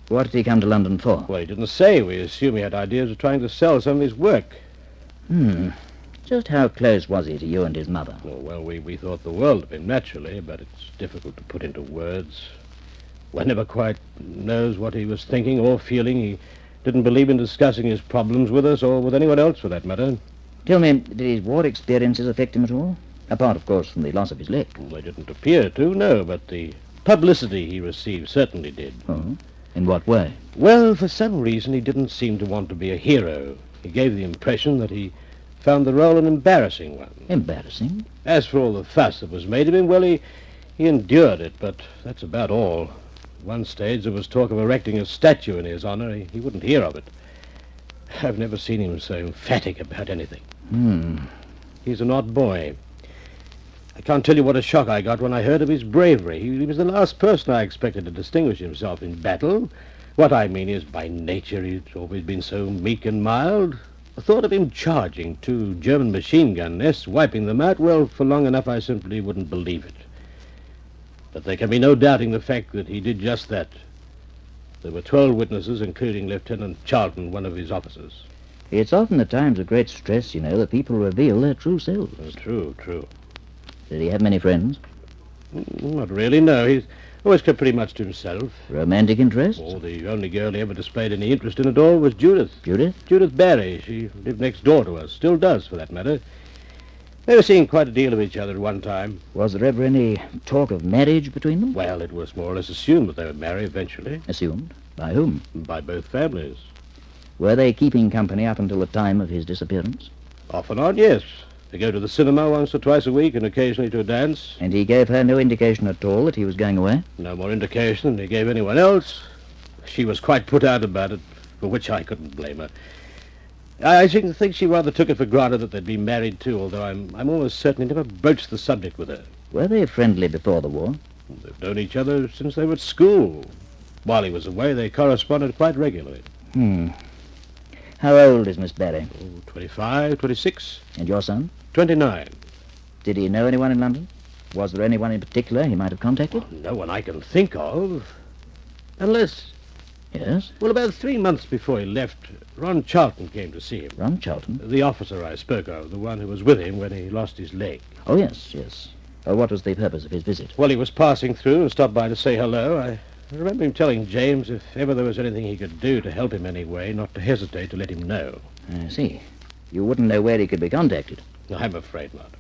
What did he come to London for? Well, he didn't say. We assume he had ideas of trying to sell some of his work. Just how close was he to you and his mother? Oh, well, we thought the world of him, naturally, but it's difficult to put into words. One never quite knows what he was thinking or feeling. He didn't believe in discussing his problems with us or with anyone else, for that matter. Tell me, did his war experiences affect him at all? Apart, of course, from the loss of his leg. Well, they didn't appear to, no, but the publicity he received certainly did. Oh? In what way? Well, for some reason, he didn't seem to want to be a hero. He gave the impression that he found the role an embarrassing one. Embarrassing? As for all the fuss that was made of him, well, he endured it, but that's about all. At one stage, there was talk of erecting a statue in his honor. He wouldn't hear of it. I've never seen him so emphatic about anything. He's an odd boy. I can't tell you what a shock I got when I heard of his bravery. He was the last person I expected to distinguish himself in battle. What I mean is, by nature, he's always been so meek and mild. The thought of him charging 2 German machine gun nests, wiping them out, well, for long enough I simply wouldn't believe it. But there can be no doubting the fact that he did just that. There were 12 witnesses, including Lieutenant Charlton, one of his officers. It's often at times of great stress, you know, that people reveal their true selves. True. Did he have many friends? Not really, no. He's always kept pretty much to himself. Romantic interests? Oh, the only girl he ever displayed any interest in at all was Judith. Judith? Judith Barry. She lived next door to us. Still does, for that matter. They were seeing quite a deal of each other at one time. Was there ever any talk of marriage between them? Well, it was more or less assumed that they would marry eventually. Assumed? By whom? By both families. Were they keeping company up until the time of his disappearance? Off and on, yes. They go to the cinema once or twice a week and occasionally to a dance. And he gave her no indication at all that he was going away? No more indication than he gave anyone else. She was quite put out about it, for which I couldn't blame her. I think she rather took it for granted that they'd be married too, although I'm almost certain he never broached the subject with her. Were they friendly before the war? They've known each other since they were at school. While he was away, they corresponded quite regularly. How old is Miss Barry? 25, 26. And your son? 29. Did he know anyone in London? Was there anyone in particular he might have contacted? No one I can think of. Unless... Yes? Well, about 3 months before he left, Ron Charlton came to see him. Ron Charlton? The officer I spoke of, the one who was with him when he lost his leg. Oh, yes. What was the purpose of his visit? Well, he was passing through and stopped by to say hello. I remember him telling James if ever there was anything he could do to help him anyway, not to hesitate to let him know. I see. You wouldn't know where he could be contacted? I'm afraid not.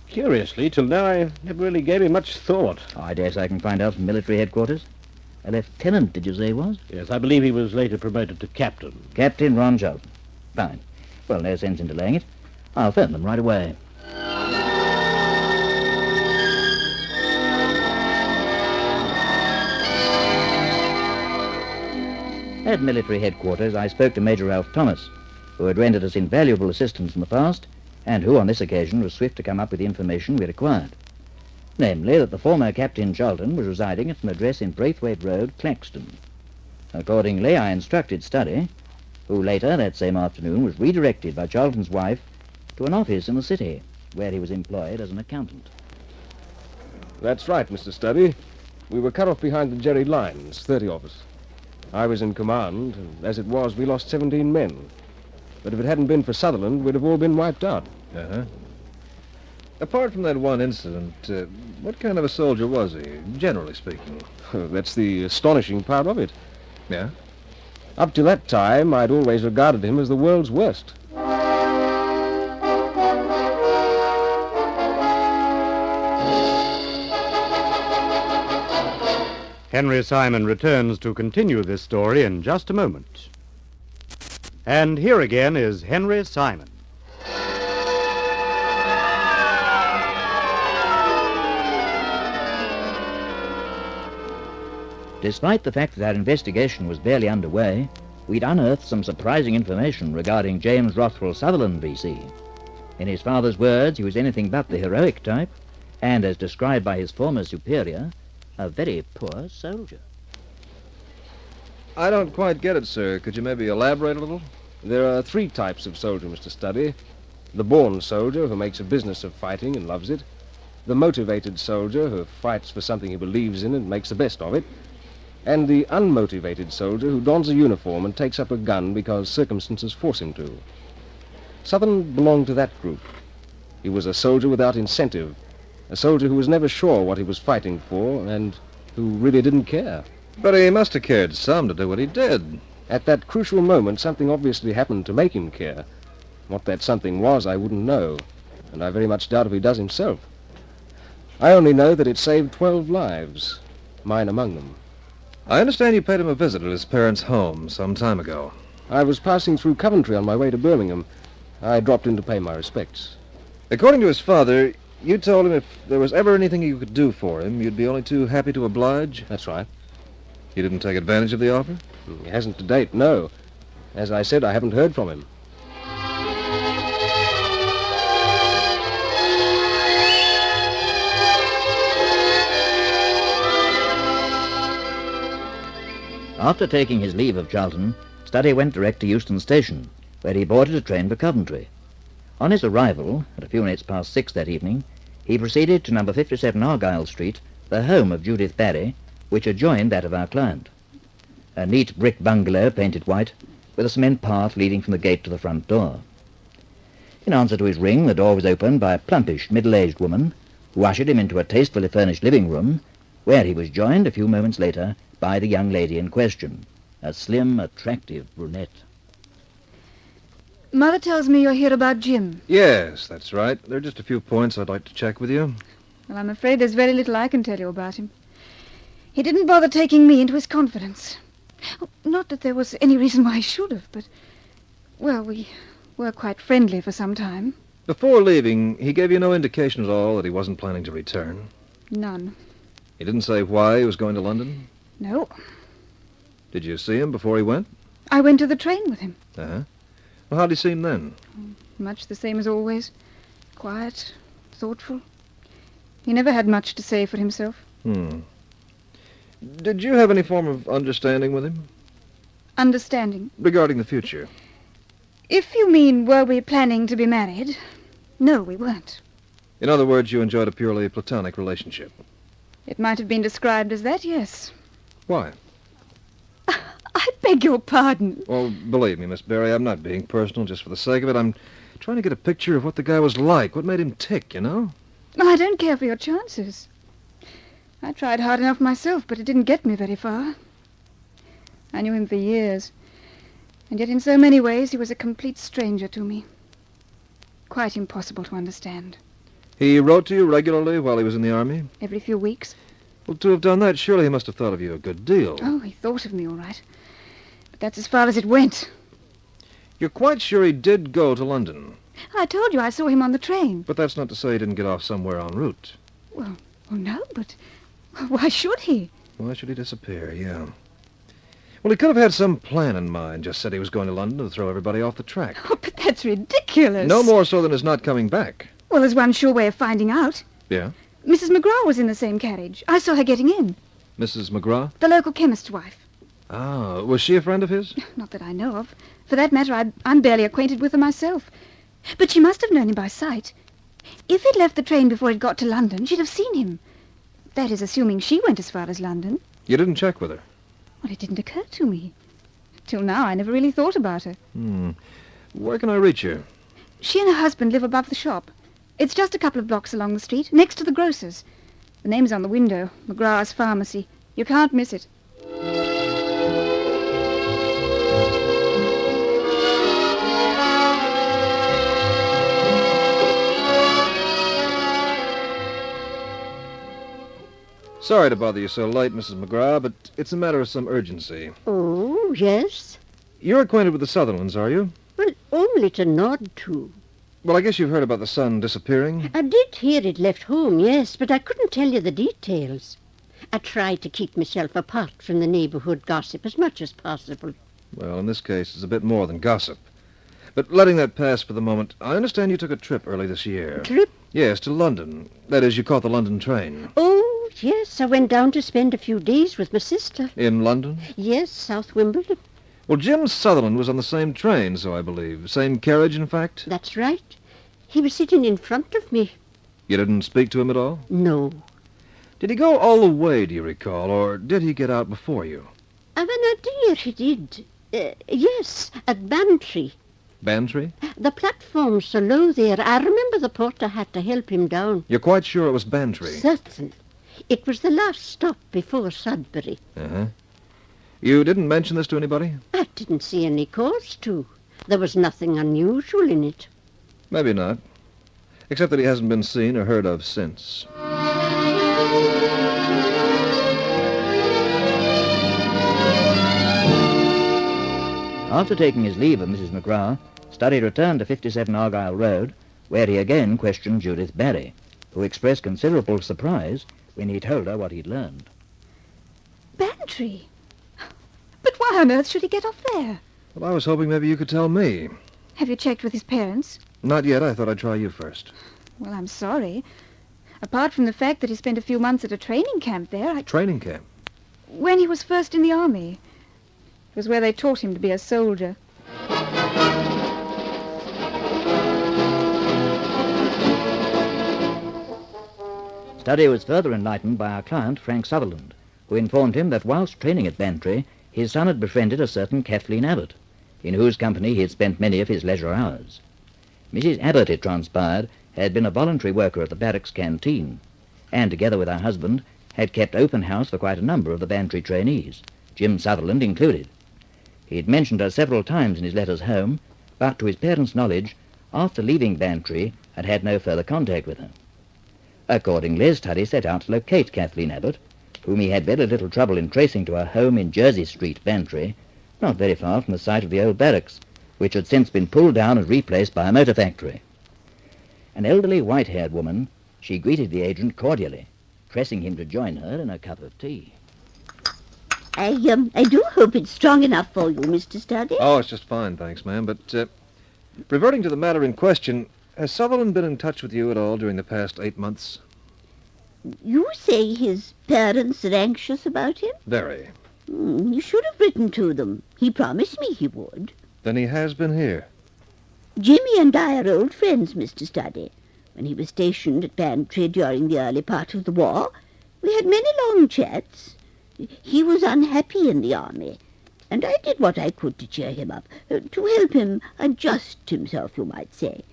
Curiously, till now I never really gave him much thought. I guess I can find out from military headquarters. A lieutenant, did you say he was? Yes, I believe he was later promoted to captain. Captain Ron Charlton. Fine. Well, no sense in delaying it. I'll phone them right away. At military headquarters, I spoke to Major Ralph Thomas, who had rendered us invaluable assistance in the past, and who on this occasion was swift to come up with the information we required. Namely, that the former Captain Charlton was residing at an address in Braithwaite Road, Claxton. Accordingly, I instructed Studdy, who later that same afternoon was redirected by Charlton's wife to an office in the city, where he was employed as an accountant. That's right, Mr. Studdy. We were cut off behind the Jerry lines, 30 of us. I was in command, and as it was, we lost 17 men. But if it hadn't been for Sutherland, we'd have all been wiped out. Uh-huh. Apart from that one incident, what kind of a soldier was he, generally speaking? That's the astonishing part of it. Yeah? Up to that time, I'd always regarded him as the world's worst. Henry Simon returns to continue this story in just a moment. And here again is Henry Simon. Despite the fact that our investigation was barely underway, we'd unearthed some surprising information regarding James Rockwell Sutherland, V.C. In his father's words, he was anything but the heroic type, and as described by his former superior, a very poor soldier. I don't quite get it, sir. Could you maybe elaborate a little? There are 3 types of soldier, Mr. Study. The born soldier, who makes a business of fighting and loves it. The motivated soldier, who fights for something he believes in and makes the best of it. And the unmotivated soldier, who dons a uniform and takes up a gun because circumstances force him to. Sutherland belonged to that group. He was a soldier without incentive, a soldier who was never sure what he was fighting for and who really didn't care. But he must have cared some to do what he did. At that crucial moment, something obviously happened to make him care. What that something was, I wouldn't know, and I very much doubt if he does himself. I only know that it saved 12 lives, mine among them. I understand you paid him a visit at his parents' home some time ago. I was passing through Coventry on my way to Birmingham. I dropped in to pay my respects. According to his father, you told him if there was ever anything you could do for him, you'd be only too happy to oblige? That's right. He didn't take advantage of the offer? He hasn't to date, no. As I said, I haven't heard from him. After taking his leave of Charlton, Study went direct to Euston Station, where he boarded a train for Coventry. On his arrival, at a few minutes past 6 that evening, he proceeded to number 57 Argyle Street, the home of Judith Barry, which adjoined that of our client. A neat brick bungalow painted white, with a cement path leading from the gate to the front door. In answer to his ring, the door was opened by a plumpish, middle-aged woman, who ushered him into a tastefully furnished living room, where he was joined a few moments later by the young lady in question, a slim, attractive brunette. Mother tells me you're here about Jim. Yes, that's right. There are just a few points I'd like to check with you. Well, I'm afraid there's very little I can tell you about him. He didn't bother taking me into his confidence. Oh, not that there was any reason why he should have, but, well, we were quite friendly for some time. Before leaving, he gave you no indication at all that he wasn't planning to return? None. He didn't say why he was going to London? No. Did you see him before he went? I went to the train with him. Uh-huh. Well, how'd he seem then? Much the same as always. Quiet, thoughtful. He never had much to say for himself. Did you have any form of understanding with him? Understanding? Regarding the future? If you mean, were we planning to be married? No, we weren't. In other words, you enjoyed a purely platonic relationship? It might have been described as that, yes. Why? I beg your pardon. Well, believe me, Miss Barry, I'm not being personal just for the sake of it. I'm trying to get a picture of what the guy was like, what made him tick, you know? I don't care for your chances. I tried hard enough myself, but it didn't get me very far. I knew him for years, and yet in so many ways he was a complete stranger to me. Quite impossible to understand. He wrote to you regularly while he was in the army? Every few weeks. Well, to have done that, surely he must have thought of you a good deal. Oh, he thought of me, all right. But that's as far as it went. You're quite sure he did go to London? I told you I saw him on the train. But that's not to say he didn't get off somewhere en route. Well, no, but why should he? Why should he disappear, yeah. Well, he could have had some plan in mind, just said he was going to London to throw everybody off the track. Oh, but that's ridiculous. No more so than his not coming back. Well, there's one sure way of finding out. Yeah? Mrs. McGraw was in the same carriage. I saw her getting in. Mrs. McGraw? The local chemist's wife. Ah, was she a friend of his? Not that I know of. For that matter, I'm barely acquainted with her myself. But she must have known him by sight. If he'd left the train before he'd got to London, she'd have seen him. That is, assuming she went as far as London. You didn't check with her? Well, it didn't occur to me. Till now, I never really thought about her. Where can I reach her? She and her husband live above the shop. It's just a couple of blocks along the street, next to the grocer's. The name's on the window, McGrath's Pharmacy. You can't miss it. Sorry to bother you so late, Mrs. McGrath, but it's a matter of some urgency. Oh, yes? You're acquainted with the Sutherlands, are you? Well, only to nod to. Well, I guess you've heard about the son disappearing. I did hear it left home, yes, but I couldn't tell you the details. I tried to keep myself apart from the neighborhood gossip as much as possible. Well, in this case, it's a bit more than gossip. But letting that pass for the moment, I understand you took a trip early this year. Trip? Yes, to London. That is, you caught the London train. Oh, yes, I went down to spend a few days with my sister. In London? Yes, South Wimbledon. Well, Jim Sutherland was on the same train, so I believe. Same carriage, in fact? That's right. He was sitting in front of me. You didn't speak to him at all? No. Did he go all the way, do you recall, or did he get out before you? I've an idea he did. Yes, at Bantry. Bantry? The platform's so low there. I remember the porter had to help him down. You're quite sure it was Bantry? Certain. It was the last stop before Sudbury. Uh-huh. You didn't mention this to anybody? I didn't see any cause to. There was nothing unusual in it. Maybe not. Except that he hasn't been seen or heard of since. After taking his leave of Mrs. McGrath, Studdy returned to 57 Argyle Road, where he again questioned Judith Barry, who expressed considerable surprise when he told her what he'd learned. Bantry? But why on earth should he get off there? Well, I was hoping maybe you could tell me. Have you checked with his parents? Not yet. I thought I'd try you first. Well, I'm sorry. Apart from the fact that he spent a few months at a training camp there, Training camp? when he was first in the army. It was where they taught him to be a soldier. Studdy was further enlightened by our client, Frank Sutherland, who informed him that whilst training at Bantry, his son had befriended a certain Kathleen Abbott, in whose company he had spent many of his leisure hours. Mrs. Abbott, it transpired, had been a voluntary worker at the barracks canteen, and, together with her husband, had kept open house for quite a number of the Bantry trainees, Jim Sutherland included. He had mentioned her several times in his letters home, but to his parents' knowledge, after leaving Bantry, had had no further contact with her. Accordingly, Studdy set out to locate Kathleen Abbott, whom he had very little trouble in tracing to her home in Jersey Street, Bantry, not very far from the site of the old barracks, which had since been pulled down and replaced by a motor factory. An elderly white-haired woman, she greeted the agent cordially, pressing him to join her in a cup of tea. I do hope it's strong enough for you, Mr. Studdy. Oh, it's just fine, thanks, ma'am. But, reverting to the matter in question, has Sutherland been in touch with you at all during the past 8 months? You say his parents are anxious about him? Very. You should have written to them. He promised me he would. Then he has been here. Jimmy and I are old friends, Mr. Studdy. When he was stationed at Bantry during the early part of the war, we had many long chats. He was unhappy in the army, and I did what I could to cheer him up, to help him adjust himself, you might say.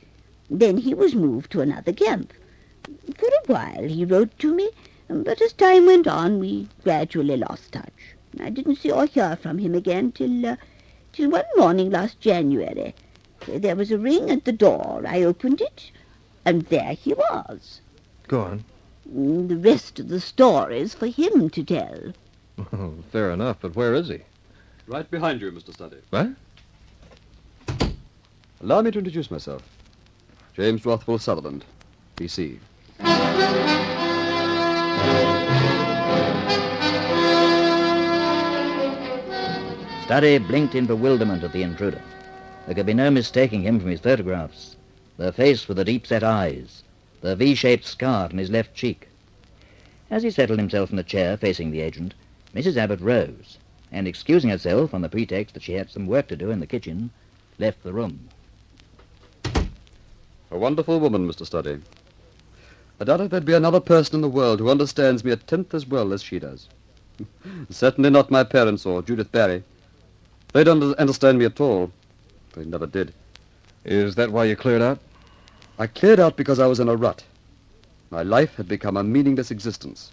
Then he was moved to another camp. For a while he wrote to me, but as time went on, we gradually lost touch. I didn't see or hear from him again till one morning last January. There was a ring at the door. I opened it, and there he was. Go on. The rest of the story's for him to tell. Oh, fair enough, but where is he? Right behind you, Mr. Studdy. What? Allow me to introduce myself. James Rockwell Sutherland, B.C. Studdy blinked in bewilderment at the intruder. There could be no mistaking him from his photographs. The face with the deep-set eyes, the V-shaped scar on his left cheek. As he settled himself in the chair facing the agent, Mrs. Abbott rose, and excusing herself on the pretext that she had some work to do in the kitchen, left the room. A wonderful woman, Mr. Studdy. I doubt if there'd be another person in the world who understands me a tenth as well as she does. Certainly not my parents or Judith Barry. They don't understand me at all. They never did. Is that why you cleared out? I cleared out because I was in a rut. My life had become a meaningless existence.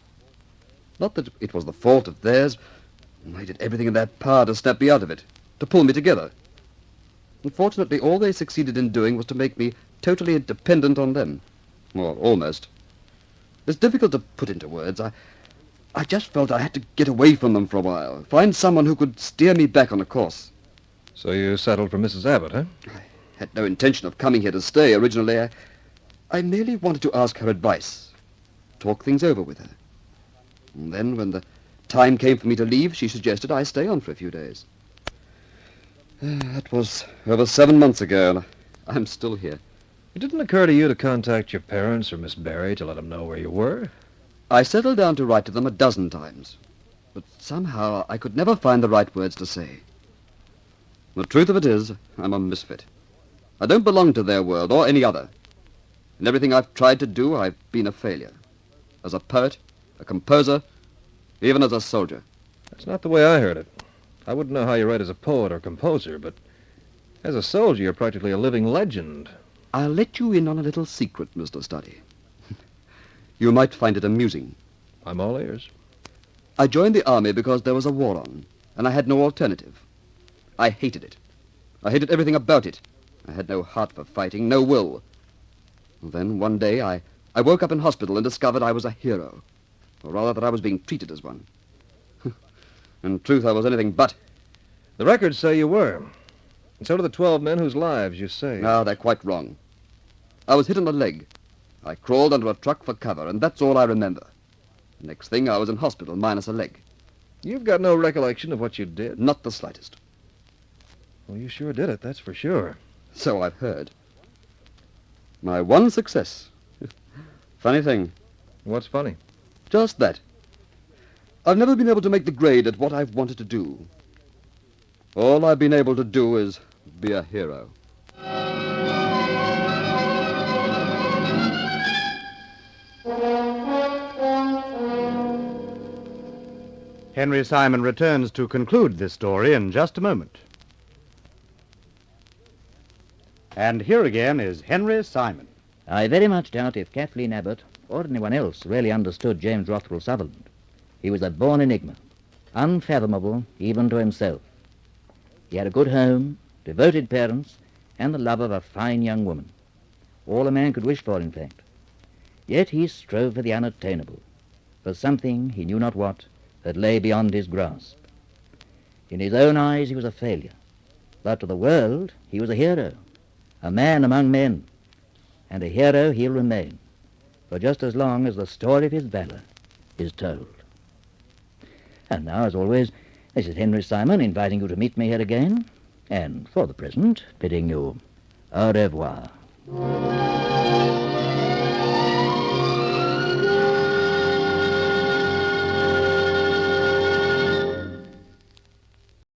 Not that it was the fault of theirs. They did everything in their power to snap me out of it, to pull me together. Unfortunately, all they succeeded in doing was to make me totally dependent on them. Well, almost. It's difficult to put into words. I just felt I had to get away from them for a while, find someone who could steer me back on a course. So you settled for Mrs. Abbott, huh? I had no intention of coming here to stay originally. I merely wanted to ask her advice, talk things over with her. And then, when the time came for me to leave, she suggested I stay on for a few days. That was over 7 months ago, and I'm still here. It didn't occur to you to contact your parents or Miss Barry to let them know where you were? I settled down to write to them a dozen times, but somehow I could never find the right words to say. The truth of it is, I'm a misfit. I don't belong to their world or any other. In everything I've tried to do, I've been a failure. As a poet, a composer, even as a soldier. That's not the way I heard it. I wouldn't know how you write as a poet or composer, but as a soldier, you're practically a living legend. I'll let you in on a little secret, Mr. Studdy. You might find it amusing. I'm all ears. I joined the army because there was a war on, and I had no alternative. I hated it. I hated everything about it. I had no heart for fighting, no will. And then, one day, I woke up in hospital and discovered I was a hero. Or rather, that I was being treated as one. In truth, I was anything but. The records say you were. And so do the 12 men whose lives you saved. No, they're quite wrong. I was hit on the leg. I crawled under a truck for cover, and that's all I remember. The next thing, I was in hospital, minus a leg. You've got no recollection of what you did? Not the slightest. Well, you sure did it, that's for sure. So I've heard. My one success. Funny thing. What's funny? Just that. I've never been able to make the grade at what I've wanted to do. All I've been able to do is be a hero. Henry Simon returns to conclude this story in just a moment. And here again is Henry Simon. I very much doubt if Kathleen Abbott or anyone else really understood James Rockwell Sutherland. He was a born enigma, unfathomable even to himself. He had a good home, devoted parents, and the love of a fine young woman. All a man could wish for, in fact. Yet he strove for the unattainable, for something, he knew not what, that lay beyond his grasp. In his own eyes he was a failure, but to the world he was a hero, a man among men, and a hero he'll remain, for just as long as the story of his valor is told. And now, as always, this is Henry Simon inviting you to meet me here again, and for the present, bidding you au revoir.